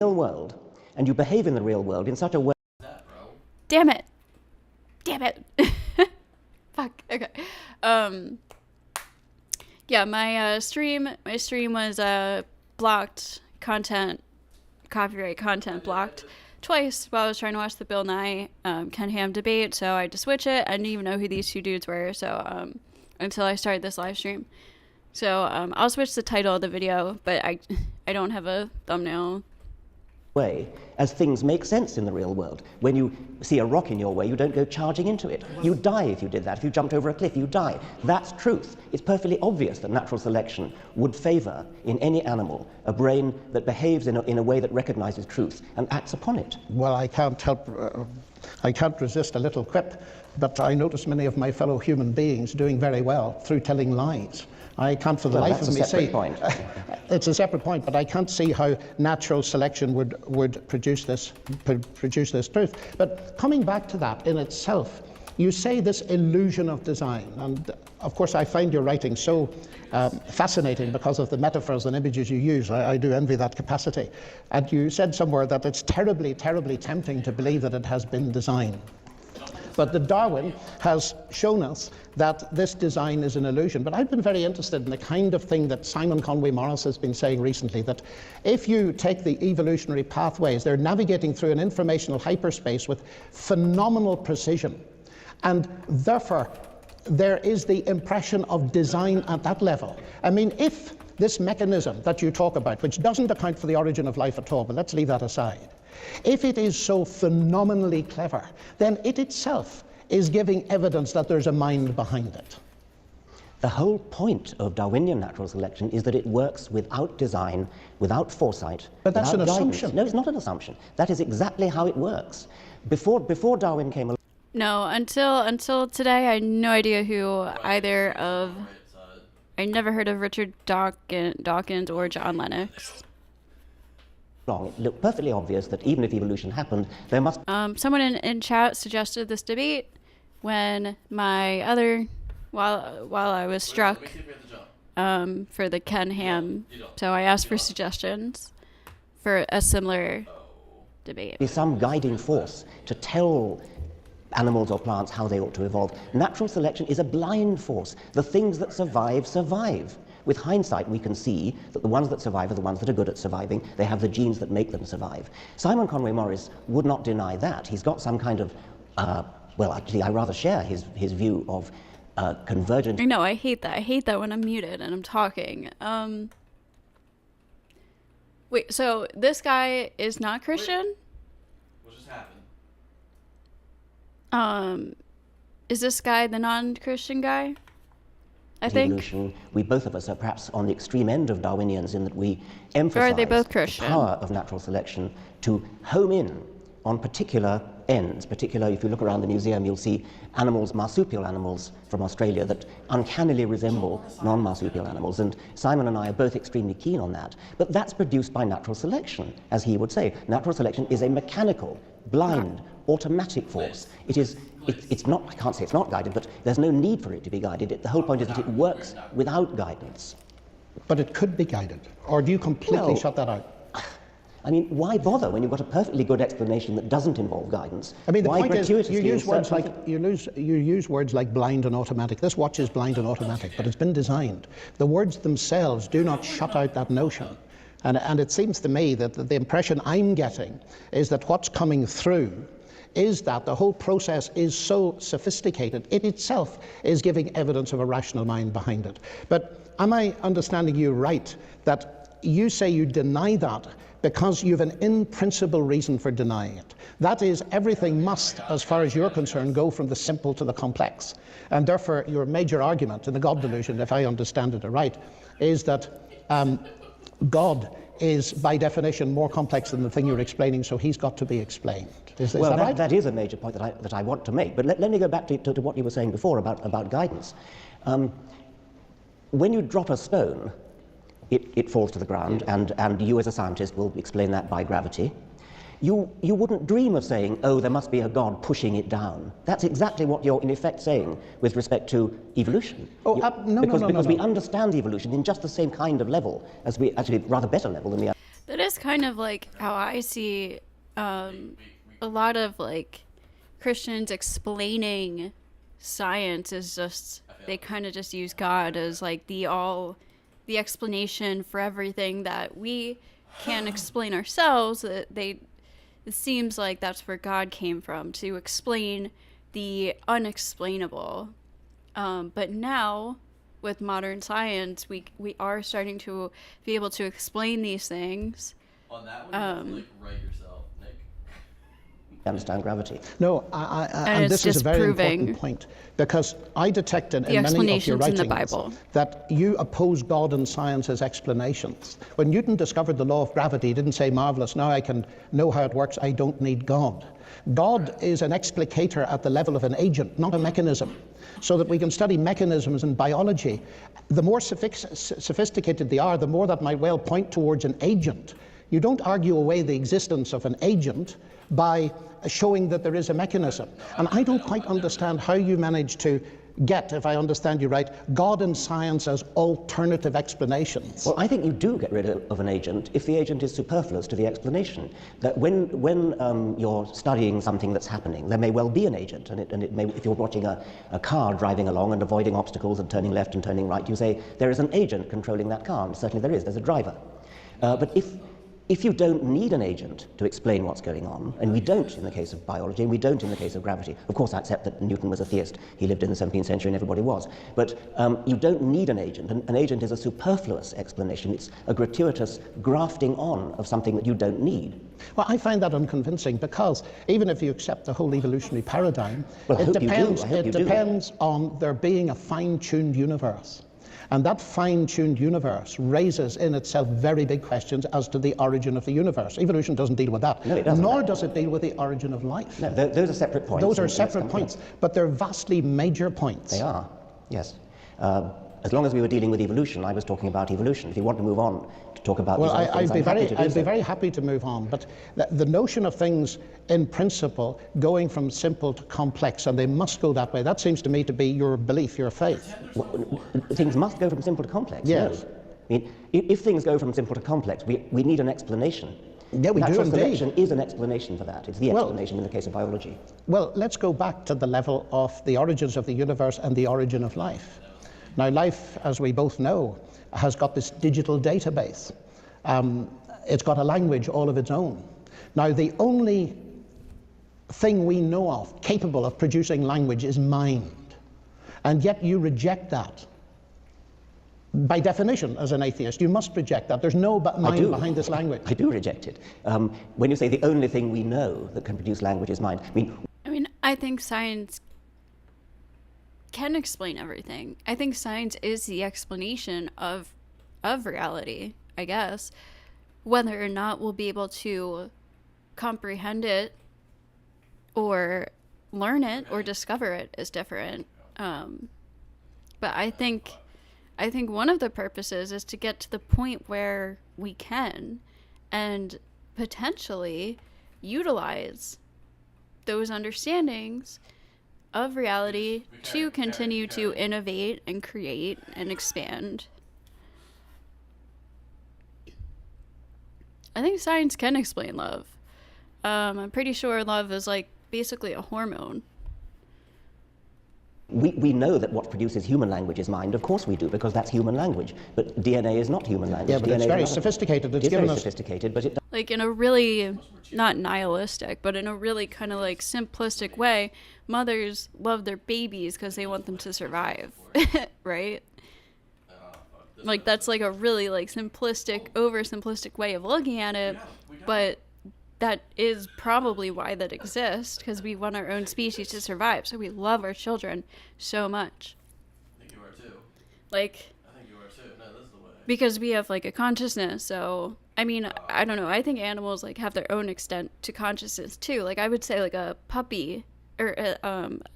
world, and you behave in the real world in such a way. Damn it. Damn it. Fuck. Okay. Yeah, my stream was blocked copyright content blocked twice while I was trying to watch the Bill Nye Ken Ham debate, so I had to switch it. I didn't even know who these two dudes were, so until I started this live stream. So I'll switch the title of the video, but I don't have a thumbnail. Way as things make sense in the real world. When you see a rock in your way, you don't go charging into it. You die if you did that. If you jumped over a cliff, you die. That's truth. It's perfectly obvious that natural selection would favor in any animal a brain that behaves in a way that recognizes truth and acts upon it. Well, I can't resist a little quip, but I notice many of my fellow human beings doing very well through telling lies. I can't for the life of me see. Point. It's a separate point, but I can't see how natural selection would produce this truth. But coming back to that in itself, you say this illusion of design, and of course I find your writing so fascinating because of the metaphors and images you use. I do envy that capacity. And you said somewhere that it's terribly, terribly tempting to believe that it has been designed. But the Darwin has shown us that this design is an illusion. But I've been very interested in the kind of thing that Simon Conway Morris has been saying recently, that if you take the evolutionary pathways, they're navigating through an informational hyperspace with phenomenal precision. And therefore, there is the impression of design at that level. I mean, if this mechanism that you talk about, which doesn't account for the origin of life at all, but let's leave that aside, if it is so phenomenally clever, then it itself is giving evidence that there's a mind behind it. The whole point of Darwinian natural selection is that it works without design, without foresight. But that's an assumption. No, it's not an assumption. That is exactly how it works. Before Darwin came along. No, until today, I had no idea who either of. I never heard of Richard Dawkins or John Lennox. It looked perfectly obvious that even if evolution happened, there must. Someone in chat suggested this debate when while I was struck for the Ken Ham, so I asked for suggestions for a similar debate. Be some guiding force to tell animals or plants how they ought to evolve. Natural selection is a blind force. The things that survive, survive. With hindsight, we can see that the ones that survive are the ones that are good at surviving. They have the genes that make them survive. Simon Conway Morris would not deny that. He's got some kind of, well, actually, I rather share his view of convergent. No, I hate that. I hate that when I'm muted and I'm talking. Wait, so this guy is not Christian? What just happened? Is this guy the non-Christian guy? I think. Evolution, we both of us are perhaps on the extreme end of Darwinians in that we emphasize or are they both Christian? The power of natural selection to home in on particular ends. Particularly, if you look around the museum, you'll see animals, marsupial animals from Australia that uncannily resemble non-marsupial animals. And Simon and I are both extremely keen on that. But that's produced by natural selection, as he would say. Natural selection is a mechanical, blind, automatic force. It's not, I can't say it's not guided, but there's no need for it to be guided. The whole point is that it works without guidance. But it could be guided. Or do you completely shut that out? I mean, why bother when you've got a perfectly good explanation that doesn't involve guidance? I mean, the why point is, you use words like blind and automatic. This watch is blind and automatic, but it's been designed. The words themselves do not shut out that notion. And it seems to me that the impression I'm getting is that what's coming through is that the whole process is so sophisticated, it itself is giving evidence of a rational mind behind it. But am I understanding you right, that you say you deny that because you have an in-principle reason for denying it? That is, everything must, as far as you're concerned, go from the simple to the complex. And therefore, your major argument in the God delusion, if I understand it right, is that God is, by definition, more complex than the thing you're explaining, so he's got to be explained. Is that right? That is a major point that I want to make. But let me go back to what you were saying before about guidance. When you drop a stone, it falls to the ground, and you as a scientist will explain that by gravity. You wouldn't dream of saying, oh, there must be a God pushing it down. That's exactly what you're in effect saying with respect to evolution. Because we understand evolution in just the same kind of level as we, actually rather better level than we are. That is kind of like how I see a lot of like Christians explaining science is just, they kind of just use God as like the explanation for everything that we can't explain ourselves. It seems like that's where God came from, to explain the unexplainable. But now, with modern science, we are starting to be able to explain these things. On that one, you have to, like, write yourself, Nick. Understand gravity. No, and this is a very important point, because I detect in many of your writings that you oppose God and science's explanations. When Newton discovered the law of gravity, he didn't say, marvelous, now I can know how it works, I don't need God. God is an explicator at the level of an agent, not a mechanism. So that we can study mechanisms in biology. The more sophisticated they are, the more that might well point towards an agent. You don't argue away the existence of an agent, by showing that there is a mechanism. And I don't quite understand how you manage to get, if I understand you right, God and science as alternative explanations. Well, I think you do get rid of an agent if the agent is superfluous to the explanation. That when you're studying something that's happening, there may well be an agent, and it may, if you're watching a car driving along and avoiding obstacles and turning left and turning right, you say there is an agent controlling that car, and certainly there is. There's a driver. But if you don't need an agent to explain what's going on, and we don't in the case of biology, and we don't in the case of gravity. Of course, I accept that Newton was a theist. He lived in the 17th century and everybody was. But you don't need an agent. An agent is a superfluous explanation. It's a gratuitous grafting on of something that you don't need. Well, I find that unconvincing because even if you accept the whole evolutionary paradigm, well, it depends on there being a fine-tuned universe. And that fine-tuned universe raises in itself very big questions as to the origin of the universe. Evolution doesn't deal with that. No, it doesn't. Nor does it deal with the origin of life. No, those are separate points. Those are separate points, but they're vastly major points. They are, yes. As long as we were dealing with evolution, I was talking about evolution. If you want to move on to talk about well, these other things, I'd be very happy to move on. But the notion of things in principle going from simple to complex, and they must go that way, that seems to me to be your belief, your faith. Well, things must go from simple to complex. Yes. No. I mean, if things go from simple to complex, we need an explanation. Yeah, we do Natural indeed. selection is an explanation for that. It's the explanation in the case of biology. Well, let's go back to the level of the origins of the universe and the origin of life. Now, life, as we both know, has got this digital database. It's got a language all of its own. Now, the only thing we know of capable of producing language is mind. And yet you reject that. By definition, as an atheist, you must reject that. There's no mind behind this language. I do reject it. When you say the only thing we know that can produce language is mind, I mean, I think science can explain everything. I think science is the explanation of reality, I guess. Whether or not we'll be able to comprehend it or learn it or discover it is different. But I think one of the purposes is to get to the point where we can and potentially utilize those understandings of reality to continue to innovate and create and expand. I think science can explain love. I'm pretty sure love is like basically a hormone. We know that what produces human language is mind. Of course we do, because that's human language. But DNA is not human language. Yeah, but it's very sophisticated. It's very sophisticated, but it like in a really, not nihilistic, but in a really kind of like simplistic way, mothers love their babies because they want them to survive, right? Like that's like a really like simplistic, oversimplistic way of looking at it, but that is probably why that exists, because we want our own species to survive, so we love our children so much. I think you are too. Like, I think you are too. No, this is the way. Because we have like a consciousness, so I mean, I don't know. I think animals like have their own extent to consciousness too. Like I would say, like a puppy or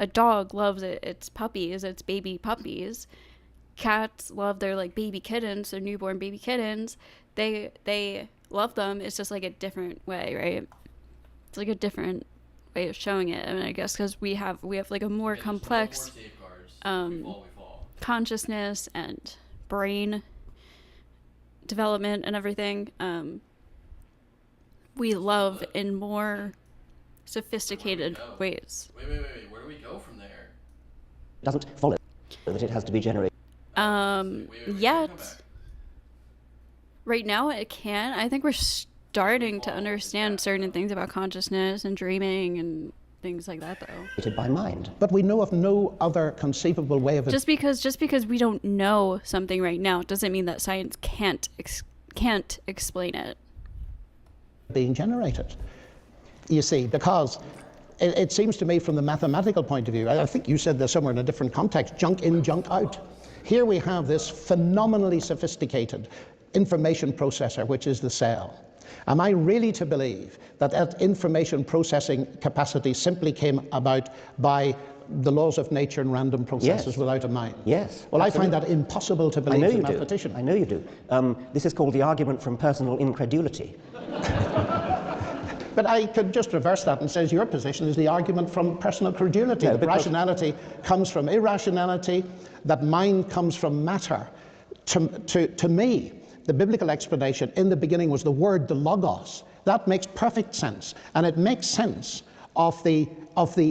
a dog loves its puppies, its baby puppies. Cats love their like baby kittens, their newborn baby kittens. They love them. It's just like a different way, right? It's like a different way of showing it. I mean, I guess because we have like a more complex consciousness and brain development and everything. We love in more sophisticated ways. Wait. Where do we go from there? It doesn't follow that it has to be generated. Yet. Right now it can. I think we're starting to understand certain things about consciousness and dreaming and things like that, though. By mind. But we know of no other conceivable way of it. Just because we don't know something right now doesn't mean that science can't explain it. Being generated. You see, because it seems to me from the mathematical point of view, I think you said this somewhere in a different context, junk in, junk out. Here we have this phenomenally sophisticated information processor, which is the cell. Am I really to believe that that information processing capacity simply came about by the laws of nature and random processes without a mind? Yes. Well, absolutely. I find that impossible to believe as a mathematician. I know you do. This is called the argument from personal incredulity. But I could just reverse that and say your position is the argument from personal credulity. No, that rationality comes from irrationality, that mind comes from matter. To me, the biblical explanation in the beginning was the word, the logos. That makes perfect sense. And it makes sense of the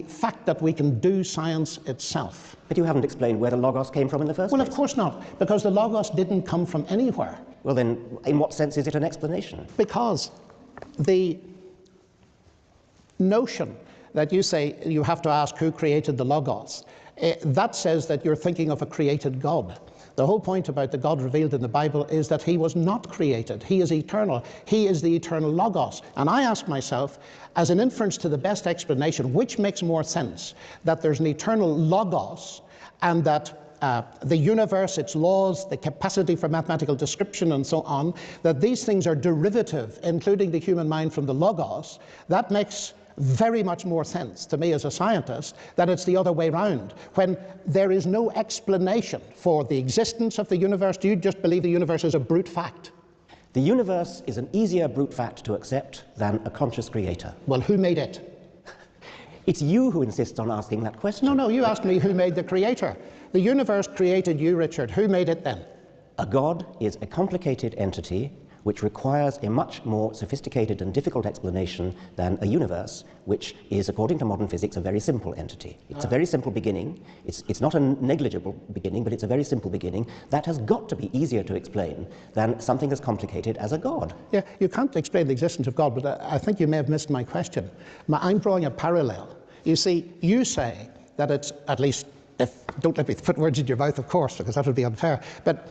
fact that we can do science itself. But you haven't explained where the logos came from in the first place. Well, of course not, because the logos didn't come from anywhere. Well then, in what sense is it an explanation? Because the notion that you say you have to ask who created the logos, that says that you're thinking of a created God. The whole point about the God revealed in the Bible is that he was not created. He is eternal. He is the eternal logos. And I ask myself, as an inference to the best explanation, which makes more sense? That there's an eternal logos and that the universe, its laws, the capacity for mathematical description and so on, that these things are derivative, including the human mind, from the logos. That makes very much more sense to me as a scientist that it's the other way round. When there is no explanation for the existence of the universe, do you just believe the universe is a brute fact? The universe is an easier brute fact to accept than a conscious creator. Well, who made it? It's you who insists on asking that question. No, you asked me who made the creator. The universe created you, Richard. Who made it then? A god is a complicated entity which requires a much more sophisticated and difficult explanation than a universe, which is, according to modern physics, a very simple entity. It's a very simple beginning. It's not a negligible beginning, but it's a very simple beginning. That has got to be easier to explain than something as complicated as a god. Yeah, you can't explain the existence of God, but I think you may have missed my question. I'm drawing a parallel. You see, you say that it's, at least, don't let me put words in your mouth, of course, because that would be unfair, but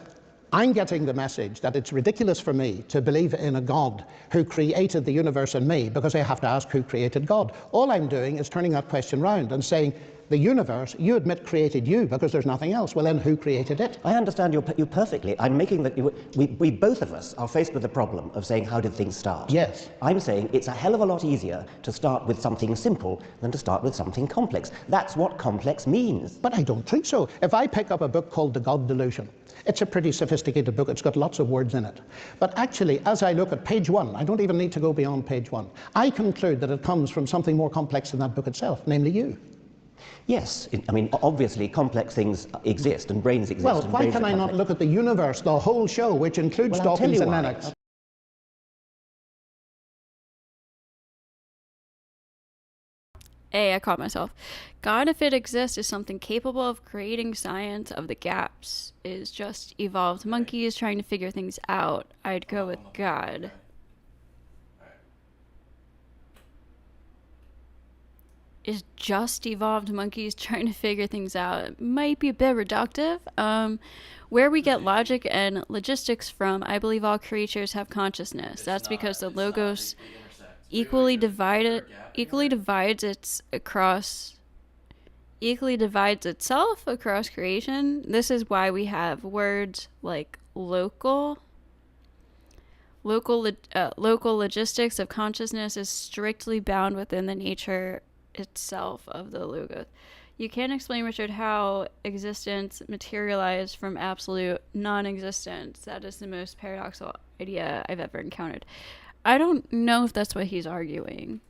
I'm getting the message that it's ridiculous for me to believe in a God who created the universe and me, because I have to ask who created God. All I'm doing is turning that question round and saying, the universe, you admit, created you because there's nothing else. Well, then who created it? I understand you perfectly. I'm making that we both of us are faced with the problem of saying, how did things start? Yes. I'm saying it's a hell of a lot easier to start with something simple than to start with something complex. That's what complex means. But I don't think so. If I pick up a book called The God Delusion, it's a pretty sophisticated book. It's got lots of words in it. But actually, as I look at page 1, I don't even need to go beyond page 1, I conclude that it comes from something more complex than that book itself, namely you. Yes, I mean, obviously complex things exist and brains exist. Well, why can I not look at the universe, the whole show, which includes Dawkins and Lennox? I caught myself. God, if it exists, is something capable of creating science of the gaps. Is just evolved monkeys trying to figure things out. I'd go with God. Is just evolved monkeys trying to figure things out. It might be a bit reductive. Where we get logic and logistics from, I believe all creatures have consciousness. That's because the logos equally divides itself across creation. This is why we have words like local logistics of consciousness is strictly bound within the nature itself of the logos. You can't explain, Richard, how existence materialized from absolute non-existence. That is the most paradoxical idea I've ever encountered. I don't know if that's what he's arguing.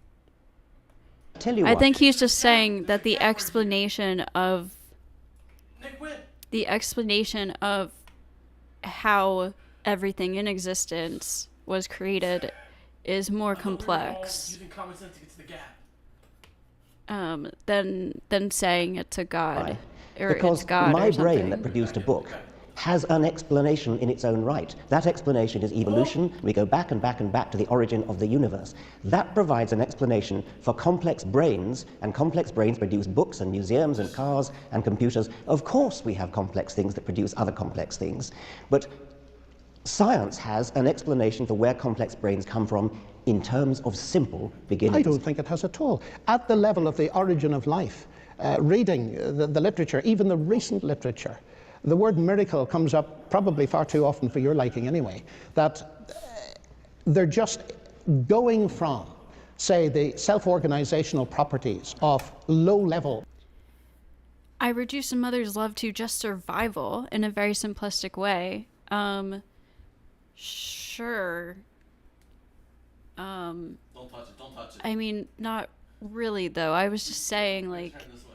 I think he's just saying that the explanation of how everything in existence was created is more complex. Using common sense to get to the gap. Than saying it's a god, right. Or because it's God my or brain something. that produced a book has an explanation in its own right. That explanation is evolution. We go back and back and back to the origin of the universe. That provides an explanation for complex brains, and complex brains produce books and museums and cars and computers. Of course we have complex things that produce other complex things, but science has an explanation for where complex brains come from in terms of simple beginnings. I don't think it has at all. At the level of the origin of life, reading the literature, even the recent literature, the word miracle comes up probably far too often for your liking anyway, that they're just going from, say, the self-organizational properties of low-level. I reduce a mother's love to just survival in a very simplistic way. Sure. Don't touch it. Don't touch it. I mean, not really though. I was just saying, like, Turn this way.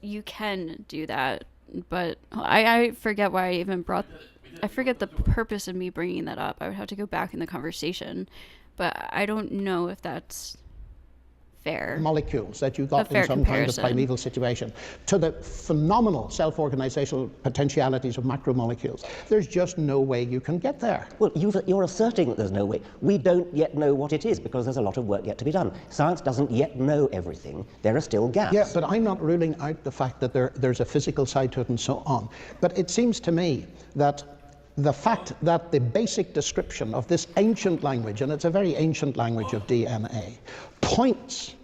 you can do that, but I forget why I even brought. I forget the purpose of me bringing that up. I would have to go back in the conversation, but I don't know if that's fair. Molecules that you got in some comparison. kind of primeval situation to the phenomenal self-organizational potentialities of macromolecules. There's just no way you can get there. Well, you're asserting that there's no way. We don't yet know what it is because there's a lot of work yet to be done. Science doesn't yet know everything. There are still gaps. Yeah, but I'm not ruling out the fact that there's a physical side to it and so on. But it seems to me that the fact that the basic description of this ancient language, and it's a very ancient language of DNA, points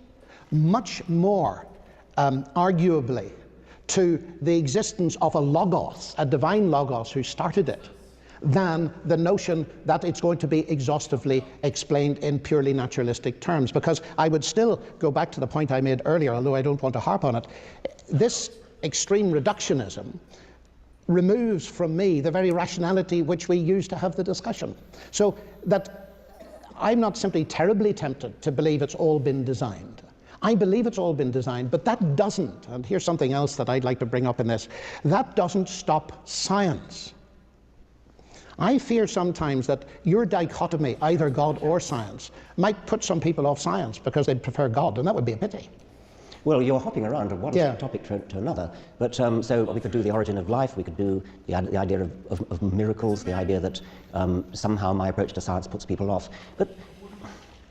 much more arguably to the existence of a logos, a divine logos who started it, than the notion that it's going to be exhaustively explained in purely naturalistic terms. Because I would still go back to the point I made earlier, although I don't want to harp on it. This extreme reductionism removes from me the very rationality which we use to have the discussion. So that I'm not simply terribly tempted to believe it's all been designed. I believe it's all been designed, but that doesn't, and here's something else that I'd like to bring up in this, that doesn't stop science. I fear sometimes that your dichotomy, either God or science, might put some people off science because they prefer God, and that would be a pity. Well, you're hopping around from one topic to another. But so we could do the origin of life, we could do the idea of miracles, the idea that somehow my approach to science puts people off. But,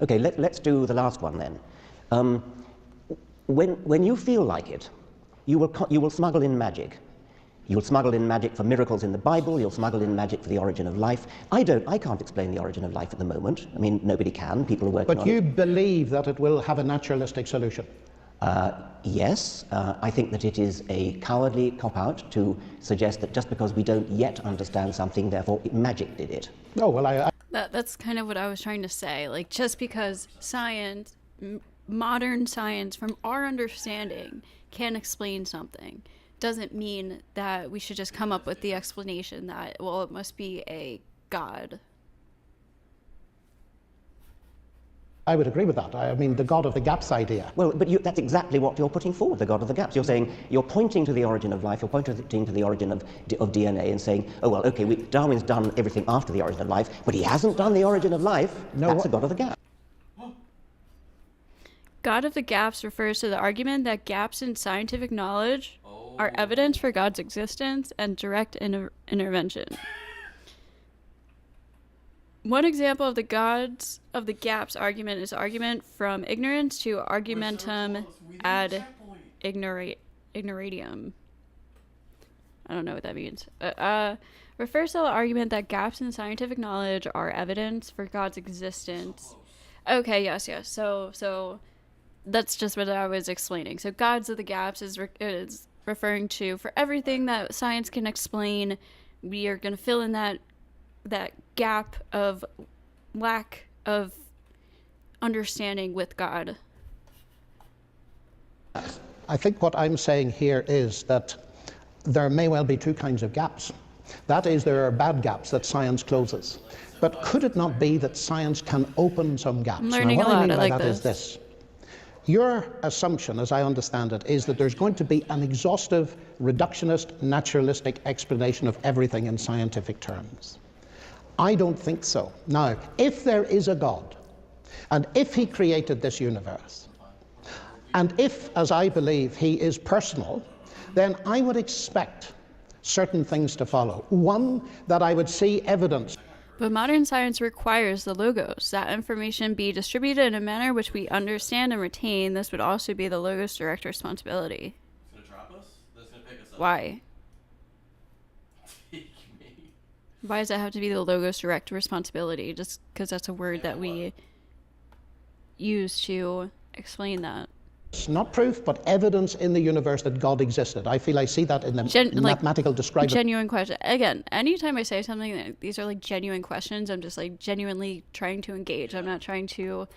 okay, let's do the last one then. When you feel like it, you will smuggle in magic. You'll smuggle in magic for miracles in the Bible, you'll smuggle in magic for the origin of life. I can't explain the origin of life at the moment. I mean, nobody can, people are working on it. But you believe that it will have a naturalistic solution? Yes, I think that it is a cowardly cop-out to suggest that just because we don't yet understand something, therefore magic did it. Oh, well, That's kind of what I was trying to say. Like, just because science, modern science, from our understanding, can explain something, doesn't mean that we should just come up with the explanation that, well, it must be a god. I would agree with that. I mean, the God of the gaps idea. Well, but that's exactly what you're putting forward, the God of the gaps. You're saying, you're pointing to the origin of life, you're pointing to the origin of DNA and saying, oh, well, okay, Darwin's done everything after the origin of life, but he hasn't done the origin of life. No, that's the God of the gaps. God of the gaps refers to the argument that gaps in scientific knowledge are evidence for God's existence and direct intervention. One example of the gods of the gaps argument is argument from ignorance to argumentum ad ignoratium. I don't know what that means. Refers to the argument that gaps in scientific knowledge are evidence for God's existence. Okay, yes. So that's just what I was explaining. So gods of the gaps is referring to, for everything that science can explain, we are going to fill in that gap of lack of understanding with God. I think what I'm saying here is that there may well be two kinds of gaps. That is, there are bad gaps that science closes. But could it not be that science can open some gaps? I'm learning now, what a lot. I mean by I like that is this. Your assumption, as I understand it, is that there's going to be an exhaustive, reductionist, naturalistic explanation of everything in scientific terms. I don't think so. Now, if there is a God, and if he created this universe, and if, as I believe, he is personal, then I would expect certain things to follow. One, that I would see evidence. But modern science requires the logos. That information be distributed in a manner which we understand and retain. This would also be the logos' direct responsibility. It's gonna drop us? That's gonna pick us up. Why? Take me. Why does that have to be the logos' direct responsibility? Just because that's a word that we use to explain that. It's not proof, but evidence in the universe that God existed. I feel I see that in the mathematical description. Genuine question. Again, anytime I say something, these are like genuine questions. I'm just like genuinely trying to engage. I'm not trying to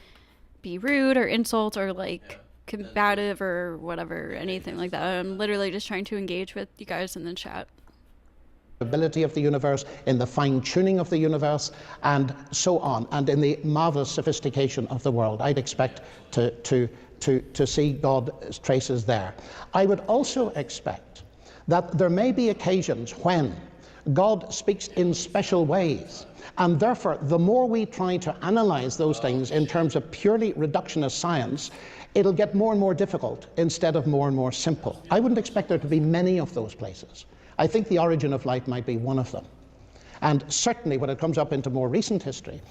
be rude or insult or like combative or whatever, anything like that. I'm literally just trying to engage with you guys in the chat. ability of the universe, in the fine-tuning of the universe, and so on, and in the marvelous sophistication of the world. I'd expect to see God's traces there. I would also expect that there may be occasions when God speaks in special ways, and therefore the more we try to analyze those things in terms of purely reductionist science, it'll get more and more difficult instead of more and more simple. I wouldn't expect there to be many of those places. I think the origin of life might be one of them. And certainly when it comes up into more recent history,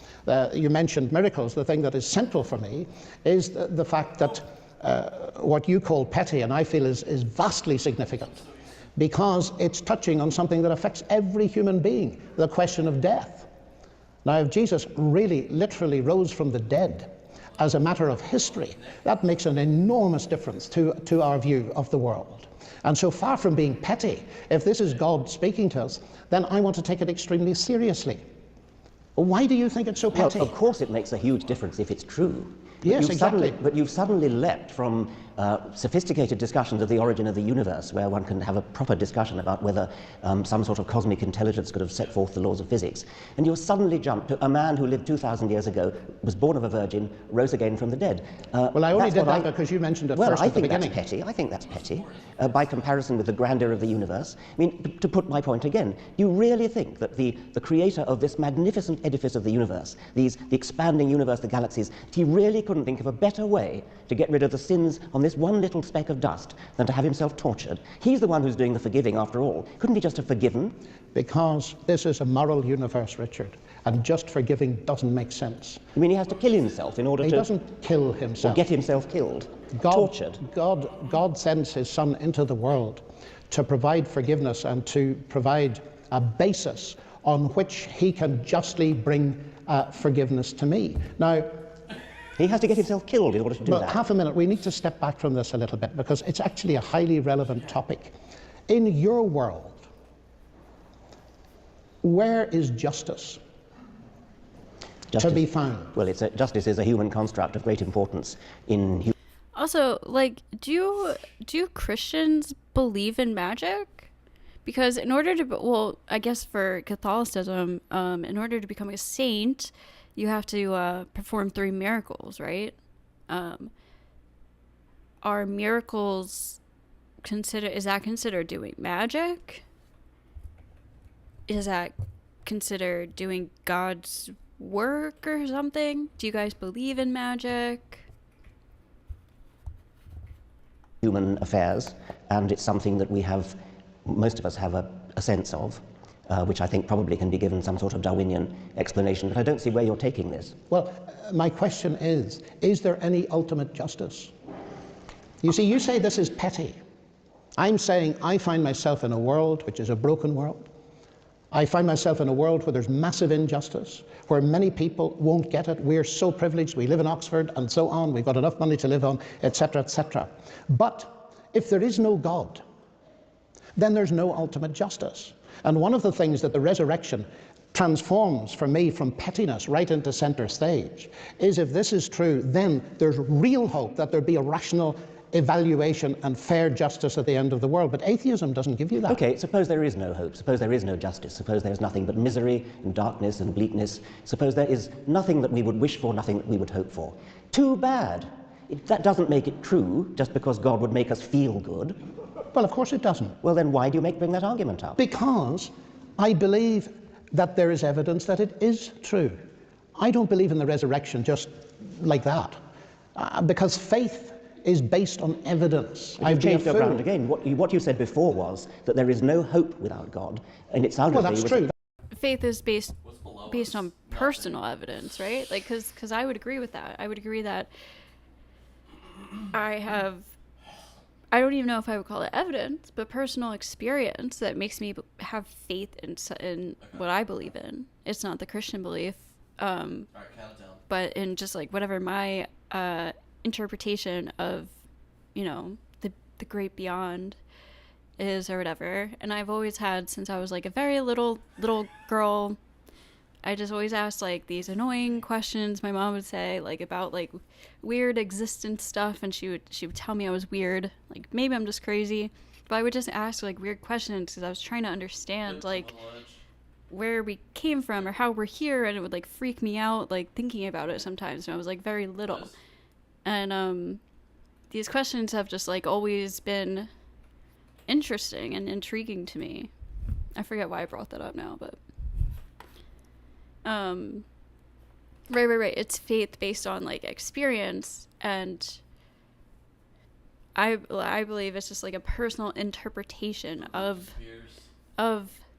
you mentioned miracles. The thing that is central for me is the fact that what you call petty, and I feel is vastly significant, because it's touching on something that affects every human being, the question of death. Now, if Jesus really literally rose from the dead as a matter of history, that makes an enormous difference to our view of the world. And so far from being petty, if this is God speaking to us, then I want to take it extremely seriously. Why do you think it's so petty? Well, of course it makes a huge difference if it's true. Yes, exactly. But you've suddenly leapt from sophisticated discussions of the origin of the universe, where one can have a proper discussion about whether some sort of cosmic intelligence could have set forth the laws of physics, and you've suddenly jumped to a man who lived 2,000 years ago, was born of a virgin, rose again from the dead. Well, I only did that because you mentioned it first at the beginning. I think that's petty, by comparison with the grandeur of the universe. I mean, to put my point again, do you really think that the creator of this magnificent edifice of the universe, the expanding universe, the galaxies, he really couldn't think of a better way to get rid of the sins on this one little speck of dust than to have himself tortured? He's the one who's doing the forgiving after all. Couldn't he just have forgiven? Because this is a moral universe, Richard, and just forgiving doesn't make sense. You mean he has to kill himself in order to... He doesn't kill himself. Or get himself killed, tortured. God sends his Son into the world to provide forgiveness and to provide a basis on which he can justly bring forgiveness to me. Now, he has to get himself killed in order to do that. Half a minute. We need to step back from this a little bit, because it's actually a highly relevant topic. In your world, where is justice to be found? Well, justice is a human construct of great importance in... Also, like, do Christians believe in magic? Because in order to, well, I guess for Catholicism, in order to become a saint, you have to perform 3 miracles, right? Are miracles is that considered doing magic? Is that considered doing God's work or something? Do you guys believe in magic? Human affairs, and it's something that most of us have a sense of. Which I think probably can be given some sort of Darwinian explanation, but I don't see where you're taking this. Well, my question is there any ultimate justice? You see, you say this is petty. I'm saying I find myself in a world which is a broken world. I find myself in a world where there's massive injustice, where many people won't get it. We're so privileged, we live in Oxford and so on, we've got enough money to live on, etc., etc. But if there is no God, then there's no ultimate justice. And one of the things that the resurrection transforms for me from pettiness right into center stage is, if this is true, then there's real hope that there'll be a rational evaluation and fair justice at the end of the world. But atheism doesn't give you that. Okay, suppose there is no hope, suppose there is no justice, suppose there's nothing but misery and darkness and bleakness, suppose there is nothing that we would wish for, nothing that we would hope for. Too bad. That doesn't make it true, just because God would make us feel good. Well, of course it doesn't. Well, then why do you bring that argument up? Because I believe that there is evidence that it is true. I don't believe in the resurrection just like that, because faith is based on evidence. I've changed your ground again. What you said before was that there is no hope without God, and it sounded... Well, that's true. Faith is based on personal evidence, right? Like, because I would agree with that. I would agree that I don't even know if I would call it evidence, but personal experience that makes me have faith in what I believe in. It's not the Christian belief, but in just like whatever my interpretation of, the great beyond is or whatever. And I've always had, since I was like a very little girl, I just always asked like these annoying questions my mom would say, like about like weird existence stuff, and she would tell me I was weird, like maybe I'm just crazy, But I would just ask like weird questions because I was trying to understand like where we came from or how we're here, and it would like freak me out like thinking about it sometimes when I was like very little. And these questions have just like always been interesting and intriguing to me. I forget why I brought that up now, but right. It's faith based on like experience, and I believe it's just like a personal interpretation of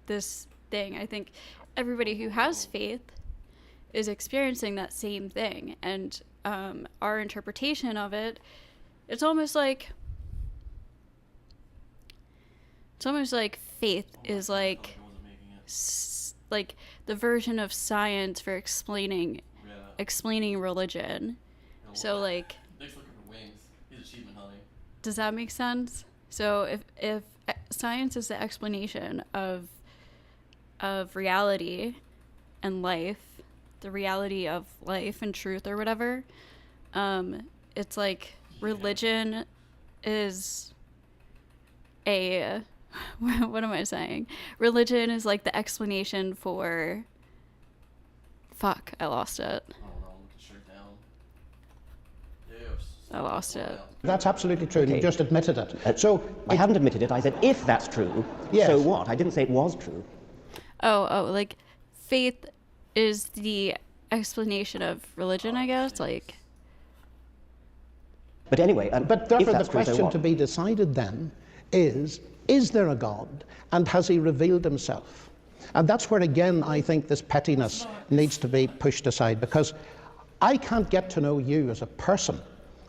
this thing. I think everybody who has faith is experiencing that same thing, and our interpretation of it, it's almost like faith is like like the version of science for explaining religion. So like, Nick's looking for wings. He's achievement hunting. Does that make sense? So if science is the explanation of reality and life, the reality of life and truth or whatever, it's like religion is a what am I saying? Religion is like the explanation for fuck, I lost it. I lost it. That's absolutely true. Okay. You just admitted it. So I haven't admitted it. I said if that's true, yes. So what? I didn't say it was true. Oh, like faith is the explanation of religion, I guess. Like. But anyway, but therefore the question to be decided then is there a God, and has he revealed himself? And that's where again I think this pettiness needs to be pushed aside, because I can't get to know you as a person.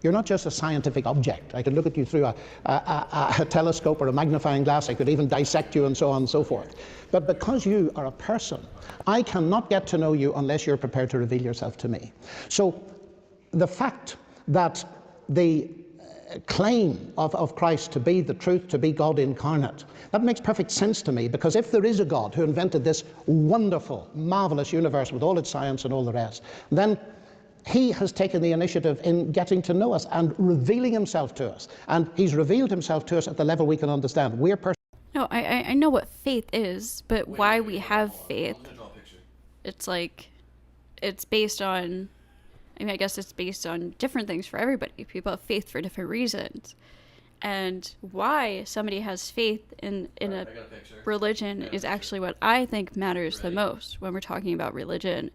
You're not just a scientific object. I could look at you through a telescope or a magnifying glass. I could even dissect you and so on and so forth. But because you are a person, I cannot get to know you unless you're prepared to reveal yourself to me. So the fact that the claim of Christ to be the truth, to be God incarnate, that makes perfect sense to me, because if there is a God who invented this wonderful, marvelous universe with all its science and all the rest, then he has taken the initiative in getting to know us and revealing himself to us. And he's revealed himself to us at the level we can understand. No, I know what faith is, but why we have faith, it's like, it's based on, I mean, I guess it's based on different things for everybody. People have faith for different reasons. And why somebody has faith in a religion is actually what I think matters the most when we're talking about religion.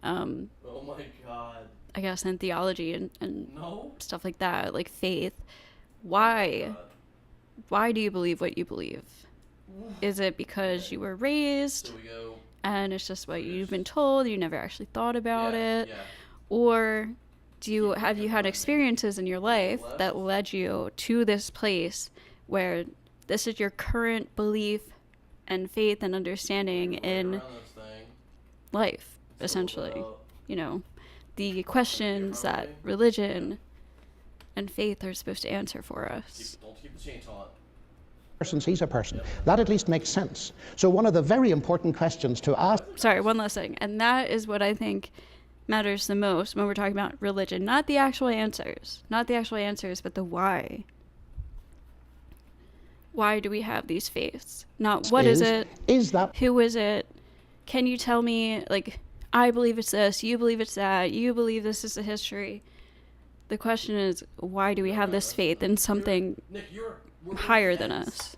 Oh my god. I guess in theology and stuff like that, like faith. Why do you believe what you believe? Is it because you were raised and it's just what you've been told, you never actually thought about it? Or have you had experiences in your life that led you to this place where this is your current belief and faith and understanding in life? Essentially, you know, the questions that religion and faith are supposed to answer for us. Don't keep the chain taut. He's a person. That at least makes sense. So one of the very important questions to ask... Sorry, one last thing. And that is what I think matters the most when we're talking about religion. Not the actual answers. Not the actual answers, but the why. Why do we have these faiths? Not what is it? Who is it? Can you tell me, like... I believe it's this, you believe it's that, you believe this is the history. The question is, why do we have this faith in something higher than us?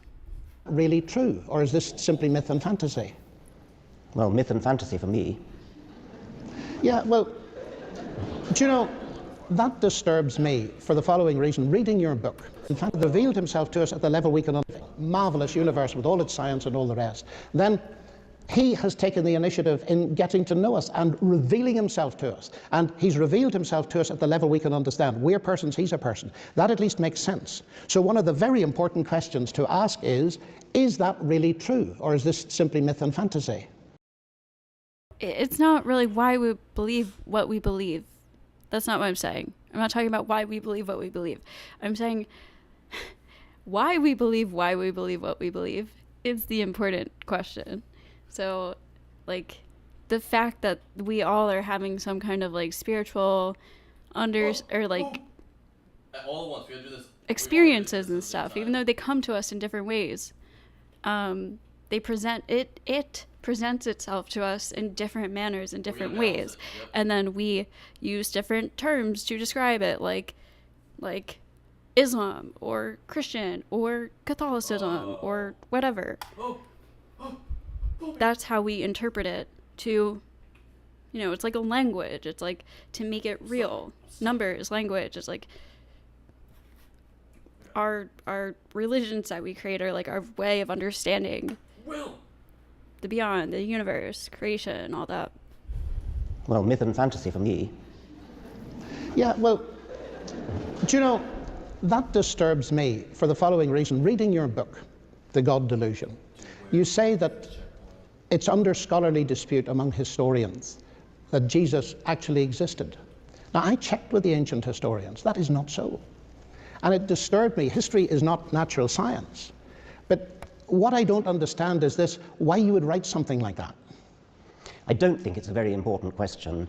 Really true, or is this simply myth and fantasy? Well, myth and fantasy for me. Yeah, well, do you know, that disturbs me for the following reason. Reading your book, in fact, revealed himself to us at the level we can understand. Marvelous universe with all its science and all the rest. Then he has taken the initiative in getting to know us and revealing himself to us. And he's revealed himself to us at the level we can understand. We're persons, he's a person. That at least makes sense. So one of the very important questions to ask is that really true? Or is this simply myth and fantasy? It's not really why we believe what we believe. That's not what I'm saying. I'm not talking about why we believe what we believe. I'm saying why we believe what we believe is the important question. So, like, the fact that we all are having some kind of, like, spiritual or, like... All at once. We gotta do this experiences and stuff, even though they come to us in different ways. They present it presents itself to us in different manners, in different ways. And then we use different terms to describe it, like Islam or Christian or Catholicism or whatever. That's how we interpret it to, it's like a language. It's like to make it real. Numbers, language. It's like our religions that we create are like our way of understanding the beyond, the universe, creation, all that. Well, myth and fantasy for me. Yeah, well, do you know, that disturbs me for the following reason. Reading your book, The God Delusion, you say that it's under scholarly dispute among historians that Jesus actually existed. Now, I checked with the ancient historians. That is not so. And it disturbed me. History is not natural science. But what I don't understand is this, why you would write something like that. I don't think it's a very important question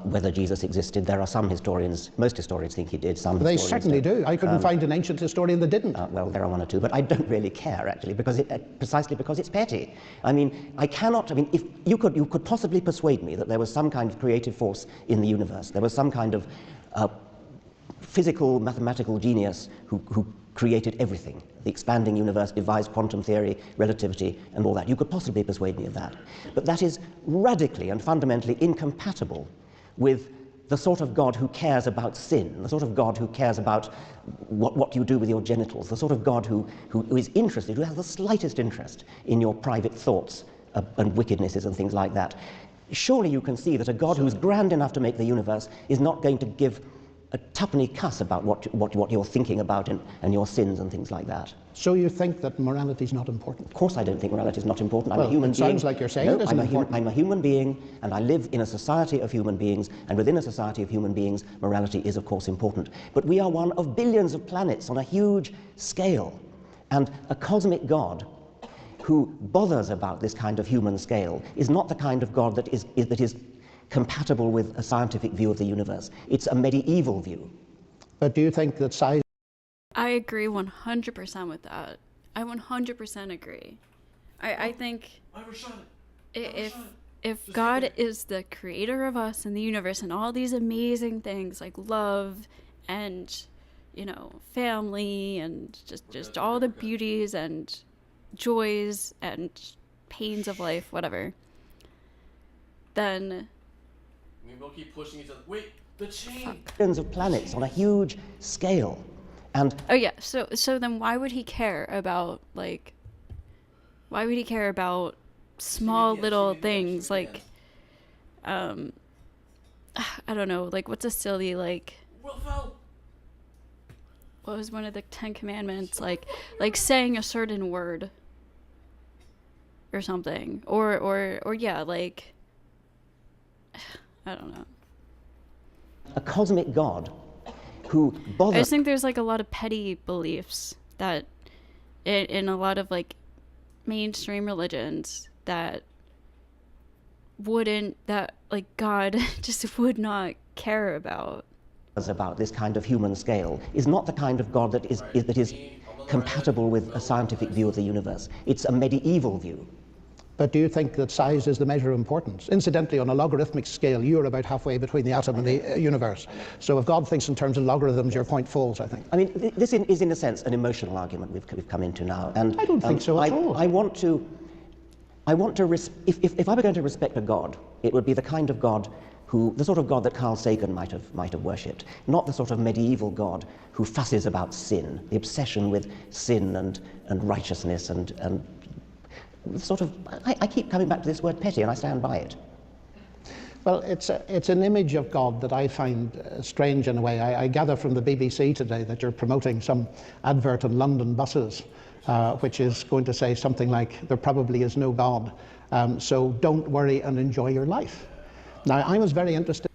whether Jesus existed. There are some historians, most historians think he did, some They historians certainly don't. do. I couldn't find an ancient historian that didn't. Well, there are one or two, but I don't really care, actually, because precisely because it's petty. If you could possibly persuade me that there was some kind of creative force in the universe, there was some kind of physical, mathematical genius who created everything. The expanding universe, devised quantum theory, relativity, and all that. You could possibly persuade me of that. But that is radically and fundamentally incompatible with the sort of God who cares about sin, the sort of God who cares about what you do with your genitals, the sort of God who is interested, who has the slightest interest in your private thoughts and wickednesses and things like that. Surely you can see that a God who's grand enough to make the universe is not going to give a tuppenny cuss about what you're thinking about and your sins and things like that. So you think that morality is not important? Of course I don't think morality is not important. I'm well, a human being. Sounds like you're saying it isn't important. I'm a human being, and I live in a society of human beings, and within a society of human beings, morality is of course important. But we are one of billions of planets on a huge scale, and a cosmic God who bothers about this kind of human scale is not the kind of God that is compatible with a scientific view of the universe. It's a medieval view. But do you think that size... I agree 100% with that. I 100% agree. I think if God is the creator of us and the universe and all these amazing things like love and, family and just all the beauties and joys and pains of life, whatever, then... We'll keep pushing each other. Wait, the chain! Billions of planets on a huge scale. And oh yeah, so then why would he care about small little things like I don't know, like what's a silly what was one of the 10 commandments, like saying a certain word or something or yeah, like I don't know. A cosmic God who bothers... I just think there's like a lot of petty beliefs that in a lot of like mainstream religions that God just would not care about. About this kind of human scale is not the kind of God that is compatible with a scientific view of the universe. It's a medieval view. But do you think that size is the measure of importance? Incidentally, on a logarithmic scale, you're about halfway between the atom and the universe. So if God thinks in terms of logarithms, your point falls, I think. I mean, this is in a sense an emotional argument we've come into now. And I don't think so at all. I want to if I were going to respect a God, it would be the kind of God the sort of God that Carl Sagan might have worshipped, not the sort of medieval God who fusses about sin, the obsession with sin and righteousness and sort of, I keep coming back to this word petty, and I stand by it. Well, it's an image of God that I find strange in a way. I gather from the BBC today that you're promoting some advert on London buses, which is going to say something like, there probably is no God, so don't worry and enjoy your life. Now, I was very interested.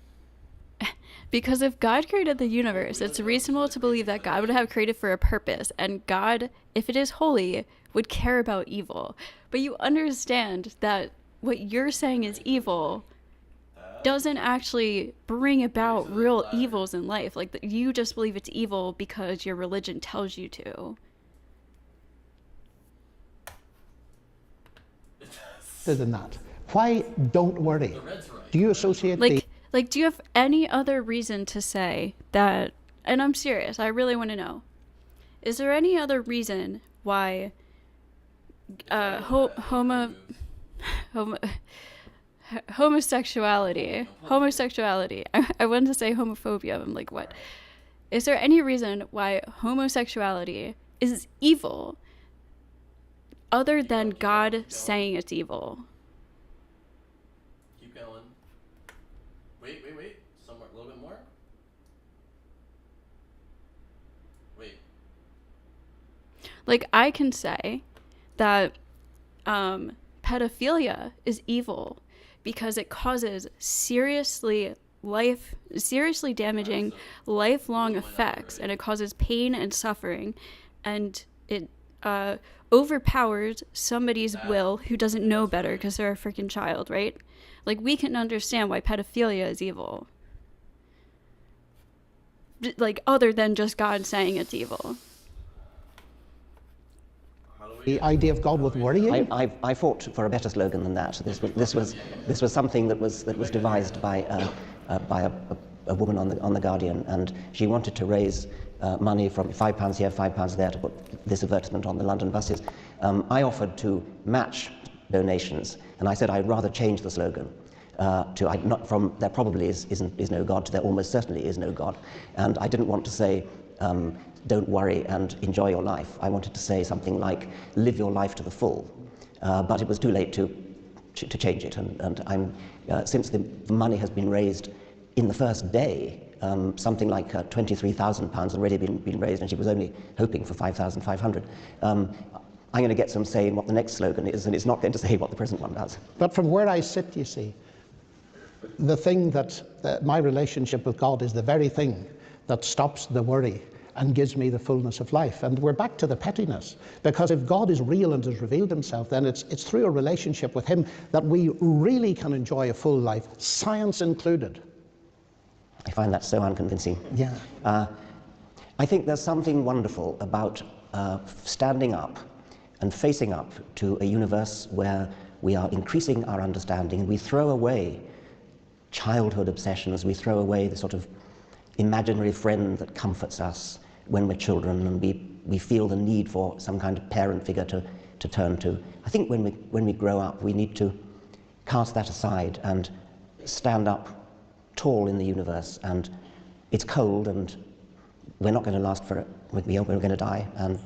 Because if God created the universe, it's reasonable to believe that God would have created for a purpose, and God, if it is holy, would care about evil. But you understand that what you're saying is evil doesn't actually bring about real evils in life. Like, you just believe it's evil because your religion tells you to. Than that. Why don't worry? Do you associate Like, do you have any other reason to say that, and I'm serious, I really want to know, is there any other reason why homosexuality, I wanted to say homophobia, I'm like, what? Is there any reason why homosexuality is evil other than God saying it's evil? Keep going. Wait. Somewhere, a little bit more. Wait. Like, I can say that pedophilia is evil because it causes seriously damaging lifelong effects, and it causes pain and suffering, and it overpowers somebody's will who doesn't know better because they're a freaking child, right? Like, we can understand why pedophilia is evil, like, other than just God saying it's evil. The idea of God with worrying? I fought for a better slogan than that. This was something that was devised by a woman on the Guardian, and she wanted to raise money from £5 here, £5 there to put this advertisement on the London buses. I offered to match donations, and I said I'd rather change the slogan to not from there probably is no God to there almost certainly is no God, and I didn't want to say don't worry and enjoy your life. I wanted to say something like live your life to the full, but it was too late to change it, and I'm since the money has been raised in the first day. Something like £23,000 already been raised, and she was only hoping for 5,500. I'm going to get some say in what the next slogan is, and it's not going to say what the present one does. But from where I sit, you see, the thing that my relationship with God is the very thing that stops the worry and gives me the fullness of life. And we're back to the pettiness, because if God is real and has revealed himself, then it's through a relationship with him that we really can enjoy a full life, science included. I find that so unconvincing. Yeah. I think there's something wonderful about standing up and facing up to a universe where we are increasing our understanding, and we throw away childhood obsessions, we throw away the sort of imaginary friend that comforts us when we're children, and we feel the need for some kind of parent figure to turn to. I think when we grow up, we need to cast that aside and stand up tall in the universe, and it's cold, and we're not going to last for it. We're going to die, and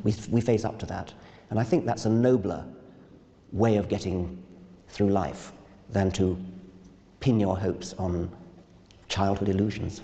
we face up to that. And I think that's a nobler way of getting through life than to pin your hopes on childhood illusions.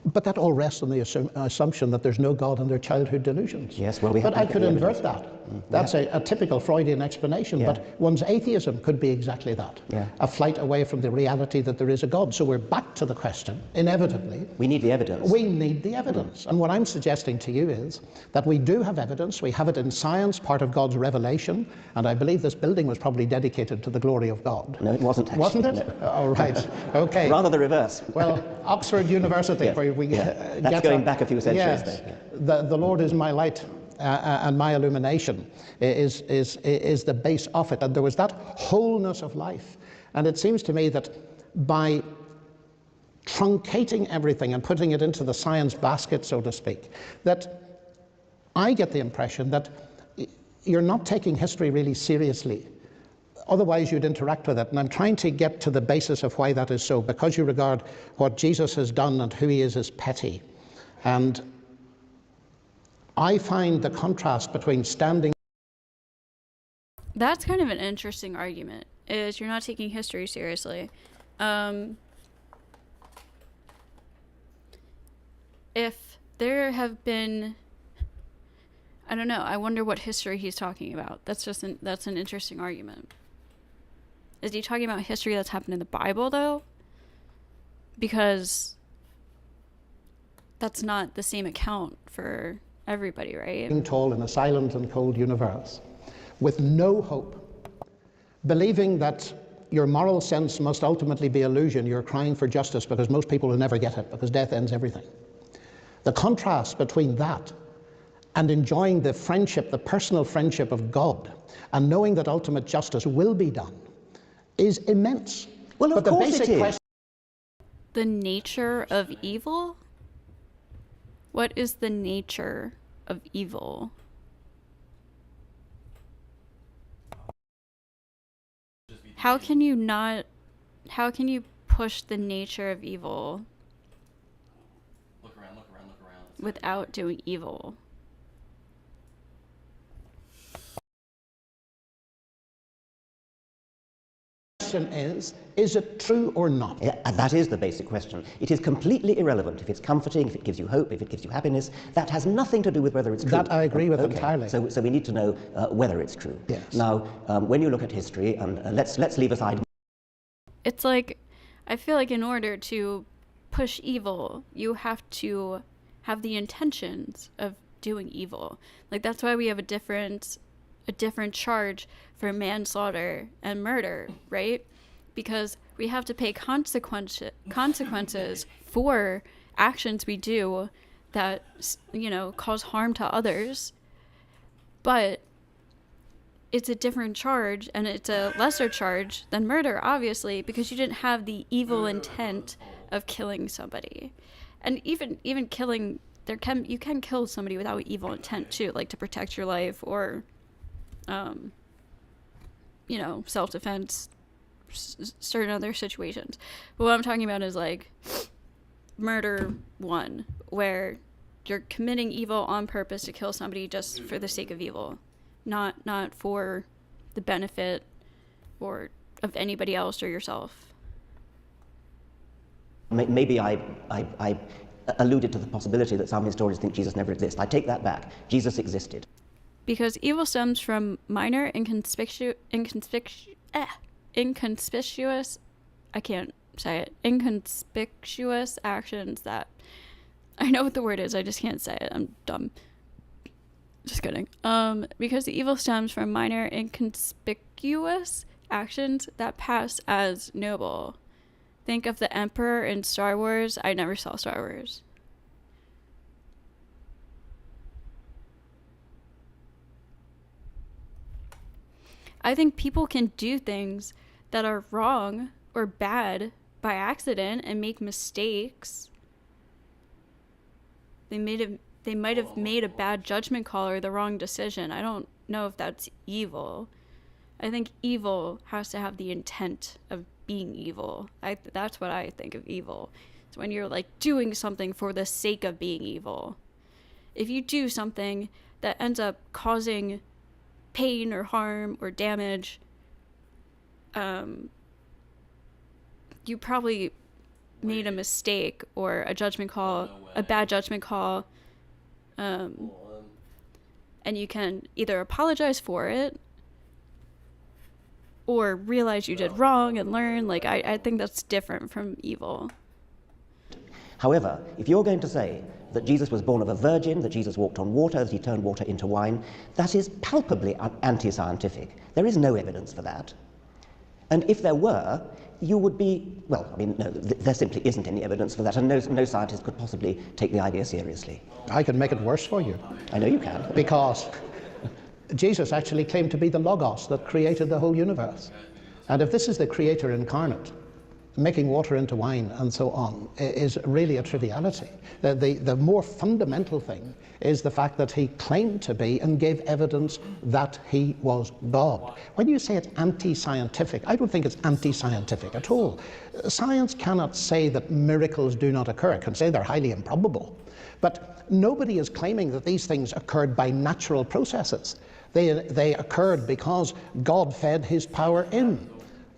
But that all rests on the assumption that there's no God and their childhood delusions. Yes, well, we have. But I could invert that. That's a typical Freudian explanation. Yeah. But one's atheism could be exactly that. Yeah. A flight away from the reality that there is a God. So we're back to the question, inevitably. We need the evidence. We need the evidence. And what I'm suggesting to you is that we do have evidence. We have it in science, part of God's revelation. And I believe this building was probably dedicated to the glory of God. No, it wasn't actually. Wasn't it? No. Oh, right. Okay. Rather the reverse. Well, Oxford University, yes. where we that's going back a few centuries. Yes. There. The Lord is my light and my illumination is the base of it. And there was that wholeness of life. And it seems to me that by truncating everything and putting it into the science basket, so to speak, that I get the impression that you're not taking history really seriously. Otherwise, you'd interact with it. And I'm trying to get to the basis of why that is so, because you regard what Jesus has done and who he is as petty. And I find the contrast between standing... That's kind of an interesting argument, is you're not taking history seriously. If there have been... I don't know, I wonder what history he's talking about. That's an interesting argument. Is he talking about history that's happened in the Bible, though? Because that's not the same account for everybody, right? Being tall in a silent and cold universe, with no hope, believing that your moral sense must ultimately be illusion. You're crying for justice because most people will never get it, because death ends everything. The contrast between that and enjoying the friendship, the personal friendship of God, and knowing that ultimate justice will be done, is immense. Well, of course it is. The nature of evil? What is the nature of evil? How can you push the nature of evil Look around. without doing evil? Is it true or not? Yeah, that is the basic question. It is completely irrelevant if it's comforting, if it gives you hope, if it gives you happiness. That has nothing to do with whether it's true. That I agree with entirely. So we need to know whether it's true. Yes. Now, when you look at history, and let's leave aside. It's like, I feel like in order to push evil, you have to have the intentions of doing evil. Like, that's why we have a different charge for manslaughter and murder, right? Because we have to pay consequences for actions we do that, cause harm to others. But it's a different charge, and it's a lesser charge than murder, obviously, because you didn't have the evil intent of killing somebody. And even killing, you can kill somebody without evil intent too, like to protect your life or self-defense, certain other situations. But what I'm talking about is like murder 1, where you're committing evil on purpose to kill somebody just for the sake of evil, not for the benefit or of anybody else or yourself. Maybe I alluded to the possibility that some historians think Jesus never existed. I take that back. Jesus existed. Because evil stems from minor inconspicuous actions that, I know what the word is, I just can't say it, I'm dumb. Just kidding. Because the evil stems from minor inconspicuous actions that pass as noble. Think of the Emperor in Star Wars. I never saw Star Wars. I think people can do things that are wrong or bad by accident and make mistakes. They might have made a bad judgment call or the wrong decision. I don't know if that's evil. I think evil has to have the intent of being evil. That's what I think of evil. It's when you're like doing something for the sake of being evil. If you do something that ends up causing pain or harm or damage, you probably made a mistake or a judgment call, a bad judgment call, and you can either apologize for it or realize you did wrong and learn. Like, I think that's different from evil. However, if you're going to say that Jesus was born of a virgin, that Jesus walked on water, that he turned water into wine, that is palpably anti-scientific. There is no evidence for that. And if there were, you would be, well, I mean, no, there simply isn't any evidence for that, and no scientist could possibly take the idea seriously. I can make it worse for you. I know you can. Because Jesus actually claimed to be the Logos that created the whole universe. And if this is the creator incarnate, making water into wine and so on is really a triviality. The more fundamental thing is the fact that he claimed to be and gave evidence that he was God. When you say it's anti-scientific, I don't think it's anti-scientific at all. Science cannot say that miracles do not occur. It can say they're highly improbable. But nobody is claiming that these things occurred by natural processes. They occurred because God fed his power in.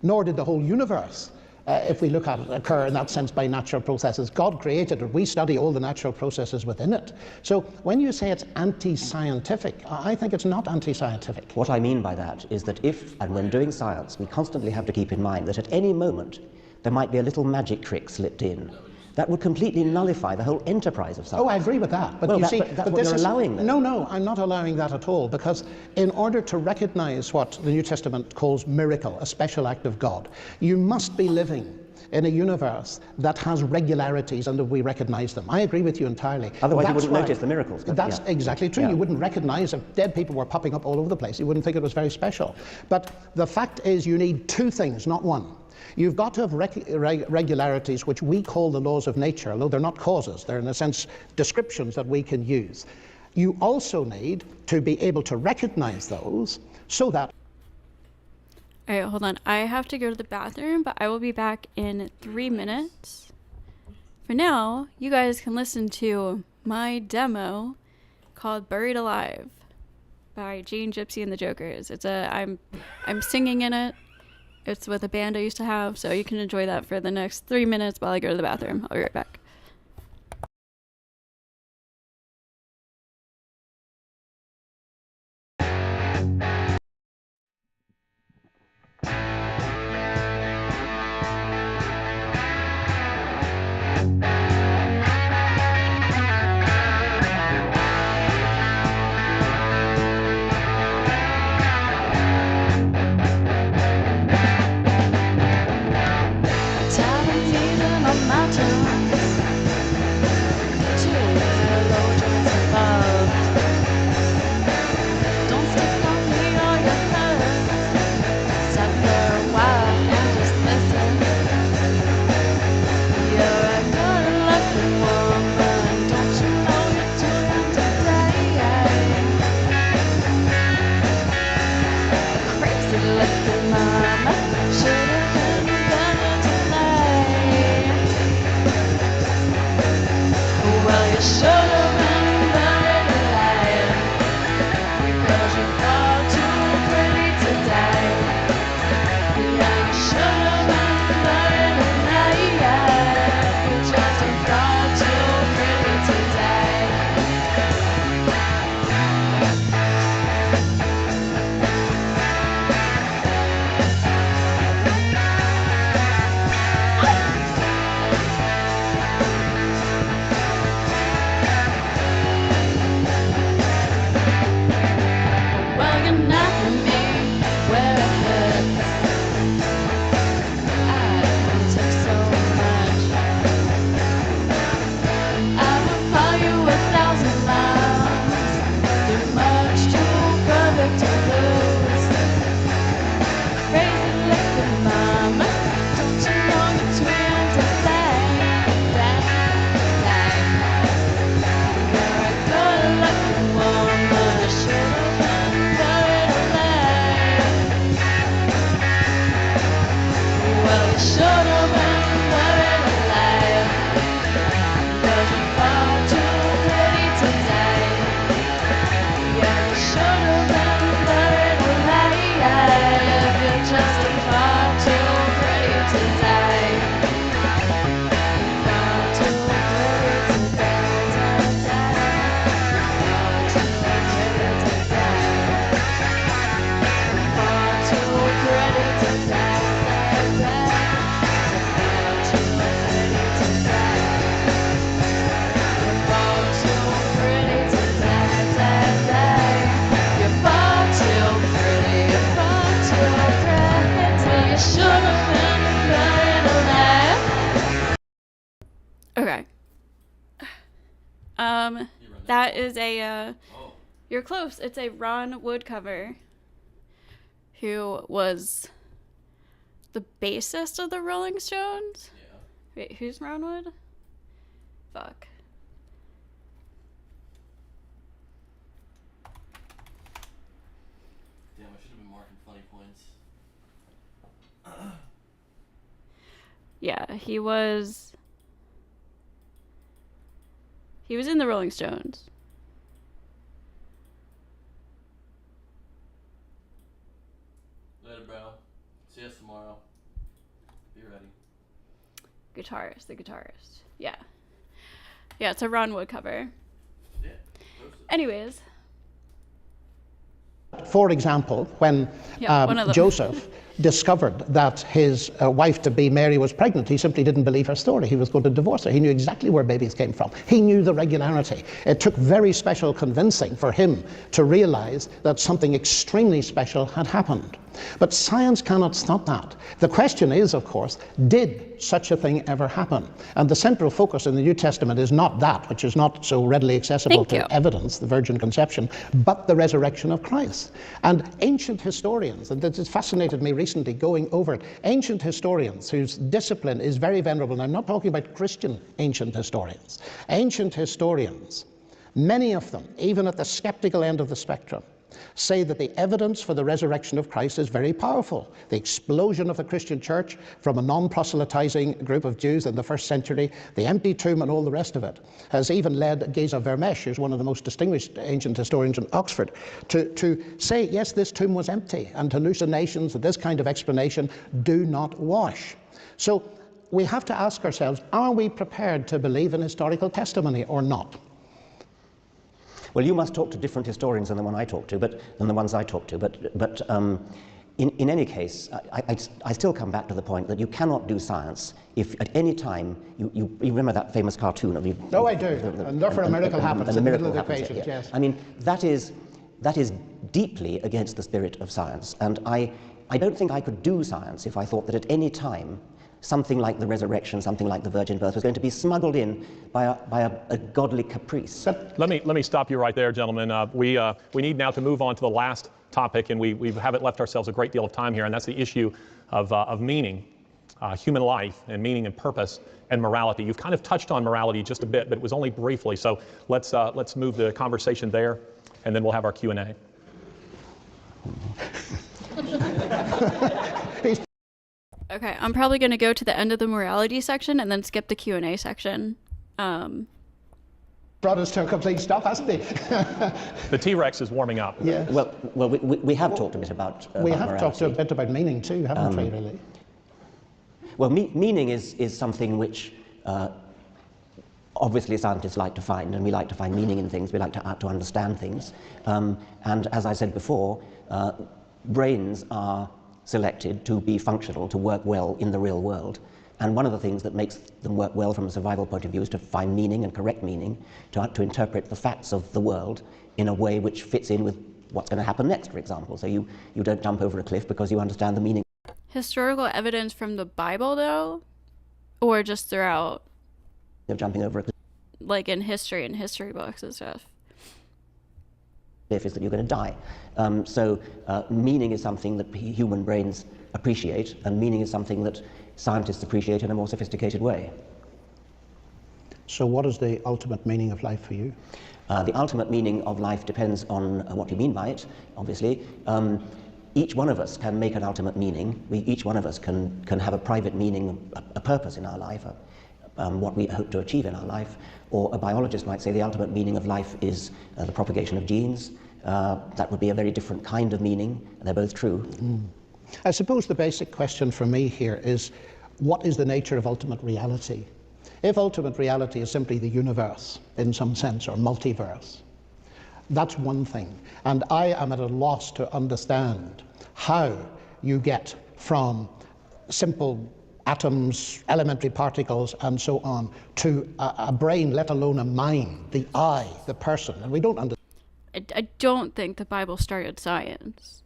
Nor did the whole universe, if we look at it, occur in that sense by natural processes. God created it. We study all the natural processes within it. So when you say it's anti-scientific, I think it's not anti-scientific. What I mean by that is that if, and when doing science, we constantly have to keep in mind that at any moment there might be a little magic trick slipped in that would completely nullify the whole enterprise of science. Oh, I agree with that. But well, you see, that's what you're allowing then. No, I'm not allowing that at all, because in order to recognize what the New Testament calls miracle, a special act of God, you must be living in a universe that has regularities and that we recognize them. I agree with you entirely. Otherwise you wouldn't notice the miracles. That's exactly true. You wouldn't recognize if dead people were popping up all over the place. You wouldn't think it was very special. But the fact is you need two things, not one. You've got to have regularities which we call the laws of nature, although they're not causes. They're, in a sense, descriptions that we can use. You also need to be able to recognize those so that... All right, hold on. I have to go to the bathroom, but I will be back in 3 minutes. For now, you guys can listen to my demo called Buried Alive by Jayne, Gypsy, and the Jokers. I'm singing in it. It's with a band I used to have, so you can enjoy that for the next 3 minutes while I go to the bathroom. I'll be right back. Okay. That is a, you're close. It's a Ron Wood cover, who was the bassist of the Rolling Stones. Yeah. Wait, who's Ron Wood? Fuck. Damn, I should have been marking funny points. Yeah, he was in the Rolling Stones. Later, bro. See us tomorrow. Be ready. The guitarist. Yeah. Yeah, it's a Ron Wood cover. Yeah. Anyways. For example, when Joseph discovered that his wife-to-be Mary was pregnant, he simply didn't believe her story. He was going to divorce her. He knew exactly where babies came from. He knew the regularity. It took very special convincing for him to realize that something extremely special had happened. But science cannot stop that. The question is, of course, did such a thing ever happen? And the central focus in the New Testament is not that, which is not so readily accessible to evidence, the virgin conception, but the resurrection of Christ. And ancient historians, and this has fascinated me recently going over it, ancient historians whose discipline is very venerable, and I'm not talking about Christian ancient historians, many of them, even at the skeptical end of the spectrum, say that the evidence for the resurrection of Christ is very powerful. The explosion of the Christian church from a non-proselytizing group of Jews in the first century, the empty tomb and all the rest of it, has even led Geza Vermesh, who's one of the most distinguished ancient historians in Oxford, to say, yes, this tomb was empty, and hallucinations and this kind of explanation do not wash. So we have to ask ourselves, are we prepared to believe in historical testimony or not? Well, you must talk to different historians than the ones I talk to, but in any case, I still come back to the point that you cannot do science if at any time you remember that famous cartoon of you. Oh, I do. And therefore a miracle happens in the middle of the equation. Yes. I mean, that is deeply against the spirit of science, and I don't think I could do science if I thought that at any time something like the resurrection, something like the virgin birth was going to be smuggled in by a godly caprice. Let me stop you right there, gentlemen. We need now to move on to the last topic, and we haven't left ourselves a great deal of time here, and that's the issue of meaning, human life, and meaning and purpose and morality. You've kind of touched on morality just a bit, but it was only briefly. So let's move the conversation there, and then we'll have our Q&A. Okay, I'm probably going to go to the end of the morality section and then skip the Q&A section. Brought us to a complete stop, hasn't he? The T-Rex is warming up. Yes. Well, we have talked a bit about we have morality. talked a bit about meaning too, haven't we, really? Well, meaning is something which obviously scientists like to find, and we like to find meaning in things. We like to understand things. And as I said before, brains are selected to be functional, to work well in the real world. And one of the things that makes them work well from a survival point of view is to find meaning and correct meaning, to interpret the facts of the world in a way which fits in with what's going to happen next, for example. So you don't jump over a cliff because you understand the meaning. Historical evidence from the Bible, though? Or just throughout? You're jumping over a cliff. Like in history and history books and stuff. Is that you're going to die. So meaning is something that human brains appreciate, and meaning is something that scientists appreciate in a more sophisticated way. So what is the ultimate meaning of life for you? The ultimate meaning of life depends on what you mean by it, obviously. Each one of us can make an ultimate meaning. Each one of us can have a private meaning, a purpose in our life, what we hope to achieve in our life. Or a biologist might say the ultimate meaning of life is the propagation of genes. That would be a very different kind of meaning. They're both true. I suppose the basic question for me here is, what is the nature of ultimate reality? If ultimate reality is simply the universe, in some sense, or multiverse, that's one thing. And I am at a loss to understand how you get from simple atoms, elementary particles, and so on, to a brain, let alone a mind, the I, the person. And we don't understand. I don't think the Bible started science.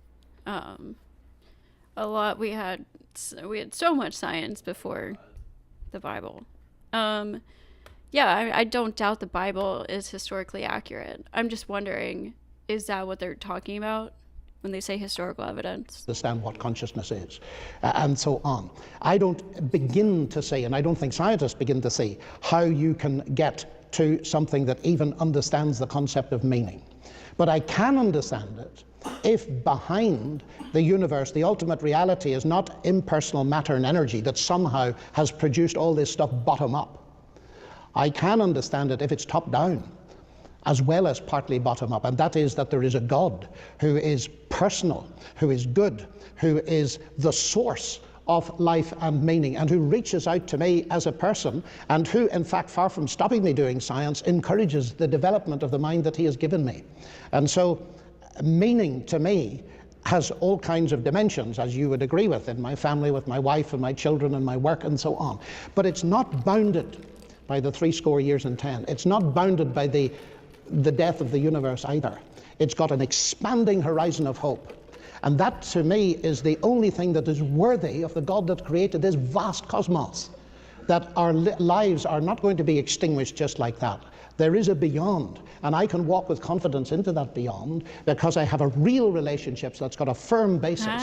We had so much science before the Bible. I don't doubt the Bible is historically accurate. I'm just wondering, is that what they're talking about when they say historical evidence? Understand what consciousness is, and so on. I don't begin to see, and I don't think scientists begin to see, how you can get to something that even understands the concept of meaning. But I can understand it if behind the universe, the ultimate reality is not impersonal matter and energy that somehow has produced all this stuff bottom up. I can understand it if it's top down, as well as partly bottom up, and that is that there is a God who is personal, who is good, who is the source of life and meaning, and who reaches out to me as a person, and who, in fact, far from stopping me doing science, encourages the development of the mind that he has given me. And so meaning to me has all kinds of dimensions, as you would agree with, in my family, with my wife and my children and my work and so on. But it's not bounded by the 70 years and 10. It's not bounded by the death of the universe either. It's got an expanding horizon of hope. And that, to me, is the only thing that is worthy of the God that created this vast cosmos, that our lives are not going to be extinguished just like that. There is a beyond, and I can walk with confidence into that beyond because I have a real relationship that's got a firm basis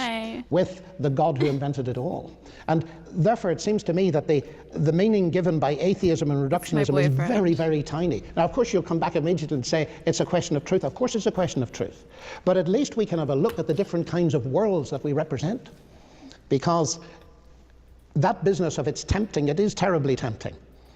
with the God who invented it all. And therefore, it seems to me that the meaning given by atheism and reductionism is very, very tiny. Now, of course, you'll come back immediately and say it's a question of truth. Of course, it's a question of truth. But at least we can have a look at the different kinds of worlds that we represent, because that business of it's tempting, it is terribly tempting.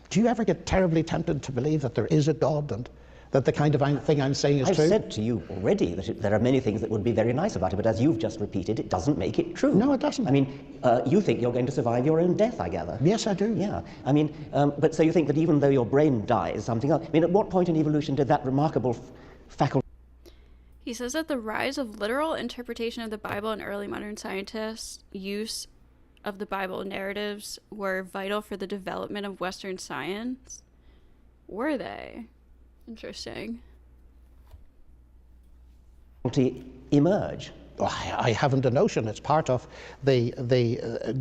Do you ever get terribly tempted to believe that there is a God and that the kind of thing I'm saying is true? I've said to you already that there are many things that would be very nice about it, but as you've just repeated, it doesn't make it true. No, it doesn't. I mean, you think you're going to survive your own death, I gather. Yes, I do. Yeah. I mean, but so you think that even though your brain dies, something else... I mean, at what point in evolution did that remarkable faculty... He says that the rise of literal interpretation of the Bible and early modern scientists' use of the Bible narratives were vital for the development of Western science. Were they? Interesting. Emerge? I haven't a notion. It's part of the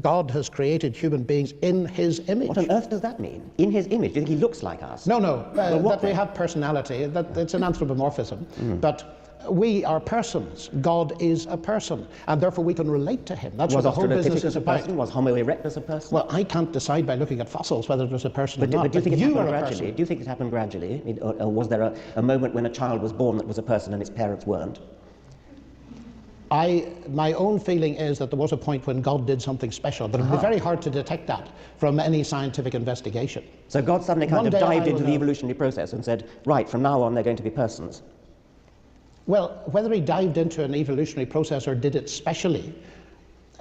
God has created human beings in his image. What on earth does that mean? In his image? Do you think he looks like us? No, that we have personality. That it's an anthropomorphism. But we are persons. God is a person, and therefore we can relate to him. That's what the whole business is about. Was Homo erectus a person? Well, I can't decide by looking at fossils whether it was a person or not. But do you think it happened gradually? Do you think it happened gradually? Or was there a moment when a child was born that was a person and its parents weren't? My own feeling is that there was a point when God did something special, but it would be very hard to detect that from any scientific investigation. So God suddenly kind of dived into the evolutionary process and said, right, from now on they're going to be persons. Well, whether he dived into an evolutionary process or did it specially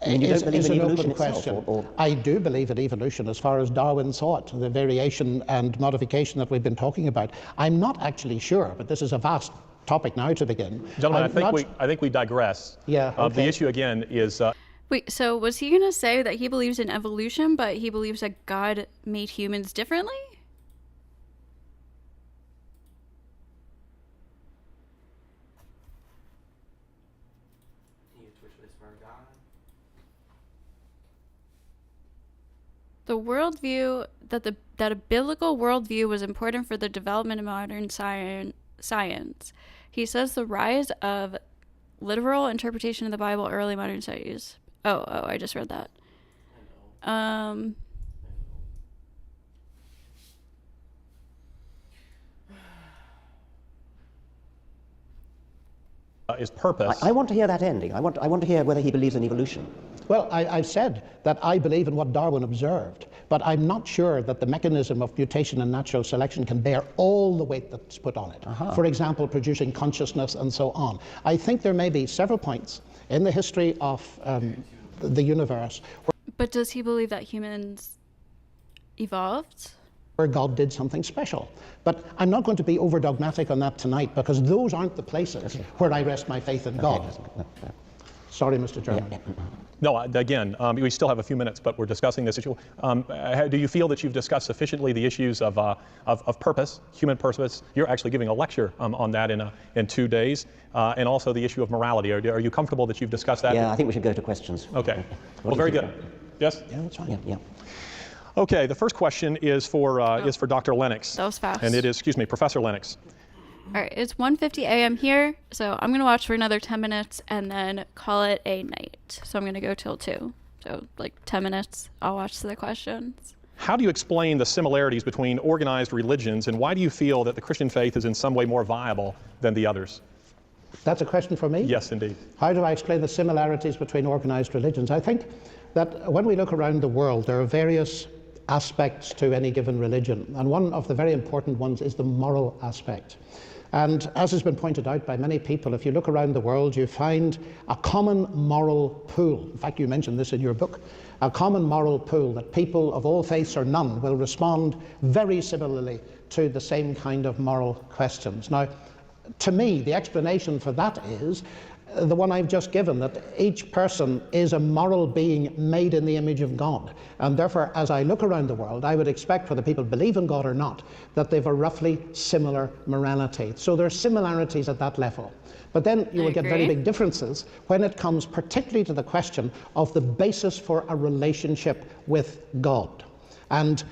is an open question. I do believe in evolution as far as Darwin saw it, the variation and modification that we've been talking about. I'm not actually sure, but this is a vast topic now to begin. Gentlemen, I think we digress. Yeah. Okay. The issue again is... Wait, so was he going to say that he believes in evolution, but he believes that God made humans differently? The worldview that a biblical worldview was important for the development of modern science. He says the rise of literal interpretation of the Bible, early modern studies. Oh, I just read that. Is purpose. I want to hear that ending. I want to hear whether he believes in evolution. Well, I've said that I believe in what Darwin observed, but I'm not sure that the mechanism of mutation and natural selection can bear all the weight that's put on it. For example, producing consciousness and so on. I think there may be several points in the history of the universe. But does he believe that humans evolved? Where God did something special. But I'm not going to be over dogmatic on that tonight, because those aren't the places where I rest my faith in God. Sorry, Mr. Chairman. No, again, we still have a few minutes, but we're discussing this issue. Do you feel that you've discussed sufficiently the issues of purpose, human purpose? You're actually giving a lecture on that in 2 days, and also the issue of morality. Are you comfortable that you've discussed that? Yeah, I think we should go to questions. Okay. Well, very good. Yes? Yeah, that's fine. Yeah. Okay, the first question is for Dr. Lennox. That was fast. And it is, Professor Lennox. All right, it's 1:50 a.m. here, so I'm going to watch for another 10 minutes and then call it a night. So I'm going to go till 2. So, 10 minutes, I'll watch the questions. How do you explain the similarities between organized religions, and why do you feel that the Christian faith is in some way more viable than the others? That's a question for me? Yes, indeed. How do I explain the similarities between organized religions? I think that when we look around the world, there are various aspects to any given religion, and one of the very important ones is the moral aspect. And as has been pointed out by many people, if you look around the world, you find a common moral pool. In fact, you mentioned this in your book, a common moral pool that people of all faiths or none will respond very similarly to the same kind of moral questions. Now, to me, the explanation for that is the one I've just given, that each person is a moral being made in the image of God. And therefore, as I look around the world, I would expect, whether people believe in God or not, that they have a roughly similar morality. So there are similarities at that level. But then you will get very big differences when it comes particularly to the question of the basis for a relationship with God. And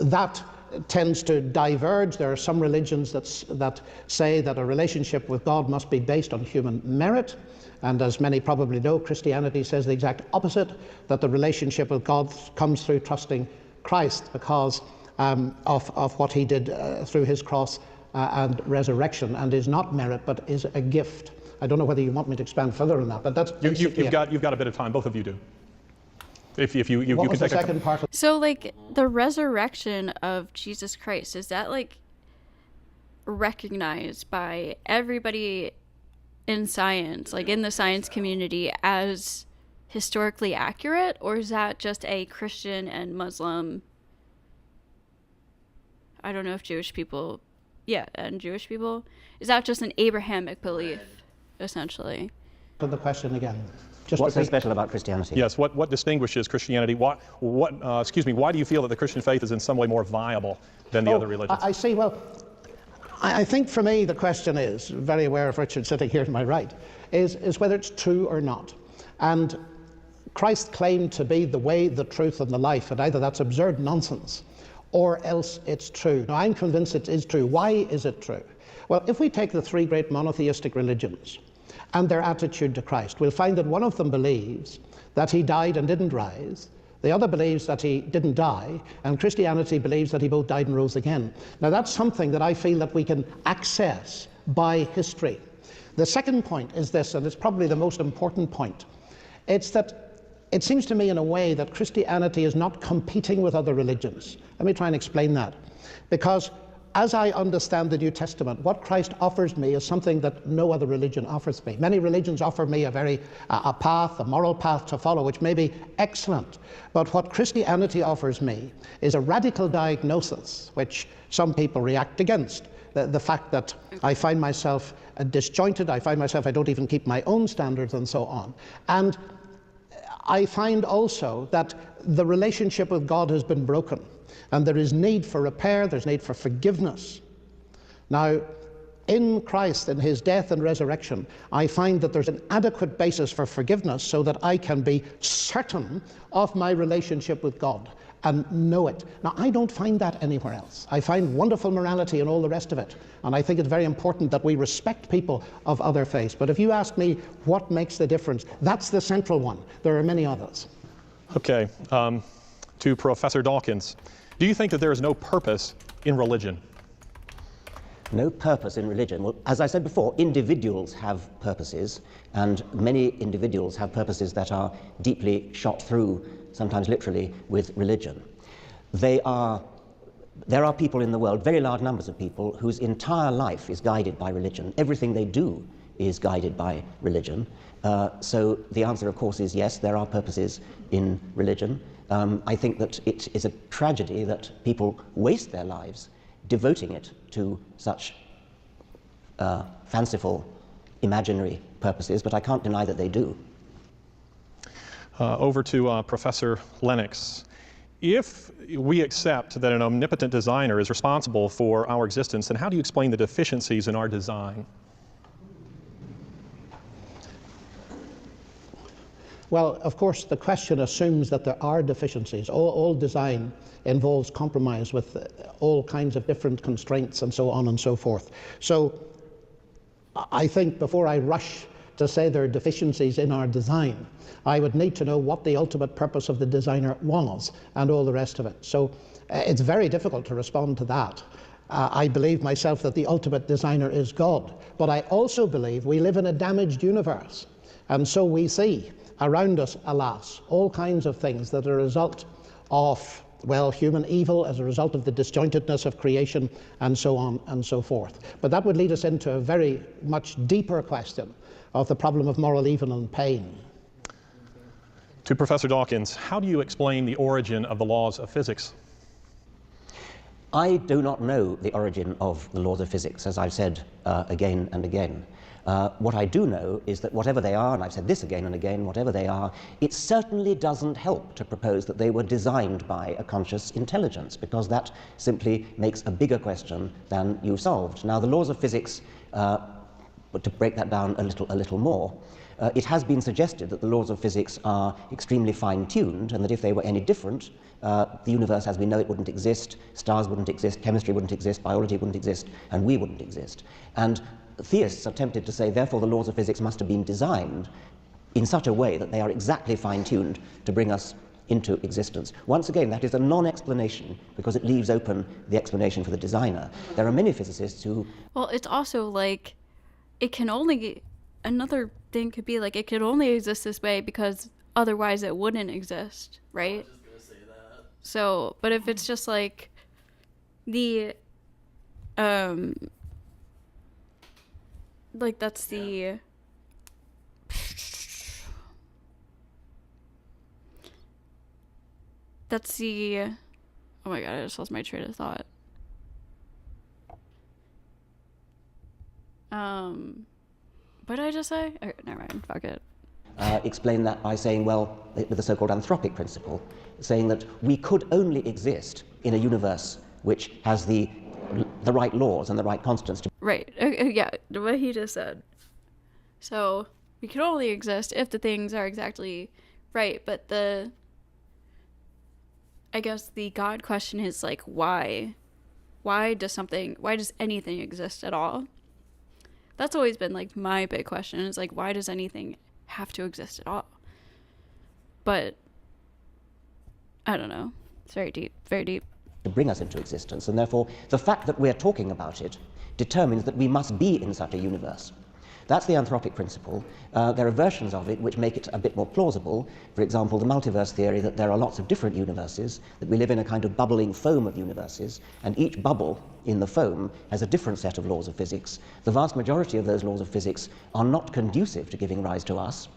that tends to diverge. There are some religions that say that a relationship with God must be based on human merit. And as many probably know, Christianity says the exact opposite, that the relationship with God comes through trusting Christ because of what he did through his cross and resurrection, and is not merit but is a gift. I don't know whether you want me to expand further on that, but that's you've got a bit of time. Both of you do. If you what can was take the second part? So, like, the resurrection of Jesus Christ, is that, like, recognized by everybody in science, like in the science community, as historically accurate, or is that just a Christian and Muslim, I don't know if Jewish people, and Jewish people, is that just an Abrahamic belief, essentially? To the question again. What's so special about Christianity? Yes, what distinguishes Christianity? Why do you feel that the Christian faith is in some way more viable than the other religions? I see. Well, I think for me the question is, very aware of Richard sitting here to my right, is whether it's true or not. And Christ claimed to be the way, the truth, and the life, and either that's absurd nonsense or else it's true. Now, I'm convinced it is true. Why is it true? Well, if we take the three great monotheistic religions and their attitude to Christ, we'll find that one of them believes that he died and didn't rise, the other believes that he didn't die, and Christianity believes that he both died and rose again. Now, that's something that I feel that we can access by history. The second point is this, and it's probably the most important point. It's that it seems to me in a way that Christianity is not competing with other religions. Let me try and explain that. Because as I understand the New Testament, what Christ offers me is something that no other religion offers me. Many religions offer me a path, a moral path to follow, which may be excellent. But what Christianity offers me is a radical diagnosis, which some people react against. The fact that I find myself disjointed, I find myself, I don't even keep my own standards and so on. And I find also that the relationship with God has been broken. And there is need for repair, there's need for forgiveness. Now, in Christ, in his death and resurrection, I find that there's an adequate basis for forgiveness so that I can be certain of my relationship with God and know it. Now, I don't find that anywhere else. I find wonderful morality and all the rest of it. And I think it's very important that we respect people of other faiths. But if you ask me what makes the difference, that's the central one. There are many others. Okay, to Professor Dawkins. Do you think that there is no purpose in religion? No purpose in religion? Well, as I said before, individuals have purposes, and many individuals have purposes that are deeply shot through, sometimes literally, with religion. There are people in the world, very large numbers of people, whose entire life is guided by religion. Everything they do is guided by religion. So the answer, of course, is yes, there are purposes in religion. I think that it is a tragedy that people waste their lives devoting it to such fanciful, imaginary purposes, but I can't deny that they do. Over to Professor Lennox. If we accept that an omnipotent designer is responsible for our existence, then how do you explain the deficiencies in our design? Well, of course, the question assumes that there are deficiencies. All design involves compromise with all kinds of different constraints and so on and so forth. So I think before I rush to say there are deficiencies in our design, I would need to know what the ultimate purpose of the designer was and all the rest of it. So it's very difficult to respond to that. I believe myself that the ultimate designer is God, but I also believe we live in a damaged universe, and so we see around us, alas, all kinds of things that are a result of, well, human evil as a result of the disjointedness of creation and so on and so forth. But that would lead us into a very much deeper question of the problem of moral evil and pain. To Professor Dawkins, how do you explain the origin of the laws of physics? I do not know the origin of the laws of physics, as I've said again and again. What I do know is that whatever they are, and I've said this again and again, whatever they are, it certainly doesn't help to propose that they were designed by a conscious intelligence, because that simply makes a bigger question than you've solved. Now, the laws of physics, but to break that down a little more, it has been suggested that the laws of physics are extremely fine-tuned, and that if they were any different, the universe as we know it wouldn't exist, stars wouldn't exist, chemistry wouldn't exist, biology wouldn't exist, and we wouldn't exist. And theists are tempted to say, therefore, the laws of physics must have been designed in such a way that they are exactly fine-tuned to bring us into existence. Once again, that is a non-explanation, because it leaves open the explanation for the designer. There are many physicists who... Well, it's also like, it can only... Another thing could be like, it could only exist this way because otherwise it wouldn't exist, right? I was just gonna say that. So, but if it's just like the, like that's the, oh my god, I just lost my train of thought. What did I just say? Okay, never mind, fuck it. Explain that by saying, well, with the so-called anthropic principle, saying that we could only exist in a universe which has the right laws and the right constants to... Right, yeah, what he just said. So, we can only exist if the things are exactly right, but I guess the God question is like, why? Why does anything exist at all? That's always been like my big question, is like, why does anything have to exist at all? But I don't know. It's very deep, very deep. To bring us into existence, and therefore the fact that we're talking about it determines that we must be in such a universe. That's the anthropic principle. There are versions of it which make it a bit more plausible. For example, the multiverse theory, that there are lots of different universes, that we live in a kind of bubbling foam of universes, and each bubble in the foam has a different set of laws of physics. The vast majority of those laws of physics are not conducive to giving rise to us.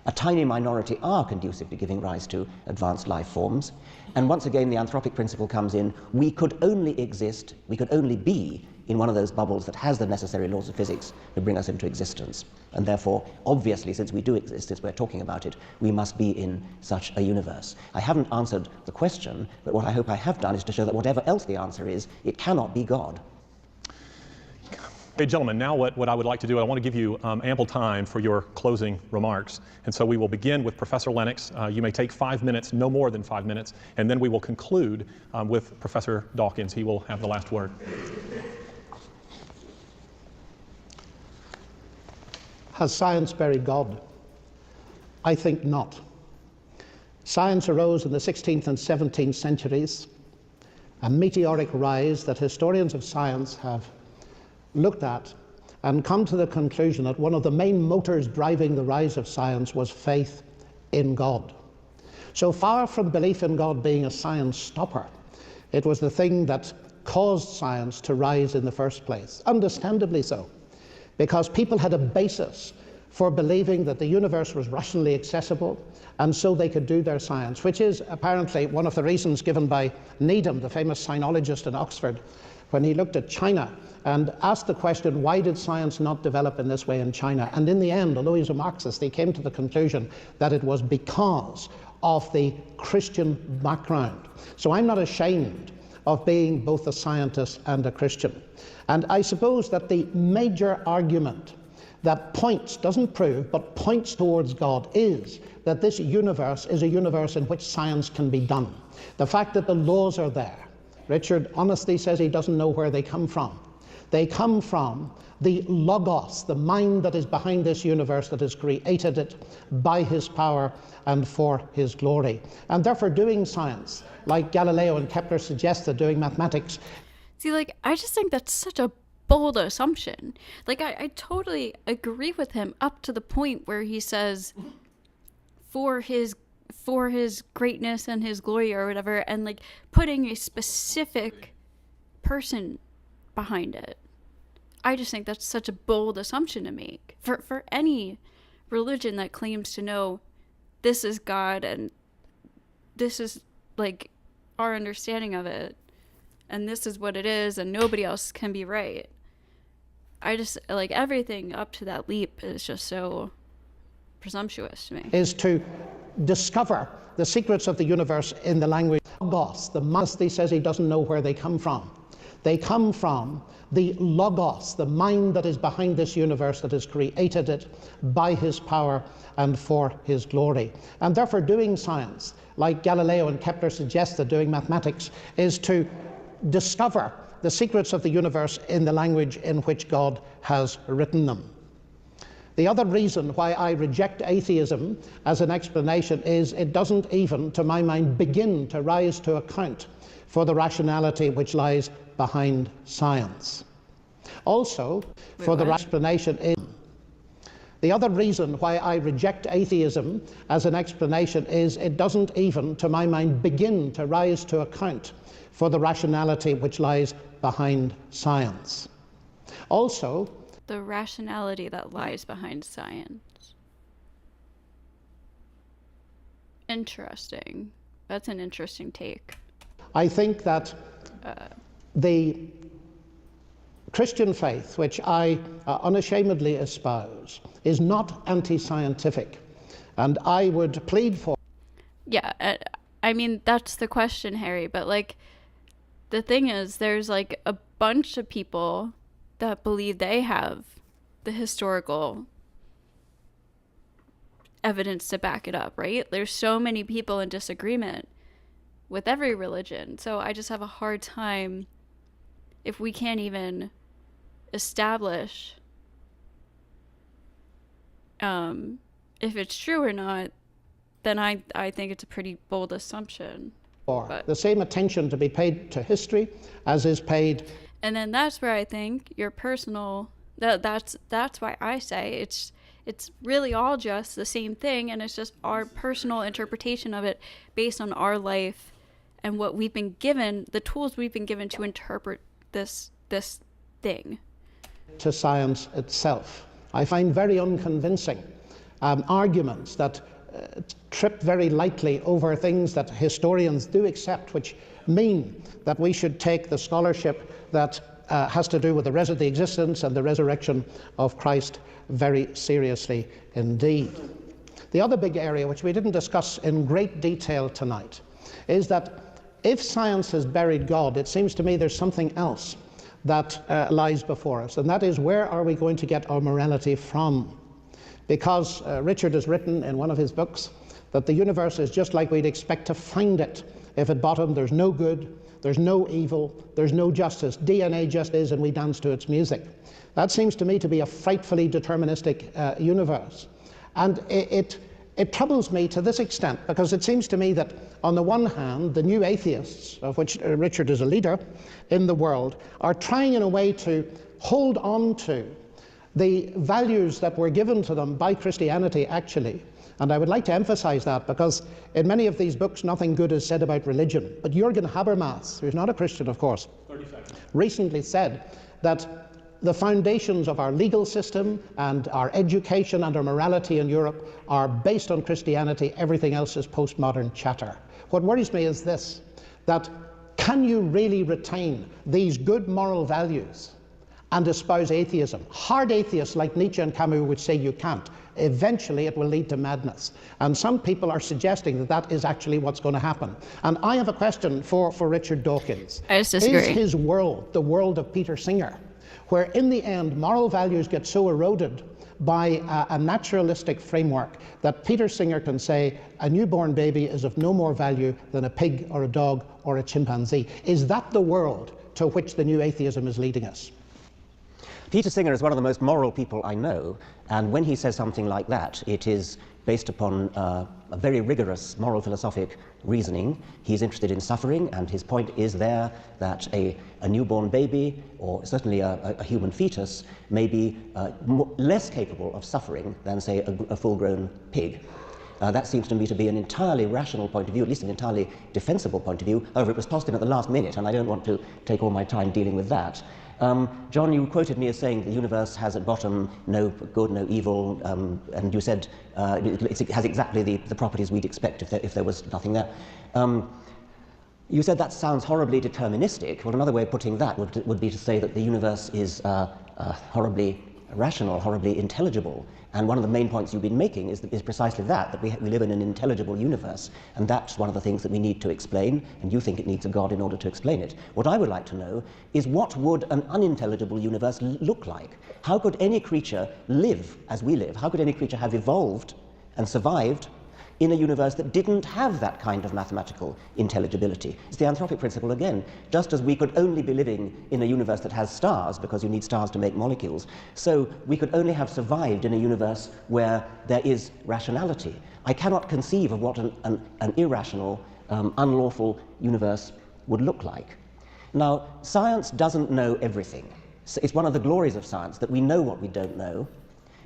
A tiny minority are conducive to giving rise to advanced life forms. And once again, the anthropic principle comes in. We could only exist, we could only be in one of those bubbles that has the necessary laws of physics to bring us into existence. And therefore, obviously, since we do exist, since we're talking about it, we must be in such a universe. I haven't answered the question, but what I hope I have done is to show that whatever else the answer is, it cannot be God. Hey, gentlemen, now what I would like to do, I want to give you ample time for your closing remarks. And so we will begin with Professor Lennox. You may take 5 minutes, no more than 5 minutes, and then we will conclude with Professor Dawkins. He will have the last word. Has science buried God? I think not. Science arose in the 16th and 17th centuries, a meteoric rise that historians of science have looked at and come to the conclusion that one of the main motors driving the rise of science was faith in God. So far from belief in God being a science stopper, it was the thing that caused science to rise in the first place, understandably so, because people had a basis for believing that the universe was rationally accessible, and so they could do their science, which is apparently one of the reasons given by Needham, the famous sinologist in Oxford, when he looked at China and asked the question, why did science not develop in this way in China? And in the end, although he was a Marxist, he came to the conclusion that it was because of the Christian background. So I'm not ashamed of being both a scientist and a Christian. And I suppose that the major argument that points, doesn't prove, but points towards God is that this universe is a universe in which science can be done. The fact that the laws are there. Richard honestly says he doesn't know where they come from. They come from the logos, the mind that is behind this universe, that has created it by his power and for his glory. And therefore doing science, like Galileo and Kepler suggested, doing mathematics. See, like, I just think that's such a bold assumption. Like, I totally agree with him up to the point where he says, for his greatness and his glory or whatever, and like putting a specific person behind it. I just think that's such a bold assumption to make for any religion that claims to know this is God and this is like our understanding of it and this is what it is and nobody else can be right. I just, like, everything up to that leap is just so presumptuous to me. Is to discover the secrets of the universe in the language of Logos. The modesty says he doesn't know where they come from. They come from the Logos, the mind that is behind this universe, that has created it by his power and for his glory. And therefore doing science, like Galileo and Kepler suggested, doing mathematics, is to discover the secrets of the universe in the language in which God has written them. The other reason why I reject atheism as an explanation is it doesn't even, to my mind, begin to rise to account for the rationality which lies behind science. Also, for the explanation is the other reason why I reject atheism as an explanation is it doesn't even, to my mind, begin to rise to account for the rationality which lies behind science. Also, the rationality that lies behind science. Interesting. That's an interesting take. I think that the Christian faith, which I unashamedly espouse, is not anti-scientific, and I would plead for... Yeah, I mean, that's the question, Harry, but, like, the thing is, there's, like, a bunch of people that believe they have the historical evidence to back it up, right? There's so many people in disagreement with every religion, so I just have a hard time if we can't even establish if it's true or not, then I think it's a pretty bold assumption. But the same attention to be paid to history as is paid. And then that's where I think your personal, that's why I say it's really all just the same thing, and it's just our personal interpretation of it based on our life and what we've been given, the tools we've been given to interpret this thing. To science itself. I find very unconvincing arguments that trip very lightly over things that historians do accept, which mean that we should take the scholarship that has to do with the existence and the resurrection of Christ very seriously indeed. The other big area, which we didn't discuss in great detail tonight, is that if science has buried God, it seems to me there's something else that lies before us, and that is, where are we going to get our morality from? Because Richard has written in one of his books that the universe is just like we'd expect to find it. If at bottom there's no good, there's no evil, there's no justice. DNA just is, and we dance to its music. That seems to me to be a frightfully deterministic universe. And it troubles me to this extent, because it seems to me that, on the one hand, the new atheists, of which Richard is a leader in the world, are trying in a way to hold on to the values that were given to them by Christianity, actually. And I would like to emphasize that, because in many of these books nothing good is said about religion. But Jürgen Habermas, who's not a Christian, of course, recently said that the foundations of our legal system and our education and our morality in Europe are based on Christianity. Everything else is postmodern chatter. What worries me is this, that can you really retain these good moral values and espouse atheism? Hard atheists like Nietzsche and Camus would say you can't. Eventually it will lead to madness. And some people are suggesting that that is actually what's going to happen. And I have a question for Richard Dawkins. I just disagree. Is his world the world of Peter Singer, where in the end moral values get so eroded by a naturalistic framework that Peter Singer can say a newborn baby is of no more value than a pig or a dog or a chimpanzee? Is that the world to which the new atheism is leading us? Peter Singer is one of the most moral people I know, and when he says something like that, it is based upon a very rigorous moral philosophic reasoning. He's interested in suffering, and his point is there that a newborn baby, or certainly a human fetus, may be less capable of suffering than, say, a full-grown pig. That seems to me to be an entirely rational point of view, at least an entirely defensible point of view. However, it was tossed in at the last minute, and I don't want to take all my time dealing with that. John, you quoted me as saying the universe has at bottom no good, no evil, and you said it has exactly the properties we'd expect if there was nothing there. You said that sounds horribly deterministic. Well, another way of putting that would be to say that the universe is horribly rational, horribly intelligible. And one of the main points you've been making is precisely that we live in an intelligible universe, and that's one of the things that we need to explain, and you think it needs a God in order to explain it. What I would like to know is, what would an unintelligible universe look like? How could any creature live as we live? How could any creature have evolved and survived in a universe that didn't have that kind of mathematical intelligibility? It's the anthropic principle again. Just as we could only be living in a universe that has stars, because you need stars to make molecules, so we could only have survived in a universe where there is rationality. I cannot conceive of what an irrational, unlawful universe would look like. Now, science doesn't know everything. So it's one of the glories of science that we know what we don't know,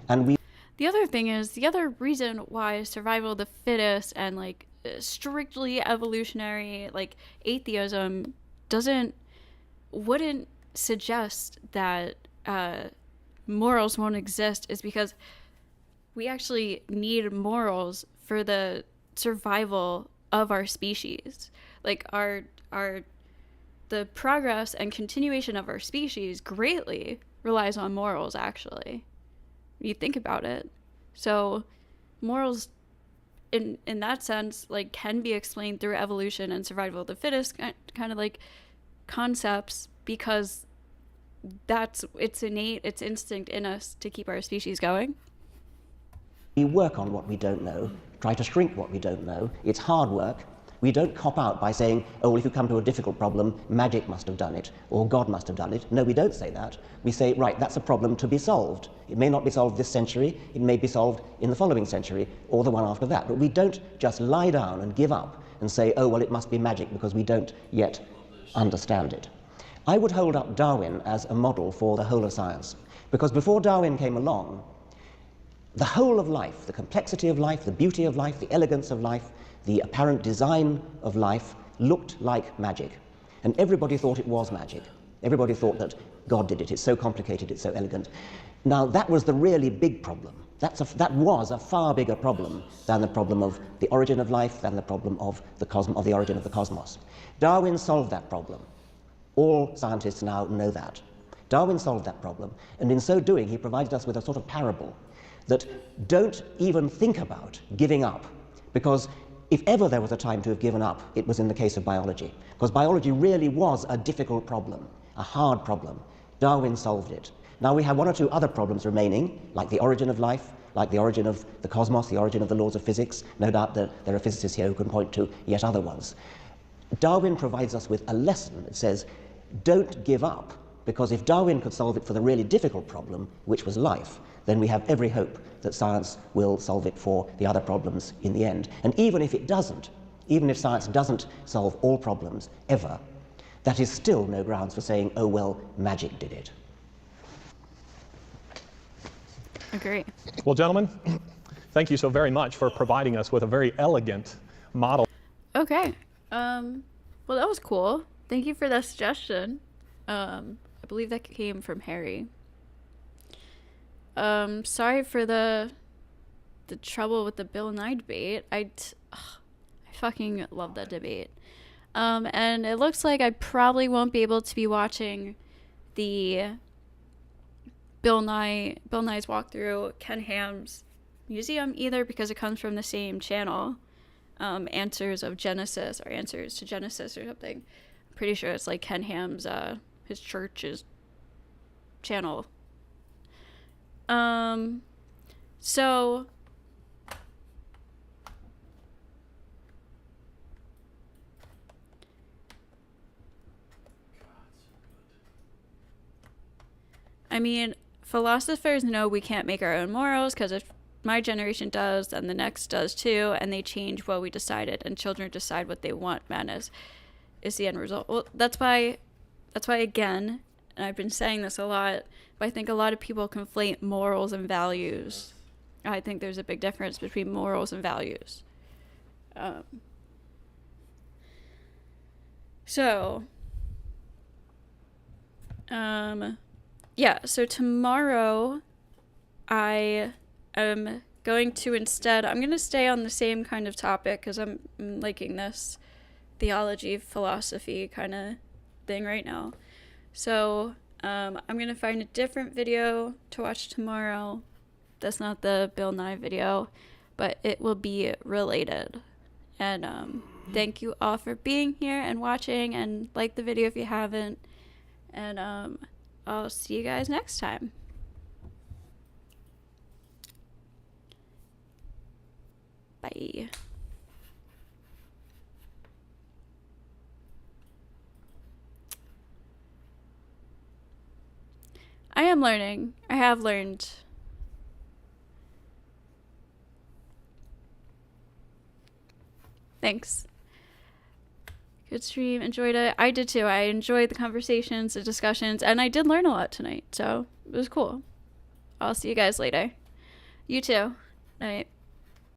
and we The other thing is, the other reason why survival of the fittest and like strictly evolutionary like atheism wouldn't suggest that morals won't exist is because we actually need morals for the survival of our species. Like the progress and continuation of our species greatly relies on morals, actually. You think about it. So morals in that sense like can be explained through evolution and survival of the fittest kind of like concepts, because it's innate, it's instinct in us to keep our species going. We work on what we don't know, try to shrink what we don't know. It's hard work. We don't cop out by saying, oh, well, if you come to a difficult problem, magic must have done it, or God must have done it. No, we don't say that. We say, right, that's a problem to be solved. It may not be solved this century, it may be solved in the following century, or the one after that. But we don't just lie down and give up and say, oh, well, it must be magic because we don't yet understand it. I would hold up Darwin as a model for the whole of science, because before Darwin came along, the whole of life, the complexity of life, the beauty of life, the elegance of life, the apparent design of life looked like magic. And everybody thought it was magic. Everybody thought that God did it. It's so complicated, it's so elegant. Now, that was the really big problem. That was a far bigger problem than the problem of the origin of life, than the problem of the origin of the cosmos. Darwin solved that problem. All scientists now know that. Darwin solved that problem, and in so doing, he provided us with a sort of parable that don't even think about giving up, because if ever there was a time to have given up, it was in the case of biology, because biology really was a difficult problem, a hard problem. Darwin solved it. Now we have one or two other problems remaining, like the origin of life, like the origin of the cosmos, the origin of the laws of physics. No doubt that there are physicists here who can point to yet other ones. Darwin provides us with a lesson that says, don't give up, because if Darwin could solve it for the really difficult problem, which was life, then we have every hope that science will solve it for the other problems in the end. And even if it doesn't, even if science doesn't solve all problems ever, that is still no grounds for saying, oh, well, magic did it. Agree. Well, gentlemen, thank you so very much for providing us with a very elegant model. Okay. Well, that was cool. Thank you for that suggestion. I believe that came from Harry. Sorry for the trouble with the Bill Nye debate. I fucking love that debate. And it looks like I probably won't be able to be watching the Bill Nye's walkthrough Ken Ham's museum either, because it comes from the same channel, Answers of Genesis or Answers to Genesis or something. I'm pretty sure it's like Ken Ham's his church's channel. So I mean, philosophers know we can't make our own morals, because if my generation does, then the next does too, and they change what we decided, and children decide what they want. Madness is the end result. Well, that's why again, and I've been saying this a lot, but I think a lot of people conflate morals and values. I think there's a big difference between morals and values. Yeah, so tomorrow I am going to I'm going to stay on the same kind of topic, because I'm liking this theology, philosophy kind of thing right now. So I'm going to find a different video to watch tomorrow. That's not the Bill Nye video, but it will be related. And thank you all for being here and watching, and like the video if you haven't. And I'll see you guys next time. Bye. I am learning. I have learned. Thanks. Good stream. Enjoyed it. I did too. I enjoyed the conversations, the discussions, and I did learn a lot tonight. So it was cool. I'll see you guys later. You too. Night.